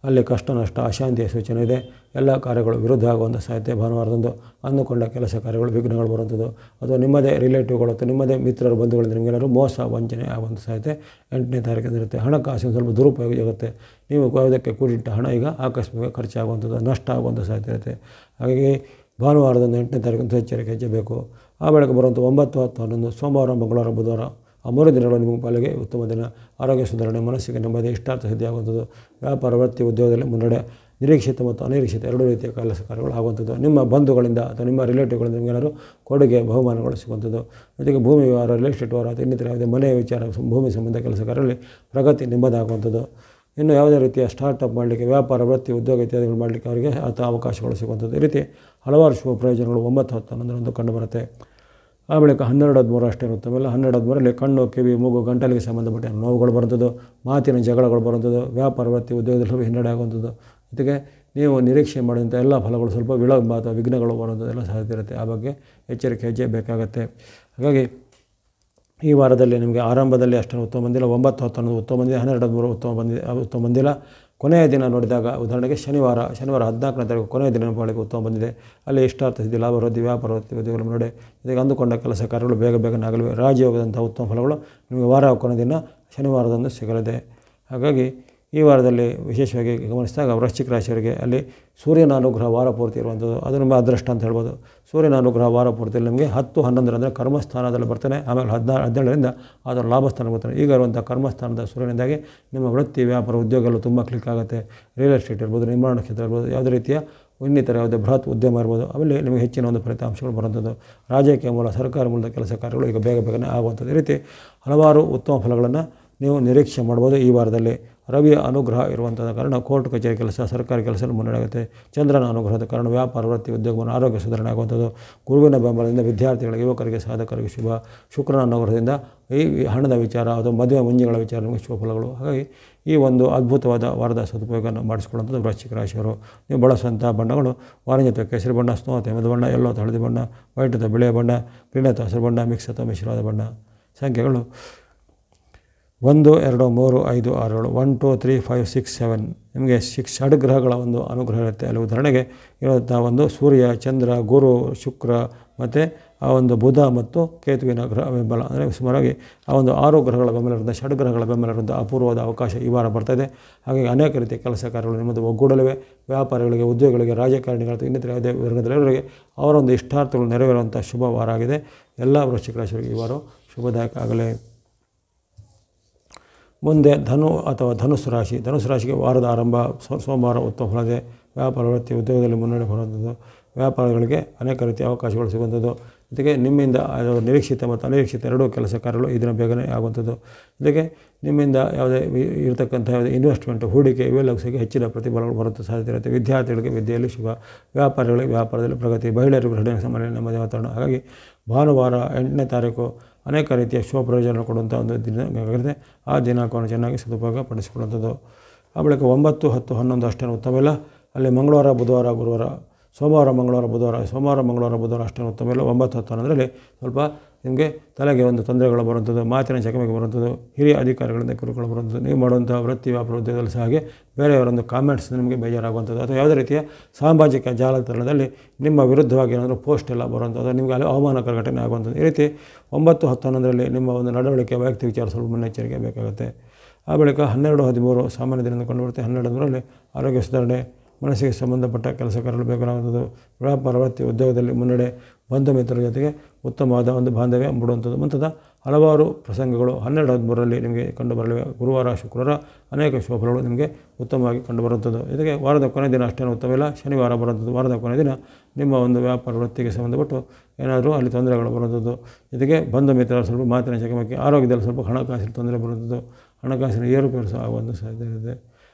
ಅಲ್ಲಿ ಕಷ್ಟ, ನಷ್ಟ, ಅಶಾಂತಿಯ ಸೂಚನೆ ಇದೆ. ಎಲ್ಲ ಕಾರ್ಯಗಳು ವಿರುದ್ಧ ಆಗುವಂಥ ಸಾಧ್ಯತೆ. ಭಾನುವಾರದಂದು ಅಂದುಕೊಂಡ ಕೆಲಸ ಕಾರ್ಯಗಳು ವಿಘ್ನಗಳು ಬರುವಂಥದ್ದು, ಅಥವಾ ನಿಮ್ಮದೇ ರಿಲೇಟಿವ್ಗಳು ಅಥವಾ ನಿಮ್ಮದೇ ಮಿತ್ರರು ಬಂಧುಗಳಿಂದ ನಿಮಗೇನಾದ್ರು ಮೋಸ ವಂಚನೆ ಆಗುವಂಥ ಸಾಧ್ಯತೆ 8ನೇ ತಾರೀಕಿಂದ ಇರುತ್ತೆ. ಹಣಕಾಸಿನ ಸ್ವಲ್ಪ ದುರುಪಯೋಗ ಆಗುತ್ತೆ. ನೀವು ಯಾವುದಕ್ಕೆ ಕೂಡಿಟ್ಟ ಹಣ ಈಗ ಆಕಸ್ಮಿಕ ಖರ್ಚಾಗುವಂಥದ್ದು, ನಷ್ಟ ಆಗುವಂಥ ಸಾಧ್ಯತೆ ಇರುತ್ತೆ. ಹಾಗಾಗಿ ಭಾನುವಾರದಂದು 8ನೇ ತಾರೀಕು ಎಚ್ಚರಿಕೆ ಹೆಚ್ಚಬೇಕು. ಆ ಬಳಿಕ ಬರುವಂಥ 9, 10, 11 ಸೋಮವಾರ, ಮಂಗಳವಾರ, ಬುಧವಾರ ಆ 3 ದಿನಗಳು ನಿಮ್ಮ ಪಾಲಿಗೆ ಉತ್ತಮ ದಿನ. ಆರೋಗ್ಯ ಸುಧಾರಣೆ, ಮನಸ್ಸಿಗೆ ನೆಮ್ಮದಿ, ಇಷ್ಟಾರ್ಥ ಸಿದ್ಧಿ ಆಗುವಂಥದ್ದು. ವ್ಯಾಪಾರ ವೃತ್ತಿ ಉದ್ಯೋಗದಲ್ಲಿ ಮುನ್ನಡೆ. ನಿರೀಕ್ಷಿತ ಮತ್ತು ಅನಿರೀಕ್ಷಿತ ಎರಡೂ ರೀತಿಯ ಕೆಲಸ ಕಾರ್ಯಗಳು ಆಗುವಂಥದ್ದು. ನಿಮ್ಮ ಬಂಧುಗಳಿಂದ ಅಥವಾ ನಿಮ್ಮ ರಿಲೇಟಿವ್ಗಳಿಂದ ನಿಮಗೇನಾದ್ರು ಕೊಡುಗೆ ಬಹುಮಾನಗಳು ಸಿಗುವಂಥದ್ದು. ಜೊತೆಗೆ ಭೂಮಿ ವ್ಯವಹಾರ, ರಿಯಲ್ ಎಸ್ಟೇಟ್ ವ್ಯವಹಾರ ಅಥವಾ ಇನ್ನಿತರ ಯಾವುದೇ ಮನೆಯ ವಿಚಾರ, ಭೂಮಿ ಸಂಬಂಧ ಕೆಲಸ ಕಾರ್ಯಗಳಲ್ಲಿ ಪ್ರಗತಿ ನಿಮ್ಮದಾಗುವಂಥದ್ದು. ಇನ್ನು ಯಾವುದೇ ರೀತಿಯ ಸ್ಟಾರ್ಟಪ್ ಮಾಡಲಿಕ್ಕೆ, ವ್ಯಾಪಾರ ವೃತ್ತಿ ಉದ್ಯೋಗ ಇತ್ಯಾದಿಗಳು ಮಾಡಲಿಕ್ಕೆ ಅವರಿಗೆ ಅವಕಾಶಗಳು ಸಿಗುವಂಥದ್ದು. ಈ ರೀತಿ ಹಲವಾರು ಶುಭ ಪ್ರಯೋಜನಗಳು 9, 10, 11ರಂದು ಕಂಡುಬರುತ್ತೆ. ಆ ಬಳಿಕ 12, 13 ಅಷ್ಟೇ ಉತ್ತಮ ಇಲ್ಲ. 12, 13ರಲ್ಲಿ ಕಣ್ಣು, ಕಿವಿ, ಮೂಗು, ಗಂಟಲಿಗೆ ಸಂಬಂಧಪಟ್ಟ ನೋವುಗಳು ಬರುವಂಥದ್ದು, ಮಾತಿನ ಜಗಳಗಳು ಬರುವಂಥದ್ದು, ವ್ಯಾಪಾರ ವೃತ್ತಿ ಉದ್ಯೋಗದಲ್ಲಿ ಸ್ವಲ್ಪ ಹಿನ್ನಡೆ ಆಗುವಂಥದ್ದು. ಜೊತೆಗೆ ನೀವು ನಿರೀಕ್ಷೆ ಮಾಡಿದಂಥ ಎಲ್ಲ ಫಲಗಳು ಸ್ವಲ್ಪ ವಿಳಂಬ ಅಥವಾ ವಿಘ್ನಗಳು ಬರುವಂಥದ್ದೆಲ್ಲ ಸಾಧ್ಯತೆ ಇರುತ್ತೆ. ಆ ಬಗ್ಗೆ ಎಚ್ಚರಿಕೆ ಹೆಜ್ಜೆ ಬೇಕಾಗುತ್ತೆ. ಹಾಗಾಗಿ ಈ ವಾರದಲ್ಲಿ ನಿಮಗೆ ಆರಂಭದಲ್ಲಿ ಅಷ್ಟೊಂದು ಉತ್ತಮ ಬಂದಿಲ್ಲ. 9, 10, 11 ಉತ್ತಮ ಬಂದಿದೆ. 12, 13 ಉತ್ತಮ ಬಂದಿಲ್ಲ. ಕೊನೆಯ ದಿನ ನೋಡಿದಾಗ ಉದಾಹರಣೆಗೆ ಶನಿವಾರ 14ನೇ ತಾರೀಕು ಕೊನೆಯ ದಿನ ಪಾಳಿಗೆ ಉತ್ತಮ ಬಂದಿದೆ. ಅಲ್ಲಿ ಇಷ್ಟಾರ್ಥ ಸಿದ್ಧಿ, ಲಾಭ ವೃದ್ಧಿ, ವ್ಯಾಪಾರ ವೃತ್ತಿ ಉದ್ಯೋಗಗಳು ನೋಡಿ, ಇದಕ್ಕೆ ಅಂದುಕೊಂಡ ಕೆಲಸ ಕಾರ್ಯಗಳು ಬೇಗನೆ ಆಗಲಿವೆ. ರಾಜಯೋಗದಂಥ ಉತ್ತಮ ಫಲಗಳು ನಿಮಗೆ ವಾರ ಕೊನೆಯ ದಿನ ಶನಿವಾರದಂದು ಸಿಗಲಿದೆ. ಹಾಗಾಗಿ ಈ ವಾರದಲ್ಲಿ ವಿಶೇಷವಾಗಿ ಗಮನಿಸಿದಾಗ ವೃಶ್ಚಿಕ ರಾಶಿಯವರಿಗೆ ಅಲ್ಲಿ ಸೂರ್ಯನ ಅನುಗ್ರಹ ವಾರ ಪೂರ್ತಿ ಇರುವಂಥದ್ದು, ಅದು ನಿಮ್ಮ ಅದೃಷ್ಟ ಅಂತ ಹೇಳ್ಬೋದು. ಸೂರ್ಯನ ಅನುಗ್ರಹ ವಾರ ಪೂರ್ತಿಯಲ್ಲಿ ನಿಮಗೆ 10, 11 ಅಂದರೆ ಕರ್ಮಸ್ಥಾನದಲ್ಲಿ ಬರ್ತಾನೆ. ಆಮೇಲೆ 17ರಿಂದ ಅದರ ಲಾಭಸ್ಥಾನಕ್ಕೆ ಬರ್ತಾನೆ. ಈಗ ಇರುವಂಥ ಕರ್ಮಸ್ಥಾನದ ಸೂರ್ಯನಿಂದಾಗಿ ನಿಮ್ಮ ವೃತ್ತಿ, ವ್ಯಾಪಾರ, ಉದ್ಯೋಗ ಎಲ್ಲ ತುಂಬ ಕ್ಲಿಕ್ ಆಗುತ್ತೆ. ರಿಯಲ್ ಎಸ್ಟೇಟ್ ಇರ್ಬೋದು, ನಿರ್ಮಾಣ ಕ್ಷೇತ್ರ ಇರ್ಬೋದು, ಯಾವುದೇ ರೀತಿಯ ಇನ್ನಿತರ ಯಾವುದೇ ಬೃಹತ್ ಉದ್ಯಮ ಇರ್ಬೋದು, ಅಲ್ಲಿ ನಿಮಗೆ ಹೆಚ್ಚಿನ ಒಂದು ಫಲಿತಾಂಶಗಳು ಬರುವಂಥದ್ದು. ರಾಜಕೀಯ ಮೂಲ, ಸರ್ಕಾರ ಮೂಲದ ಕೆಲಸ ಕಾರ್ಯಗಳು ಈಗ ಬೇಗನೆ ಆಗುವಂಥದ್ದು. ಈ ರೀತಿ ಹಲವಾರು ಉತ್ತಮ ಫಲಗಳನ್ನು ನೀವು ನಿರೀಕ್ಷೆ ಮಾಡ್ಬೋದು ಈ ವಾರದಲ್ಲಿ. ರವಿಯ ಅನುಗ್ರಹ ಇರುವಂಥದ ಕಾರಣ ಕೋರ್ಟ್ ಕಚೇರಿ ಕೆಲಸ, ಸರ್ಕಾರಿ ಕೆಲಸ ಮುನ್ನಡೆ ಆಗುತ್ತೆ. ಚಂದ್ರನ ಅನುಗ್ರಹದ ಕಾರಣ ವ್ಯಾಪಾರ, ವೃತ್ತಿ, ಉದ್ಯೋಗ, ಆರೋಗ್ಯ ಸುಧಾರಣೆ ಆಗುವಂಥದ್ದು. ಗುರುವಿನ ಬೆಂಬಲದಿಂದ ವಿದ್ಯಾರ್ಥಿಗಳಿಗೆ, ಯುವಕರಿಗೆ, ಸಾಧಕರಿಗೆ ಶುಭ. ಶುಕ್ರನ ಅನುಗ್ರಹದಿಂದ ಈ ಹಣದ ವಿಚಾರ ಅಥವಾ ಮದುವೆ ಮುಂಜಿಗಳ ವಿಚಾರ ನಿಮಗೆ ಶುಭ ಫಲಗಳು. ಹಾಗಾಗಿ ಈ ಒಂದು ಅದ್ಭುತವಾದ ವಾರದ ಸದುಪಯೋಗವನ್ನು ಮಾಡಿಸಿಕೊಳ್ಳುವಂಥದ್ದು ವೃಶ್ಚಿಕ ರಾಶಿಯವರು. ನೀವು ಬಳಸುವಂಥ ಬಣ್ಣಗಳು ವಾಣಿಜ್ಯ ಕೇಸರಿ ಬಣ್ಣ, ಸ್ನೋ ಅಥವಾ ಹಿಮದ ಬಣ್ಣ, ಎಲ್ಲೋ ಅಥವಾ ಹಳದಿ ಬಣ್ಣ, ವೈಟ್ ಅಥವಾ ಬಿಳಿಯ ಬಣ್ಣ, ಗ್ರೀನ್ ಅಥವಾ ಹಸಿರು ಬಣ್ಣ, ಮಿಕ್ಸ್ ಅಥವಾ ಮಿಶ್ರವಾದ ಬಣ್ಣ. ಸಂಖ್ಯೆಗಳು 1, 2, 3, 5, 6, 7 1, 2, 3, 5, 6, 7 ನಿಮಗೆ ಷಡ್ಗ್ರಹಗಳ ಒಂದು ಅನುಗ್ರಹ ಇರುತ್ತೆ. ಅಲ್ಲಿ ಉದಾಹರಣೆಗೆ ಇರುವಂಥ ಒಂದು ಸೂರ್ಯ, ಚಂದ್ರ, ಗುರು, ಶುಕ್ರ ಮತ್ತು ಆ ಒಂದು ಬುಧ ಮತ್ತು ಕೇತುವಿನ ಗ್ರಹ ಬೆಂಬಲ, ಅಂದರೆ ಸುಮಾರಾಗಿ ಆ ಒಂದು 6 ಗ್ರಹಗಳ ಬೆಂಬಲ ಇರುವಂಥ ಷಡ್ಗ್ರಹಗಳ ಬೆಂಬಲ ಇರುವಂಥ ಅಪೂರ್ವವಾದ ಅವಕಾಶ ಈ ವಾರ ಬರ್ತಾಯಿದೆ. ಹಾಗಾಗಿ ಅನೇಕ ರೀತಿಯ ಕೆಲಸ ಕಾರ್ಯಗಳು ನಿಮ್ಮದು ಒಗ್ಗೂಡಲಿವೆ. ವ್ಯಾಪಾರಿಗಳಿಗೆ, ಉದ್ಯೋಗಿಗಳಿಗೆ, ರಾಜಕಾರಣಿಗಳು, ಇನ್ನಿತರ ಯಾವುದೇ ವರ್ಗದಲ್ಲಿರೋರಿಗೆ ಅವರ ಒಂದು ಇಷ್ಟಾರ್ಥಗಳು ನೆರವೇರುವಂಥ ಶುಭ ವಾರ ಆಗಿದೆ. ಎಲ್ಲ ವೃಶ್ಚಿಕ ರಾಶಿಯವರಿಗೆ ಈ ವಾರ ಶುಭದಾಯಕ ಆಗಲಿ. ಮುಂದೆ ಧನು ಅಥವಾ ಧನುಸ್ಸು ರಾಶಿ. ಧನುಸ್ಸು ರಾಶಿಗೆ ವಾರದ ಆರಂಭ ಸೋಮವಾರ ಉತ್ತಮ ಫಲದೆ. ವ್ಯಾಪಾರ, ವೃತ್ತಿ, ಉದ್ಯೋಗದಲ್ಲಿ ಮುನ್ನಡೆ ಬರುವಂಥದ್ದು. ವ್ಯಾಪಾರಗಳಿಗೆ ಅನೇಕ ರೀತಿಯ ಅವಕಾಶಗಳು ಸಿಗುವಂಥದ್ದು. ಜೊತೆಗೆ ನಿಮ್ಮಿಂದ ನಿರೀಕ್ಷಿತ ಮತ್ತು ಅನಿರೀಕ್ಷಿತ ಎರಡೂ ಕೆಲಸ ಕಾರ್ಯಗಳು ಈ ದಿನ ಬೇಗನೆ ಆಗುವಂಥದ್ದು. ಜೊತೆಗೆ ನಿಮ್ಮಿಂದ ಯಾವುದೇ ಇರತಕ್ಕಂಥ ಯಾವುದೇ ಇನ್ವೆಸ್ಟ್ಮೆಂಟ್, ಹೂಡಿಕೆ ಇವೆಲ್ಲಕ್ಕೆ ಹೆಚ್ಚಿನ ಪ್ರತಿಫಲಗಳು ಬರುವಂಥ ಸಾಧ್ಯತೆ ಇರುತ್ತೆ. ವಿದ್ಯಾರ್ಥಿಗಳಿಗೆ ವಿದ್ಯೆಯಲ್ಲಿ ಶುಭ. ವ್ಯಾಪಾರಿಗಳಿಗೆ ವ್ಯಾಪಾರದಲ್ಲಿ ಪ್ರಗತಿ. ಮಹಿಳೆಯರಿಗೆ ಗೃಹಿಣಿ ಸಾಮಾನ್ಯ ನೆಮ್ಮದಿ ವಾತಾವರಣ. ಹಾಗಾಗಿ ಭಾನುವಾರ 8ನೇ ತಾರೀಕು ಅನೇಕ ರೀತಿಯ ಶುಭ ಪ್ರಯೋಜನ ಕೊಡುವಂಥ ಒಂದು ದಿನ ಆಗಿದೆ. ಆ ದಿನಾಂಕವನ್ನು ಚೆನ್ನಾಗಿ ಸದುಪಯೋಗ ಪಡಿಸಿಕೊಳ್ಳುವಂಥದ್ದು. ಆ ಬಳಿಕ 9, 10, 11 ಅಷ್ಟೇನು ಉತ್ತಮ ಇಲ್ಲ. ಅಲ್ಲಿ ಮಂಗಳವಾರ, ಬುಧವಾರ, ಗುರುವಾರ, ಸೋಮವಾರ, ಮಂಗಳವಾರ, ಬುಧವಾರ ಅಷ್ಟೇನು ಉತ್ತಮ ಇಲ್ಲ. 9, 10, 11ರಲ್ಲಿ ಸ್ವಲ್ಪ ನಿಮಗೆ ತಲೆಗೆ ಒಂದು ತೊಂದರೆಗಳು ಬರುವಂಥದ್ದು, ಮಾತಿನ ಚಕಮಕಿ ಬರುವಂಥದ್ದು, ಹಿರಿಯ ಅಧಿಕಾರಿಗಳಿಂದ ಕಿರುಕುಳ ಬರುವಂಥದ್ದು, ನೀವು ಮಾಡುವಂಥ ವೃತ್ತಿ, ವ್ಯಾಪಾರ, ಉದ್ಯೋಗದಲ್ಲಿ ಸಹ ಹಾಗೆ ಬೇರೆಯವರೊಂದು ಕಾಮೆಂಟ್ಸ್ ನಿಮಗೆ ಬೇಜಾರಾಗುವಂಥದ್ದು, ಅಥವಾ ಯಾವುದೇ ರೀತಿಯ ಸಾಮಾಜಿಕ ಜಾಲತಾಣದಲ್ಲಿ ನಿಮ್ಮ ವಿರುದ್ಧವಾಗಿ ಏನಾದರೂ ಪೋಸ್ಟ್ ಎಲ್ಲ ಬರುವಂಥದ್ದು, ನಿಮಗೆ ಅಲ್ಲಿ ಅವಮಾನಕರ ಘಟನೆ ಆಗುವಂಥದ್ದು. ಈ ರೀತಿ 9, 10, 11ರಲ್ಲಿ ನಿಮ್ಮ ಒಂದು ನಡವಳಿಕೆ, ವೈಯಕ್ತಿಕ ವಿಚಾರ ಸ್ವಲ್ಪ ಮುನ್ನೆಚ್ಚರಿಕೆ ಬೇಕಾಗುತ್ತೆ. ಆ ಬಳಿಕ 12, 13 ಸಾಮಾನ್ಯ ದಿನದಿಂದ ಕಂಡುಬರುತ್ತೆ. 12, 13ರಲ್ಲಿ ಆರೋಗ್ಯ ಸುಧಾರಣೆ, ಮನಸ್ಸಿಗೆ ಸಂಬಂಧಪಟ್ಟ ಕೆಲಸ ಕಾರ್ಯಗಳು ಬೇಕಾಗುವಂಥದ್ದು, ವ್ಯಾಪಾರ, ವೃತ್ತಿ, ಉದ್ಯೋಗದಲ್ಲಿ ಮುನ್ನಡೆ, ಬಂಧು ಮಿತ್ರರ ಜೊತೆಗೆ ಉತ್ತಮವಾದ ಒಂದು ಬಾಂಧವ್ಯ ಮೂಡುವಂಥದ್ದು ಮುಂತಾದ ಹಲವಾರು ಪ್ರಸಂಗಗಳು 12, 13ರಲ್ಲಿ ನಿಮಗೆ ಕಂಡುಬರಲಿವೆ. ಗುರುವಾರ, ಶುಕ್ರವಾರ ಅನೇಕ ಶುಭಫಲಗಳು ನಿಮಗೆ ಉತ್ತಮವಾಗಿ ಕಂಡುಬರುವಂಥದ್ದು. ಜೊತೆಗೆ ವಾರದ ಕೊನೆ ದಿನ ಅಷ್ಟೇನು ಉತ್ತಮವಿಲ್ಲ. ಶನಿವಾರ ಬರುವಂಥದ್ದು. ವಾರದ ಕೊನೆ ದಿನ ನಿಮ್ಮ ಒಂದು ವ್ಯಾಪಾರ, ವೃತ್ತಿಗೆ ಸಂಬಂಧಪಟ್ಟು ಏನಾದರೂ ಅಲ್ಲಿ ತೊಂದರೆಗಳು ಬರುವಂಥದ್ದು. ಜೊತೆಗೆ ಬಂಧು ಮಿತ್ರರ ಸ್ವಲ್ಪ ಮಾತಿನ ಚಕಮಕಿ, ಆರೋಗ್ಯದಲ್ಲಿ ಸ್ವಲ್ಪ ಹಣಕಾಸಿನ ತೊಂದರೆ ಬರುವಂಥದ್ದು, ಹಣಕಾಸಿನ ಏರುಪೇರು ಸಹ ಆಗುವಂಥ ಸಾಧ್ಯತೆ ಇದೆ.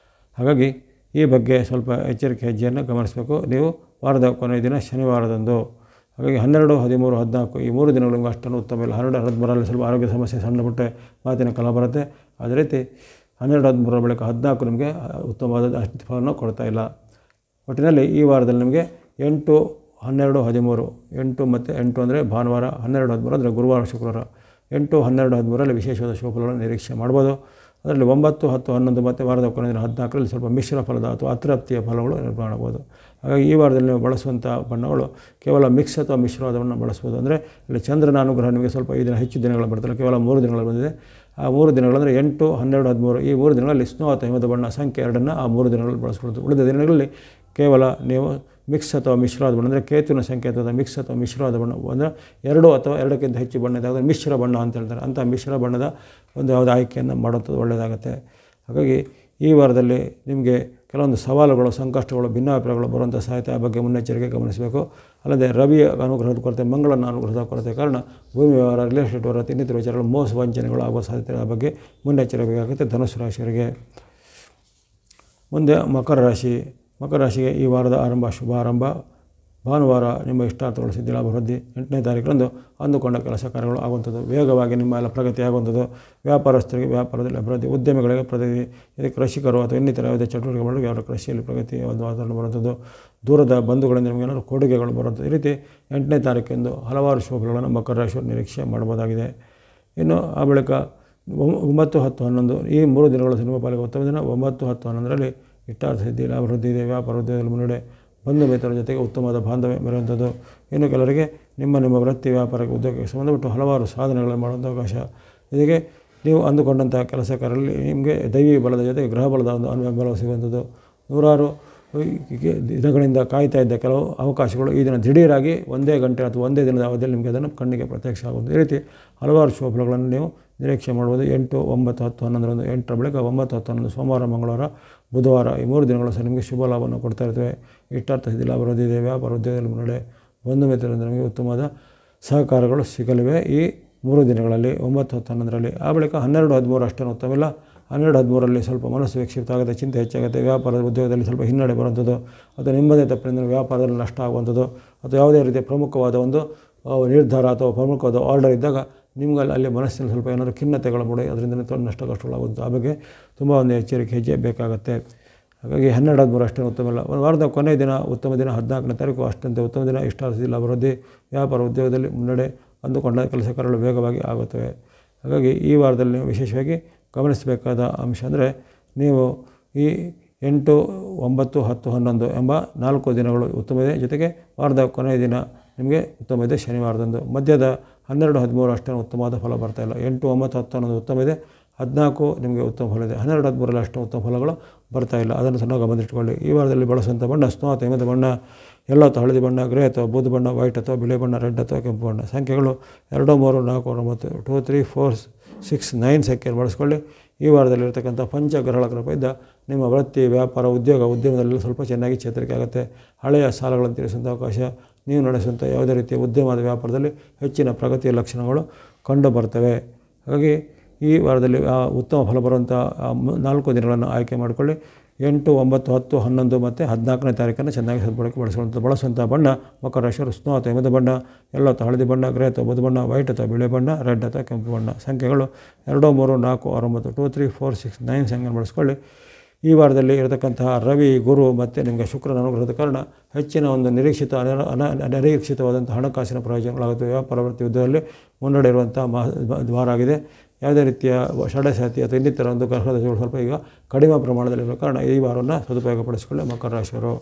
ಹಾಗಾಗಿ ಈ ಬಗ್ಗೆ ಸ್ವಲ್ಪ ಎಚ್ಚರಿಕೆ ಹೆಜ್ಜೆಯನ್ನು ಗಮನಿಸಬೇಕು. ನೀವು ವಾರದ ಕೊನೆಯ ದಿನ ಶನಿವಾರದಂದು. ಹಾಗಾಗಿ 12, 13, 14 ಈ 3 ದಿನಗಳು ನಿಮಗೆ ಅಷ್ಟನ್ನು ಉತ್ತಮ ಇಲ್ಲ. 12, 13ರಲ್ಲಿ ಸ್ವಲ್ಪ ಆರೋಗ್ಯ ಸಮಸ್ಯೆ, ಸಣ್ಣ ಪುಟ್ಟ ಮಾತಿನ ಕಲ ಬರುತ್ತೆ. ಅದೇ ರೀತಿ 12, 13ರ ಬಳಿಕ 14 ನಿಮಗೆ ಉತ್ತಮವಾದ ಅಷ್ಟು ಫಲವನ್ನು ಕೊಡ್ತಾ ಇಲ್ಲ. ಒಟ್ಟಿನಲ್ಲಿ ಈ ವಾರದಲ್ಲಿ ನಿಮಗೆ 8, 12, 13 8 ಮತ್ತು 8 ಅಂದರೆ ಭಾನುವಾರ, 12, 13 ಅಂದರೆ ಗುರುವಾರ, ಶುಕ್ರವಾರ 8, 12, 13ರಲ್ಲಿ ವಿಶೇಷವಾದ ಶುಭಫಲಗಳನ್ನು ನಿರೀಕ್ಷೆ ಮಾಡ್ಬೋದು. ಅದರಲ್ಲಿ 9, 10, 11 ಮತ್ತು ವಾರದ ಕೊನೆಯ ದಿನ 14ರಲ್ಲಿ ಸ್ವಲ್ಪ ಮಿಶ್ರ ಫಲದ ಅಥವಾ ಅತೃಪ್ತಿಯ ಫಲಗಳು ಕಾಣಬಹುದು. ಹಾಗಾಗಿ ಈ ವಾರದಲ್ಲಿ ನೀವು ಬಳಸುವಂಥ ಬಣ್ಣಗಳು ಕೇವಲ ಮಿಕ್ಸ್ ಅಥವಾ ಮಿಶ್ರವಾದವನ್ನು ಬಳಸ್ಬೋದು. ಅಂದರೆ ಇಲ್ಲಿ ಚಂದ್ರನ ಅನುಗ್ರಹ ನಿಮಗೆ ಸ್ವಲ್ಪ ಈ ದಿನ ಹೆಚ್ಚು ದಿನಗಳು ಬರ್ತಲ್ಲ, ಕೇವಲ 3 ದಿನಗಳು ಬಂದಿದೆ. ಆ 3 ದಿನಗಳು ಅಂದರೆ 8, 12, 13 ಈ 3 ದಿನಗಳಲ್ಲಿ ಸ್ನೋ ಅಥವಾ ಹಿಮದ ಬಣ್ಣ ಸಂಖ್ಯೆ 2 ಆ 3 ದಿನಗಳಲ್ಲಿ ಬಳಸ್ಕೊಳ್ತೀವಿ. ಉಳಿದ ದಿನಗಳಲ್ಲಿ ಕೇವಲ ನೀವು ಮಿಕ್ಸ್ ಅಥವಾ ಮಿಶ್ರವಾದ ಬಣ್ಣ ಅಂದರೆ ಕೇತುವಿನ ಸಂಕೇತದ ಮಿಕ್ಸ್ ಅಥವಾ ಮಿಶ್ರವಾದ ಬಣ್ಣ ಅಂದರೆ 2 ಅಥವಾ 2ಕ್ಕಿಂತ ಹೆಚ್ಚು ಬಣ್ಣ ಇದ್ದಾಗ ಮಿಶ್ರ ಬಣ್ಣ ಅಂತ ಹೇಳ್ತಾರೆ. ಅಂಥ ಮಿಶ್ರ ಬಣ್ಣದ ಒಂದು ಯಾವುದೇ ಆಯ್ಕೆಯನ್ನು ಮಾಡುವಂಥದ್ದು ಒಳ್ಳೆಯದಾಗುತ್ತೆ. ಹಾಗಾಗಿ ಈ ವಾರದಲ್ಲಿ ನಿಮಗೆ ಕೆಲವೊಂದು ಸವಾಲುಗಳು, ಸಂಕಷ್ಟಗಳು, ಭಿನ್ನಾಭಿಪ್ರಾಯಗಳು ಬರುವಂಥ ಸಾಧ್ಯತೆ, ಆ ಬಗ್ಗೆ ಮುನ್ನೆಚ್ಚರಿಕೆ ಗಮನಿಸಬೇಕು. ಅಲ್ಲದೆ ರವಿಯ ಅನುಗ್ರಹದ ಕೊರತೆ, ಮಂಗಳನ ಅನುಗ್ರಹದ ಕೊರತೆ ಕಾರಣ ಭೂಮಿ ವ್ಯವಹಾರ, ರಿಯಲ್ ಎಸ್ಟೇಟ್ ವ್ಯವಹಾರ, ಇನ್ನಿತರ ವಿಚಾರಗಳು, ಮೋಸ ವಂಚನೆಗಳು ಆಗುವ ಸಾಧ್ಯತೆ, ಆ ಬಗ್ಗೆ ಮುನ್ನೆಚ್ಚರಿಕೆ ಧನುಸು ರಾಶಿಯವರಿಗೆ. ಮುಂದೆ ಮಕರ ರಾಶಿ. ಮಕರ ರಾಶಿಗೆ ಈ ವಾರದ ಆರಂಭ ಶುಭ ಆರಂಭ. ಭಾನುವಾರ ನಿಮ್ಮ ಇಷ್ಟಾರ್ಥಗಳು ಸಿದ್ಧಿ ಲಾಭ ವೃದ್ಧಿ. 8ನೇ ತಾರೀಕರಂದು ಅಂದುಕೊಂಡ ಕೆಲಸ ಕಾರ್ಯಗಳು ಆಗುವಂಥದ್ದು, ವೇಗವಾಗಿ ನಿಮ್ಮ ಎಲ್ಲ ಪ್ರಗತಿ ಆಗುವಂಥದ್ದು. ವ್ಯಾಪಾರಸ್ಥರಿಗೆ ವ್ಯಾಪಾರದಲ್ಲಿ ಅಭಿವೃದ್ಧಿ, ಉದ್ಯಮಿಗಳಿಗೆ ಪ್ರಗತಿ. ಇದಕ್ಕೆ ಕೃಷಿಕರು ಅಥವಾ ಇನ್ನಿತರ ಯಾವುದೇ ಚಟುವಟಿಕೆ ಮಾಡಲು ಅವರ ಕೃಷಿಯಲ್ಲಿ ಪ್ರಗತಿ ಒಂದು ವಾತಾವರಣ ಬರುವಂಥದ್ದು. ದೂರದ ಬಂಧುಗಳಿಂದ ನಿಮಗೆ ಏನಾದರೂ ಕೊಡುಗೆಗಳು ಬರುವಂಥದ್ದು. ಈ ರೀತಿ 8ನೇ ತಾರೀಕಿಂದು ಹಲವಾರು ಶುಭಗಳನ್ನು ಮಕರ ರಾಶಿಯವರು ನಿರೀಕ್ಷೆ ಮಾಡಬಹುದಾಗಿದೆ. ಇನ್ನು ಆ ಬಳಿಕ 9, 10, 11 ಈ 3 ದಿನಗಳು ಸಿನಿಮಾ ಪಾಲಿಗೆ ಉತ್ತಮ ದಿನ. 9, 10, 11ರಲ್ಲಿ ಇಷ್ಟಾರ್ಥ ಸಿದ್ಧಿ ಲಾಭ ವೃದ್ಧಿ ಇದೆ. ವ್ಯಾಪಾರ, ಉದ್ಯೋಗದಲ್ಲಿ ಮುನ್ನಡೆ, ಬಂಧು ಮಿತ್ರರ ಜೊತೆಗೆ ಉತ್ತಮವಾದ ಬಾಂಧವ್ಯ ಬರುವಂಥದ್ದು. ಇನ್ನು ಕೆಲವರಿಗೆ ನಿಮ್ಮ ವೃತ್ತಿ, ವ್ಯಾಪಾರಕ್ಕೆ, ಉದ್ಯೋಗಕ್ಕೆ ಸಂಬಂಧಪಟ್ಟು ಹಲವಾರು ಸಾಧನೆಗಳನ್ನು ಮಾಡುವಂಥ ಅವಕಾಶ. ಇದಕ್ಕೆ ನೀವು ಅಂದುಕೊಂಡಂಥ ಕೆಲಸ ಕಾರ್ಯಗಳಲ್ಲಿ ನಿಮಗೆ ದೈವಿ ಬಲದ ಜೊತೆಗೆ ಗ್ರಹ ಬಲದ ಒಂದು ಬೆಂಬಲ ಸಿಗುವಂಥದ್ದು. ನೂರಾರು ದಿನಗಳಿಂದ ಕಾಯ್ತಾ ಇದ್ದ ಕೆಲವು ಅವಕಾಶಗಳು ಈ ದಿನ ದಿಢೀರಾಗಿ ಒಂದೇ ಗಂಟೆ ಅಥವಾ ಒಂದೇ ದಿನದ ಅವಧಿಯಲ್ಲಿ ನಿಮಗೆ ಅದನ್ನು ಕಣ್ಣಿಗೆ ಪ್ರತ್ಯಕ್ಷ ಆಗುವುದು. ಈ ರೀತಿ ಹಲವಾರು ಶುಭಫಲಗಳನ್ನು ನೀವು ನಿರೀಕ್ಷೆ ಮಾಡ್ಬೋದು. 8, 9, 10, 11 8ರ ಬಳಿಕ 9, 10, 11 ಸೋಮವಾರ, ಮಂಗಳವಾರ, ಬುಧವಾರ ಈ 3 ದಿನಗಳು ಸಹ ನಿಮಗೆ ಶುಭ ಲಾಭವನ್ನು ಕೊಡ್ತಾ ಇರ್ತವೆ. ಇಷ್ಟಾರ್ಥ ಸಿದ್ಧಿ ಲಾಭ ವೃದ್ಧಿದೆ. ವ್ಯಾಪಾರ, ಉದ್ಯೋಗದಲ್ಲಿ ಮುನ್ನಡೆ, ಬಂಧು ಮಿತ್ರರಿಂದ ನಿಮಗೆ ಉತ್ತಮವಾದ ಸಹಕಾರಗಳು ಸಿಗಲಿವೆ ಈ 3 ದಿನಗಳಲ್ಲಿ 9, 10, 11ರಲ್ಲಿ. ಆ ಬಳಿಕ 12, 13 ಅಷ್ಟೇನು ಉತ್ತಮಿಲ್ಲ. 12, 13ರಲ್ಲಿ ಸ್ವಲ್ಪ ಮನಸ್ಸು ವಿಕ್ಷಿಪ್ತ ಆಗುತ್ತೆ, ಚಿಂತೆ ಹೆಚ್ಚಾಗುತ್ತೆ, ವ್ಯಾಪಾರದ ಉದ್ಯೋಗದಲ್ಲಿ ಸ್ವಲ್ಪ ಹಿನ್ನಡೆ ಬರುವಂಥದ್ದು, ಅಥವಾ ನಿಮ್ಮದೇ ತಪ್ಪಿನಿಂದ ವ್ಯಾಪಾರದಲ್ಲಿ ನಷ್ಟ ಆಗುವಂಥದ್ದು, ಅಥವಾ ಯಾವುದೇ ರೀತಿಯ ಪ್ರಮುಖವಾದ ಒಂದು ನಿರ್ಧಾರ ಅಥವಾ ಪ್ರಮುಖವಾದ ಆರ್ಡರ್ ಇದ್ದಾಗ ನಿಮ್ಗೆ ಅಲ್ಲಿ ಮನಸ್ಸಿನಲ್ಲಿ ಸ್ವಲ್ಪ ಏನಾದರೂ ಖಿನ್ನತೆಗಳು ಮೂಡಿ ಅದರಿಂದ ನಷ್ಟ ಕಷ್ಟಗಳಾಗುವುದು. ಆ ಬಗ್ಗೆ ತುಂಬ ಒಂದು ಎಚ್ಚರಿಕೆ ಹೆಜ್ಜೆ ಬೇಕಾಗುತ್ತೆ. ಹಾಗಾಗಿ 12, 13 ಅಷ್ಟೇ ಉತ್ತಮ ಇಲ್ಲ. ಒಂದು ವಾರದ ಕೊನೆಯ ದಿನ ಉತ್ತಮ ದಿನ 14ನೇ ತಾರೀಕು ಅಷ್ಟಂತೆ ಉತ್ತಮ ದಿನ. ಇಷ್ಟಾರ್ಥಿಸಿಲ್ಲ ಅಭಿವೃದ್ಧಿ, ವ್ಯಾಪಾರ ಉದ್ಯೋಗದಲ್ಲಿ ಮುನ್ನಡೆ, ಅಂದುಕೊಂಡ ಕೆಲಸ ಕಾರ್ಯಗಳು ವೇಗವಾಗಿ ಆಗುತ್ತವೆ. ಹಾಗಾಗಿ ಈ ವಾರದಲ್ಲಿ ನೀವು ವಿಶೇಷವಾಗಿ ಗಮನಿಸಬೇಕಾದ ಅಂಶ ಅಂದರೆ ನೀವು ಈ 8, 9, 10, 11 ಎಂಬ 4 ದಿನಗಳು ಉತ್ತಮ ಇದೆ. ಜೊತೆಗೆ ವಾರದ ಕೊನೆಯ ದಿನ ನಿಮಗೆ ಉತ್ತಮ ಇದೆ ಶನಿವಾರದಂದು. ಮಧ್ಯದ 12, 13 ಅಷ್ಟೇ ಉತ್ತಮವಾದ ಫಲ ಬರ್ತಾಯಿಲ್ಲ. 8, 9, 10, 11 ಉತ್ತಮ ಇದೆ. 14 ನಿಮಗೆ ಉತ್ತಮ ಫಲ ಇದೆ. 12, 13ರಲ್ಲಿ ಅಷ್ಟು ಉತ್ತಮ ಫಲಗಳು ಬರ್ತಾಯಿಲ್ಲ. ಅದನ್ನು ಸಹ ಗಮನಿಸಿಟ್ಕೊಳ್ಳಿ. ಈ ವಾರದಲ್ಲಿ ಬಳಸುವಂಥ ಬಣ್ಣ ಸ್ನೋ ಅಥವಾ ಹಿಮದ ಬಣ್ಣ, ಎಲ್ಲೋ ಅಥವಾ ಹಳದಿ ಬಣ್ಣ, ಗ್ರೇ ಅಥವಾ ಬೂದು ಬಣ್ಣ, ವೈಟ್ ಅಥವಾ ಬಿಳಿ ಬಣ್ಣ, ರೆಡ್ ಅಥವಾ ಕೆಂಪು ಬಣ್ಣ. ಸಂಖ್ಯೆಗಳು 2, 3, 4, 9, 2, 3, 4, 6, 9 ಸಂಖ್ಯೆಯನ್ನು ಬಳಸ್ಕೊಳ್ಳಿ. ಈ ವಾರದಲ್ಲಿರ್ತಕ್ಕಂಥ ಪಂಚಗ್ರಹಗಳ ಕೃಪೆಯಿಂದ ನಿಮ್ಮ ವೃತ್ತಿ, ವ್ಯಾಪಾರ, ಉದ್ಯಮದಲ್ಲಿ ಸ್ವಲ್ಪ ಚೆನ್ನಾಗಿ ಚೇತರಿಕೆ ಆಗುತ್ತೆ. ಹಳೆಯ ಸಾಲಗಳನ್ನು ತೀರಿಸುವಂಥ ಅವಕಾಶ, ನೀವು ನಡೆಸುವಂಥ ಯಾವುದೇ ರೀತಿಯ ಉದ್ಯಮದ ವ್ಯಾಪಾರದಲ್ಲಿ ಹೆಚ್ಚಿನ ಪ್ರಗತಿಯ ಲಕ್ಷಣಗಳು ಕಂಡು ಬರ್ತವೆ. ಹಾಗಾಗಿ ಈ ವಾರದಲ್ಲಿ ಉತ್ತಮ ಫಲ ಬರುವಂಥ 4 ದಿನಗಳನ್ನು ಆಯ್ಕೆ ಮಾಡಿಕೊಳ್ಳಿ. 8, 9, 10, 11 ಮತ್ತು 14ನೇ ತಾರೀಕನ್ನು ಚೆನ್ನಾಗಿ ಸದ್ಬಳಕೆ ಬಳಸುವಂಥ ಬಣ್ಣ ಮಕರ ರಾಶಿಯವರು ಸ್ನೋ ಅಥವಾ ಹಿಮದ ಬಣ್ಣ, ಎಲ್ಲೋ ಅಥವಾ ಹಳದಿ ಬಣ್ಣ, ಗ್ರೇ ಅಥವಾ ಬೂದು ಬಣ್ಣ, ವೈಟ್ ಅಥವಾ ಬಿಳಿ ಬಣ್ಣ, ರೆಡ್ ಅಥವಾ ಕೆಂಪು ಬಣ್ಣ. ಸಂಖ್ಯೆಗಳು 2, 3, 4, 6, 9, 2, 3, 4, 6, 9 ಸಂಖ್ಯೆಯನ್ನು ಬಳಸ್ಕೊಳ್ಳಿ. ಈ ವಾರದಲ್ಲಿ ಇರತಕ್ಕಂತಹ ರವಿ, ಗುರು ಮತ್ತು ನಿಮಗೆ ಶುಕ್ರನ ಅನುಗ್ರಹದ ಕಾರಣ ಹೆಚ್ಚಿನ ಒಂದು ನಿರೀಕ್ಷಿತವಾದಂಥ ಹಣಕಾಸಿನ ಪ್ರಯೋಜನಗಳಾಗುತ್ತವೆ. ವ್ಯಾಪಾರ ವೃತ್ತಿ ಉದ್ಯೋಗದಲ್ಲಿ ಮುನ್ನಡೆ ಇರುವಂಥ ವಾರ ಆಗಿದೆ. ಯಾವುದೇ ರೀತಿಯ ಷಡಶಾತಿ ಅಥವಾ ಇನ್ನಿತರ ಒಂದು ಗ್ರಹದ ದೋಷಗಳು ಸ್ವಲ್ಪ ಈಗ ಕಡಿಮೆ ಪ್ರಮಾಣದಲ್ಲಿರುವ ಕಾರಣ ಈ ವಾರವನ್ನು ಸದುಪಯೋಗಪಡಿಸಿಕೊಳ್ಳಿ ಮಕರ ರಾಶಿಯವರು.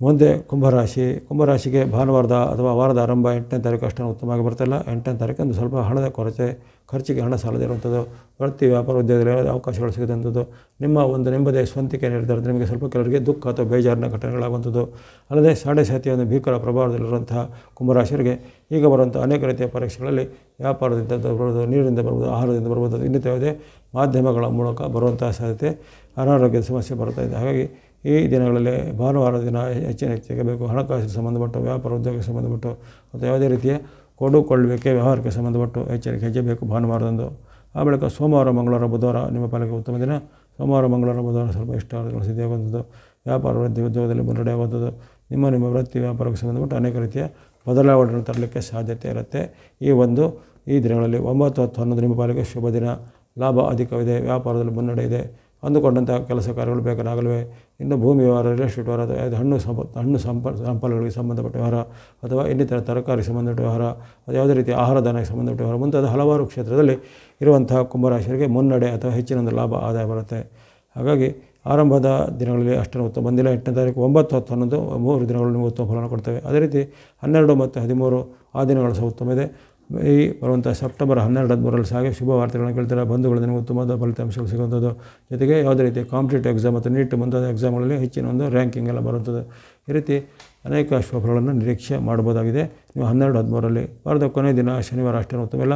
ಮುಂದೆ ಕುಂಭರಾಶಿಗೆ ಭಾನುವಾರದ ಅಥವಾ ವಾರದ ಆರಂಭ 8ನೇ ತಾರೀಕು ಅಷ್ಟೊಂದು ಉತ್ತಮವಾಗಿ ಬರ್ತಾಯಿಲ್ಲ. 8ನೇ ತಾರೀಕಂದು ಸ್ವಲ್ಪ ಹಣದ ಕೊರತೆ, ಖರ್ಚಿಗೆ ಹಣ ಸಾಲದಿರುವಂಥದ್ದು, ವೃತ್ತಿ ವ್ಯಾಪಾರ ಉದ್ಯೋಗದಲ್ಲಿ ಅವಕಾಶಗಳು ಸಿಗುವಂಥದ್ದು, ನಿಮ್ಮ ಒಂದು ನೆಮ್ಮದಿಯ ಸ್ವಂತಿಕೆ ನಿರ್ಧಾರ ನಿಮಗೆ ಸ್ವಲ್ಪ ಕೆಲವರಿಗೆ ದುಃಖ ಅಥವಾ ಬೇಜಾರಿನ ಘಟನೆಗಳಾಗುವಂಥದ್ದು. ಅಲ್ಲದೆ ಷಡಶಾತಿಯ ಒಂದು ಭೀಕರ ಪ್ರಭಾವದಲ್ಲಿರುವಂತಹ ಕುಂಭರಾಶಿಯರಿಗೆ ಈಗ ಬರುವಂಥ ಅನೇಕ ರೀತಿಯ ಪರೀಕ್ಷೆಗಳಲ್ಲಿ ವ್ಯಾಪಾರದಿಂದ ಬರ್ಬೋದು, ನೀರಿನಿಂದ ಬರ್ಬೋದು, ಆಹಾರದಿಂದ ಬರ್ಬೋದು, ಇನ್ನಿತರ ಯಾವುದೇ ಮಾಧ್ಯಮಗಳ ಮೂಲಕ ಬರುವಂತಹ ಸಾಧ್ಯತೆ, ಅನಾರೋಗ್ಯದ ಸಮಸ್ಯೆ ಬರ್ತಾ ಇದೆ. ಹಾಗಾಗಿ ಈ ದಿನಗಳಲ್ಲಿ ಭಾನುವಾರ ದಿನ ಹೆಚ್ಚಿನ ಬೇಕು. ಹಣಕಾಸಿಗೆ ಸಂಬಂಧಪಟ್ಟು, ವ್ಯಾಪಾರ ಉದ್ಯೋಗಕ್ಕೆ ಸಂಬಂಧಪಟ್ಟು ಮತ್ತು ಯಾವುದೇ ರೀತಿಯ ಕೊಡುಕೊಳ್ಳುವಿಕೆ ವ್ಯವಹಾರಕ್ಕೆ ಸಂಬಂಧಪಟ್ಟು ಎಚ್ಚರಿಕೆ ಹೆಜ್ಜೆ ಬೇಕು ಭಾನುವಾರದಂದು. ಆ ಬಳಿಕ ಸೋಮವಾರ, ಮಂಗಳವಾರ, ಬುಧವಾರ ನಿಮ್ಮ ಪಾಲಿಗೆ ಉತ್ತಮ ದಿನ. ಸೋಮವಾರ, ಮಂಗಳವಾರ, ಬುಧವಾರ ಸ್ವಲ್ಪ ಇಷ್ಟಾರ್ಥಗಳು ಸಿದ್ಧಿಯಾಗುವಂಥದ್ದು, ವ್ಯಾಪಾರ ವೃತ್ತಿ ಉದ್ಯೋಗದಲ್ಲಿ ಮುನ್ನಡೆ ಆಗುವಂಥದ್ದು, ನಿಮ್ಮ ವೃತ್ತಿ ವ್ಯಾಪಾರಕ್ಕೆ ಸಂಬಂಧಪಟ್ಟು ಅನೇಕ ರೀತಿಯ ಬದಲಾವಣೆಗಳನ್ನು ತರಲಿಕ್ಕೆ ಸಾಧ್ಯತೆ ಇರುತ್ತೆ. ಈ ದಿನಗಳಲ್ಲಿ 9, 10, 11 ನಿಮ್ಮ ಪಾಲಿಗೆ ಶುಭ ದಿನ. ಲಾಭ ಅಧಿಕವಿದೆ, ವ್ಯಾಪಾರದಲ್ಲಿ ಮುನ್ನಡೆ ಇದೆ, ಅಂದುಕೊಂಡಂಥ ಕೆಲಸ ಕಾರ್ಯಗಳು ಬೇಕಾಗಲಿವೆ. ಇನ್ನು ಭೂಮಿ ವ್ಯವಹಾರ, ರಿಯಲ್ ಎಸ್ಟೇಟ್ ವ್ಯವಹಾರ, ಹಣ್ಣು ಸಂಪನ್ಮೂಲಗಳಿಗೆ ಸಂಬಂಧಪಟ್ಟ ವ್ಯವಹಾರ ಅಥವಾ ಇನ್ನಿತರ ತರಕಾರಿ ಸಂಬಂಧಪಟ್ಟ ವ್ಯವಹಾರ, ಅದು ಯಾವುದೇ ರೀತಿಯ ಆಹಾರ ಧಾನ್ಯಕ್ಕೆ ಸಂಬಂಧಪಟ್ಟ ವ್ಯವಹಾರ ಮುಂತಾದ ಹಲವಾರು ಕ್ಷೇತ್ರದಲ್ಲಿ ಇರುವಂತಹ ಕುಂಭರಾಶಿಯರಿಗೆ ಮುನ್ನಡೆ ಅಥವಾ ಹೆಚ್ಚಿನ ಒಂದು ಲಾಭ ಆದಾಯ ಬರುತ್ತೆ. ಹಾಗಾಗಿ ಆರಂಭದ ದಿನಗಳಲ್ಲಿ ಅಷ್ಟೊಂದು ಉತ್ತಮ ಬಂದಿಲ್ಲ. 8ನೇ ತಾರೀಕು 9, 10, 11 3 ದಿನಗಳು ನಿಮಗೆ ಉತ್ತಮ ಫಲವನ್ನು ಕೊಡ್ತವೆ. ಅದೇ ರೀತಿ 12 ಮತ್ತು 13 ಆ ದಿನಗಳು ಸಹ ಉತ್ತಮ ಇದೆ. ಈ ಬರುವಂಥ ಸೆಪ್ಟೆಂಬರ್ 12, 13ರಲ್ಲಿ ಸಹ ಶುಭ ವಾರ್ತೆಗಳನ್ನು ಕೇಳ್ತಾರೆ. ಬಂಧುಗಳು ನಿಮಗೆ ಉತ್ತಮವಾದ ಫಲಿತಾಂಶಗಳು ಸಿಗುವಂಥದ್ದು, ಜೊತೆಗೆ ಯಾವುದೇ ರೀತಿಯ ಕಾಂಪಿಟೇಟಿವ್ ಎಕ್ಸಾಮ್ ಮತ್ತು ನೀಟ್ ಮುಂತಾದ ಎಕ್ಸಾಮ್ಗಳಲ್ಲಿ ಹೆಚ್ಚಿನ ಒಂದು ರ್ಯಾಂಕಿಂಗ್ ಎಲ್ಲ ಬರುವಂಥದ್ದು. ಈ ರೀತಿ ಅನೇಕ ಶುಭಗಳನ್ನು ನಿರೀಕ್ಷೆ ಮಾಡ್ಬೋದಾಗಿದೆ. ನೀವು 12, 13ರಲ್ಲಿ ವಾರದ ಕೊನೆಯ ದಿನ ಶನಿವಾರ ಅಷ್ಟೇನು ಉತ್ತಮ ಇಲ್ಲ.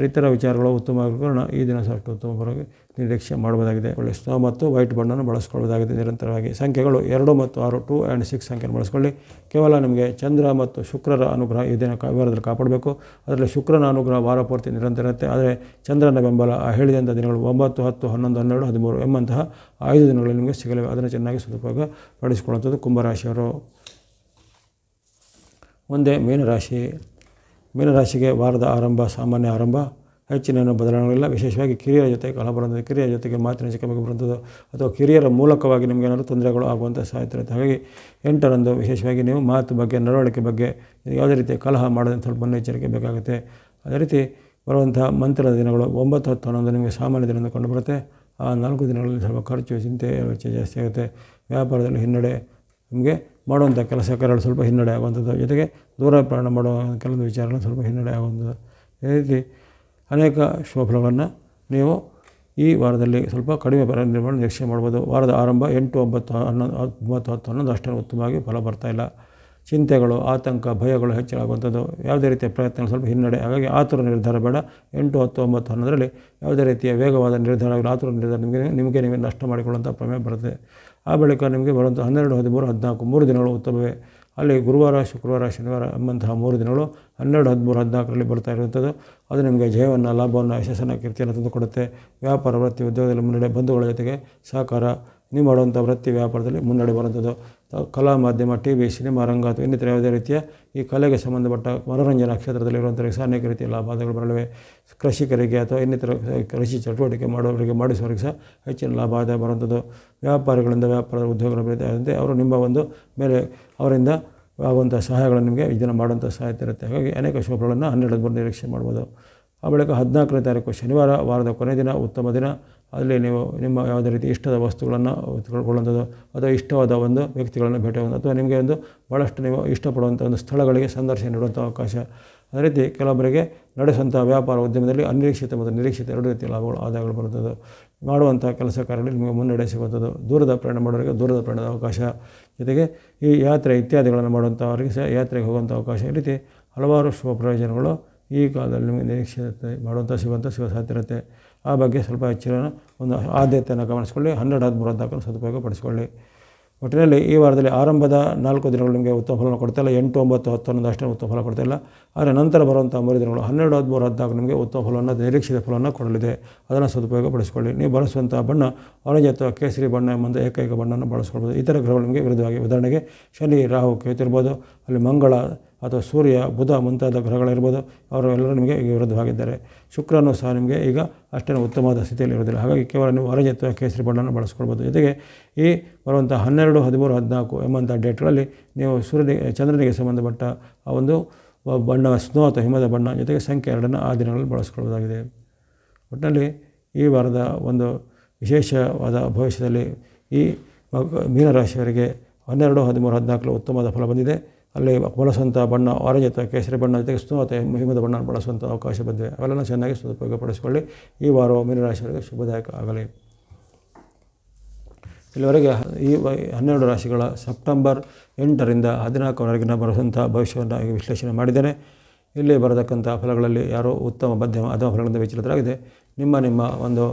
ಇತರ ವಿಚಾರಗಳು ಉತ್ತಮವಾಗಿರುವ ಕಾರಣ ಈ ದಿನ ಸಹ ಅಷ್ಟು ಉತ್ತಮವಾಗಿ ನಿರೀಕ್ಷೆ ಮಾಡ್ಬೋದಾಗಿದೆ. ಒಳ್ಳೆ ಸ್ನೋ ಮತ್ತು ವೈಟ್ ಬಣ್ಣವನ್ನು ಬಳಸ್ಕೊಳ್ಳೋದಾಗಿದೆ ನಿರಂತರವಾಗಿ. ಸಂಖ್ಯೆಗಳು 2 ಮತ್ತು 6, 2 and 6 ಸಂಖ್ಯೆಯನ್ನು ಬಳಸ್ಕೊಳ್ಳಿ. ಕೇವಲ ನಿಮಗೆ ಚಂದ್ರ ಮತ್ತು ಶುಕ್ರರ ಅನುಗ್ರಹ ಈ ದಿನ ವಾರದಲ್ಲಿ ಕಾಪಾಡಬೇಕು. ಅದರಲ್ಲಿ ಶುಕ್ರನ ಅನುಗ್ರಹ ವಾರ ಪೂರ್ತಿ ನಿರಂತರ ಇರುತ್ತೆ. ಆದರೆ ಚಂದ್ರನ ಬೆಂಬಲ ಹೇಳಿದಂಥ ದಿನಗಳು 9, 10, 11, 12, 13 ಎಂಬಂತಹ 5 ದಿನಗಳಲ್ಲಿ ನಿಮಗೆ ಸಿಗಲಿವೆ. ಅದನ್ನು ಚೆನ್ನಾಗಿ ಸದುಪಯೋಗ ಪಡಿಸಿಕೊಳ್ಳುವಂಥದ್ದು ಕುಂಭರಾಶಿಯವರು. ಮುಂದೆ ಮೀನರಾಶಿಗೆ ವಾರದ ಆರಂಭ ಸಾಮಾನ್ಯ ಆರಂಭ, ಹೆಚ್ಚಿನ ಬದಲಾವಣೆಗಳಿಲ್ಲ. ವಿಶೇಷವಾಗಿ ಕಿರಿಯರ ಜೊತೆ ಕಲಹ ಬರುವಂಥದ್ದು, ಕಿರಿಯರ ಜೊತೆಗೆ ಮಾತಿನ ಚಿಕ್ಕಬೇಕು ಬರುವಂಥದ್ದು ಅಥವಾ ಕಿರಿಯರ ಮೂಲಕವಾಗಿ ನಿಮಗೆ ಏನಾದರೂ ತೊಂದರೆಗಳು ಆಗುವಂಥ ಸಾಧ್ಯತೆ ಇರುತ್ತೆ. ಹಾಗಾಗಿ 8ರಂದು ವಿಶೇಷವಾಗಿ ನೀವು ಮಾತು ಬಗ್ಗೆ, ನಡವಳಿಕೆ ಬಗ್ಗೆ ಯಾವುದೇ ರೀತಿಯ ಕಲಹ ಮಾಡೋದಂತ ಸ್ವಲ್ಪ ಮುನ್ನೆಚ್ಚರಿಕೆ ಬೇಕಾಗುತ್ತೆ. ಅದೇ ರೀತಿ ಬರುವಂಥ ಮಂತ್ರದ ದಿನಗಳು 9, 10, 11 ನಿಮಗೆ ಸಾಮಾನ್ಯ ದಿನದಿಂದ ಕಂಡು ಬರುತ್ತೆ. ಆ 4 ದಿನಗಳಲ್ಲಿ ಸ್ವಲ್ಪ ಖರ್ಚು, ಚಿಂತೆ, ವೆಚ್ಚ ಜಾಸ್ತಿ ಆಗುತ್ತೆ. ವ್ಯಾಪಾರದಲ್ಲಿ ಹಿನ್ನಡೆ, ನಿಮಗೆ ಮಾಡುವಂಥ ಕೆಲಸ ಕಾರ್ಯಗಳು ಸ್ವಲ್ಪ ಹಿನ್ನಡೆ ಆಗುವಂಥದ್ದು, ಜೊತೆಗೆ ದೂರ ಪ್ರಯಾಣ ಮಾಡುವ ಕೆಲವೊಂದು ವಿಚಾರಗಳು ಸ್ವಲ್ಪ ಹಿನ್ನಡೆ ಆಗುವಂಥದ್ದು. ಈ ರೀತಿ ಅನೇಕ ಶುಭಫಲಗಳನ್ನು ನೀವು ಈ ವಾರದಲ್ಲಿ ಸ್ವಲ್ಪ ಕಡಿಮೆ ನಿರ್ಮಾಣ ನಿರೀಕ್ಷೆ ಮಾಡ್ಬೋದು. ವಾರದ ಆರಂಭ 8, 9, 10, 11 ಅಷ್ಟೊಂದು ಉತ್ತಮವಾಗಿ ಫಲ ಬರ್ತಾಯಿಲ್ಲ. ಚಿಂತೆಗಳು, ಆತಂಕ, ಭಯಗಳು ಹೆಚ್ಚಾಗುವಂಥದ್ದು, ಯಾವುದೇ ರೀತಿಯ ಪ್ರಯತ್ನಗಳು ಸ್ವಲ್ಪ ಹಿನ್ನಡೆ. ಹಾಗಾಗಿ ಆತುರ ನಿರ್ಧಾರ ಬೇಡ. 8, 10, 9, 11ರಲ್ಲಿ ಯಾವುದೇ ರೀತಿಯ ವೇಗವಾದ ನಿರ್ಧಾರ, ಆತುರ ನಿರ್ಧಾರ ನಿಮಗೆ ನೀವೇ ನಷ್ಟ ಮಾಡಿಕೊಳ್ಳುವಂಥ ಪ್ರಮೇಯ ಬರುತ್ತೆ. ಆ ಬಳಿಕ ನಿಮಗೆ ಬರುವಂಥ 12, 13, 14 3 ದಿನಗಳು ಉತ್ತಮವೇ. ಅಲ್ಲಿ ಗುರುವಾರ, ಶುಕ್ರವಾರ, ಶನಿವಾರ ಎಂಬಂತಹ 3 ದಿನಗಳು 12, 13, 14ರಲ್ಲಿ ಬರ್ತಾ ಇರುವಂಥದ್ದು. ಅದು ನಿಮಗೆ ಜಯವನ್ನು, ಲಾಭವನ್ನು, ಯಶಸ್ಸನ್ನು, ಕೀರ್ತಿಯನ್ನು ತಂದುಕೊಡುತ್ತೆ. ವ್ಯಾಪಾರ, ವೃತ್ತಿ, ಉದ್ಯೋಗದಲ್ಲಿ ಮುನ್ನಡೆ, ಬಂಧುಗಳ ಜೊತೆಗೆ ಸಹಕಾರ, ನೀವು ಮಾಡುವಂಥ ವೃತ್ತಿ ವ್ಯಾಪಾರದಲ್ಲಿ ಮುನ್ನಡೆ ಬರುವಂಥದ್ದು. ಕಲಾ ಮಾಧ್ಯಮ, ಟಿವಿ, ಸಿನಿಮಾ ರಂಗ ಅಥವಾ ಇನ್ನಿತರ ಯಾವುದೇ ರೀತಿಯ ಈ ಕಲೆಗೆ ಸಂಬಂಧಪಟ್ಟ ಮನೋರಂಜನಾ ಕ್ಷೇತ್ರದಲ್ಲಿರುವಂಥವರಿಗೆ ಅನೇಕ ರೀತಿಯ ಲಾಭಗಳು ಬರಲಿವೆ. ಕೃಷಿಕರಿಗೆ ಅಥವಾ ಇನ್ನಿತರ ಕೃಷಿ ಚಟುವಟಿಕೆ ಮಾಡೋರಿಗೆ, ಮಾಡಿಸುವವರಿಗೆ ಸಹ ಹೆಚ್ಚಿನ ಲಾಭ ಆದಾಯ ಬರುವಂಥದ್ದು. ವ್ಯಾಪಾರಿಗಳಿಂದ ವ್ಯಾಪಾರದ ಉದ್ಯೋಗಗಳ ಬೆಳೆದಂತೆ ಅವರು ನಿಮ್ಮ ಒಂದು ಮೇಲೆ ಅವರಿಂದ ಆಗುವಂಥ ಸಹಾಯಗಳನ್ನು ನಿಮಗೆ ಇದನ್ನು ಮಾಡುವಂಥ ಸಾಧ್ಯತೆ ಇರುತ್ತೆ. ಹಾಗಾಗಿ ಅನೇಕ ಶುಭಗಳನ್ನು 12 13 ನಿರೀಕ್ಷೆ ಮಾಡ್ಬೋದು. ಆ ಬಳಿಕ 14ನೇ ತಾರೀಕು ಶನಿವಾರ, ವಾರದ ಕೊನೆ ದಿನ, ಉತ್ತಮ ದಿನ. ಅಲ್ಲಿ ನೀವು ನಿಮ್ಮ ಯಾವುದೇ ರೀತಿ ಇಷ್ಟದ ವಸ್ತುಗಳನ್ನು ತೆಗೆದುಕೊಳ್ಳುವಂಥದ್ದು ಅಥವಾ ಇಷ್ಟವಾದ ಒಂದು ವ್ಯಕ್ತಿಗಳನ್ನು ಭೇಟಿಯಾಗುವುದು ಅಥವಾ ನಿಮಗೆ ಒಂದು ಭಾಳಷ್ಟು ನೀವು ಇಷ್ಟಪಡುವಂಥ ಒಂದು ಸ್ಥಳಗಳಿಗೆ ಸಂದರ್ಶನ ನೀಡುವಂಥ ಅವಕಾಶ. ಅದೇ ರೀತಿ ಕೆಲವೊಬ್ಬರಿಗೆ ನಡೆಸುವಂಥ ವ್ಯಾಪಾರ ಉದ್ಯಮದಲ್ಲಿ ಅನಿರೀಕ್ಷಿತ ಮತ್ತು ನಿರೀಕ್ಷಿತ 2 ರೀತಿಯ ಲಾಭಗಳು, ಆದಾಯಗಳು ಬರುತ್ತದೆ. ಮಾಡುವಂಥ ಕೆಲಸ ಕಾರ್ಯಗಳಲ್ಲಿ ನಿಮಗೆ ಮುನ್ನಡೆ ಸಿಗುವಂಥದ್ದು. ದೂರದ ಪ್ರಯಾಣ ಮಾಡೋರಿಗೆ ದೂರದ ಪ್ರಯಾಣದ ಅವಕಾಶ, ಜೊತೆಗೆ ಈ ಯಾತ್ರೆ ಇತ್ಯಾದಿಗಳನ್ನು ಮಾಡುವಂಥವರಿಗೆ ಸಹ ಯಾತ್ರೆಗೆ ಹೋಗುವಂಥ ಅವಕಾಶ. ಈ ರೀತಿ ಹಲವಾರು ಶುಭ ಪ್ರಯೋಜನಗಳು ಈ ಕಾಲದಲ್ಲಿ ನಿಮಗೆ ನಿರೀಕ್ಷಿತ ಮಾಡುವಂಥ ಸಿಗುವಂಥ ಸಾಧ್ಯತೆ ಇರುತ್ತೆ. ಆ ಬಗ್ಗೆ ಸ್ವಲ್ಪ ಹೆಚ್ಚಿನ ಒಂದು ಆದ್ಯತೆಯನ್ನು ಗಮನಿಸಿಕೊಳ್ಳಿ. 12, 13, 14 ಸದುಪಯೋಗ ಪಡಿಸಿಕೊಳ್ಳಿ. ಒಟ್ಟಿನಲ್ಲಿ ಈ ವಾರದಲ್ಲಿ ಆರಂಭದ 4 ದಿನಗಳು ನಿಮಗೆ ಉತ್ತಮ ಫಲವನ್ನು ಕೊಡ್ತಾಯಿಲ್ಲ. 8, 9, 10, 11 ಅಷ್ಟೇ ಉತ್ತಮ ಫಲ ಕೊಡ್ತಾಯಿಲ್ಲ. ಆದರೆ ನಂತರ ಬರುವಂಥ 3 ದಿನಗಳು 12, 13, 14 ನಿಮಗೆ ಉತ್ತಮ ಫಲವನ್ನು, ನಿರೀಕ್ಷಿತ ಫಲವನ್ನು ಕೊಡಲಿದೆ. ಅದನ್ನು ಸದುಪಯೋಗ ಪಡಿಸಿಕೊಳ್ಳಿ. ನೀವು ಬಳಸುವಂಥ ಬಣ್ಣ ಆರೆಂಜ್ ಅಥವಾ ಕೇಸರಿ ಬಣ್ಣ ಎಂಬ ಏಕೈಕ ಬಣ್ಣವನ್ನು ಬಳಸ್ಕೊಳ್ಬೋದು. ಇತರ ಗ್ರಹಗಳು ನಿಮಗೆ ವಿರುದ್ಧವಾಗಿ, ಉದಾಹರಣೆಗೆ ಶನಿ, ರಾಹು, ಕೇತು ಇರ್ಬೋದು, ಅಲ್ಲಿ ಮಂಗಳ ಅಥವಾ ಸೂರ್ಯ, ಬುಧ ಮುಂತಾದ ಗ್ರಹಗಳಿರ್ಬೋದು, ಅವರು ಎಲ್ಲರೂ ನಿಮಗೆ ಈಗ ವಿರುದ್ಧವಾಗಿದ್ದಾರೆ. ಶುಕ್ರನು ಸಹ ನಿಮಗೆ ಈಗ ಅಷ್ಟೇನು ಉತ್ತಮವಾದ ಸ್ಥಿತಿಯಲ್ಲಿ ಇರೋದಿಲ್ಲ. ಹಾಗಾಗಿ ಕೇವಲ ನೀವು ಆರೆಂಜ್ ಅಥವಾ ಕೇಸರಿ ಬಣ್ಣವನ್ನು ಬಳಸ್ಕೊಳ್ಬೋದು. ಜೊತೆಗೆ ಈ ಬರುವಂಥ 12, 13, 14 ಎಂಬಂಥ ಡೇಟ್ಗಳಲ್ಲಿ ನೀವು ಚಂದ್ರನಿಗೆ ಸಂಬಂಧಪಟ್ಟ ಆ ಒಂದು ಬಣ್ಣ, ಸ್ನೋ ಅಥವಾ ಹಿಮದ ಬಣ್ಣ, ಜೊತೆಗೆ ಸಂಖ್ಯೆ 2 ಆ ದಿನಗಳಲ್ಲಿ ಬಳಸ್ಕೊಳ್ಳೋದಾಗಿದೆ. ಒಟ್ಟಿನಲ್ಲಿ ಈ ವಾರದ ಒಂದು ವಿಶೇಷವಾದ ಭವಿಷ್ಯದಲ್ಲಿ ಈ ಮೀನರಾಶಿಯವರಿಗೆ 12, 13, 14 ಉತ್ತಮವಾದ ಫಲ ಬಂದಿದೆ. ಅಲ್ಲಿ ಬಳಸುವಂಥ ಬಣ್ಣ ಆರೆಂಜ್ ಅಥವಾ ಕೇಸರಿ ಬಣ್ಣ, ಜೊತೆಗೆ ಸ್ನೋ ಅಥವಾ ಹಿಮದ ಬಣ್ಣ ಬಳಸುವಂಥ ಅವಕಾಶ ಬಂದಿದೆ. ಅವೆಲ್ಲನೂ ಚೆನ್ನಾಗಿ ಸದುಪಯೋಗಪಡಿಸಿಕೊಳ್ಳಿ. ಈ ವಾರವು ಮೀನರಾಶಿಯವರಿಗೆ ಶುಭದಾಯಕ ಆಗಲಿ. ಇಲ್ಲಿವರೆಗೆ ಈ 12 ರಾಶಿಗಳ ಸೆಪ್ಟೆಂಬರ್ 8ರಿಂದ 14ರವರೆಗಿನ ಬರುವಂಥ ಭವಿಷ್ಯವನ್ನು ವಿಶ್ಲೇಷಣೆ ಮಾಡಿದ್ದೇನೆ. ಇಲ್ಲಿ ಬರತಕ್ಕಂಥ ಫಲಗಳಲ್ಲಿ ಯಾರೋ ಉತ್ತಮ, ಮಧ್ಯಮ, ಅಧಮ ಫಲಗಳಿಂದ ವಿಚಲಿತರಾಗಿದೆ. ನಿಮ್ಮ ಒಂದು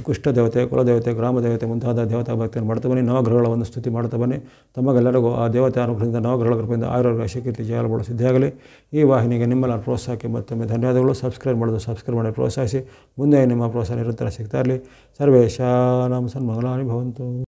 ಕುಷ್ಠ ದೇವತೆ, ಕುಲದೇವತೆ, ಗ್ರಾಮ ದೇವತೆ ಮುಂತಾದ ದೇವತಾ ಭಕ್ತಿಯನ್ನು ಮಾಡ್ತಾ ಬನ್ನಿ. ನವಗ್ರಹಗಳ ಒಂದು ಸ್ತುತಿ ಮಾಡ್ತಾ ಬನ್ನಿ. ತಮಗೆಲ್ಲರಿಗೂ ಆ ದೇವತೆ ಅನುಗ್ರಹದಿಂದ, ನವಗ್ರಹಗಳ ಕೃಪೆಯಿಂದ ಆಯುರ್ವೇದ ಕೀರ್ತಿ ಜಯಗಳು ಸಿದ್ಧಿಯಾಗಲಿ. ಈ ವಾಹಿನಿಗೆ ನಿಮ್ಮೆಲ್ಲ ಪ್ರೋತ್ಸಾಹಕ್ಕೆ ಮತ್ತೊಮ್ಮೆ ಧನ್ಯವಾದಗಳು. ಸಬ್ಸ್ಕ್ರೈಬ್ ಮಾಡಿ ಪ್ರೋತ್ಸಾಹಿಸಿ. ಮುಂದೆ ನಿಮ್ಮ ಪ್ರೋತ್ಸಾಹ ನಿರಂತರ ಸಿಗ್ತಾ ಇರಲಿ. ಸರ್ವೇಶಾನಾಂ ಸನ್ಮಂಗಲಾನಿ ಭವಂತು.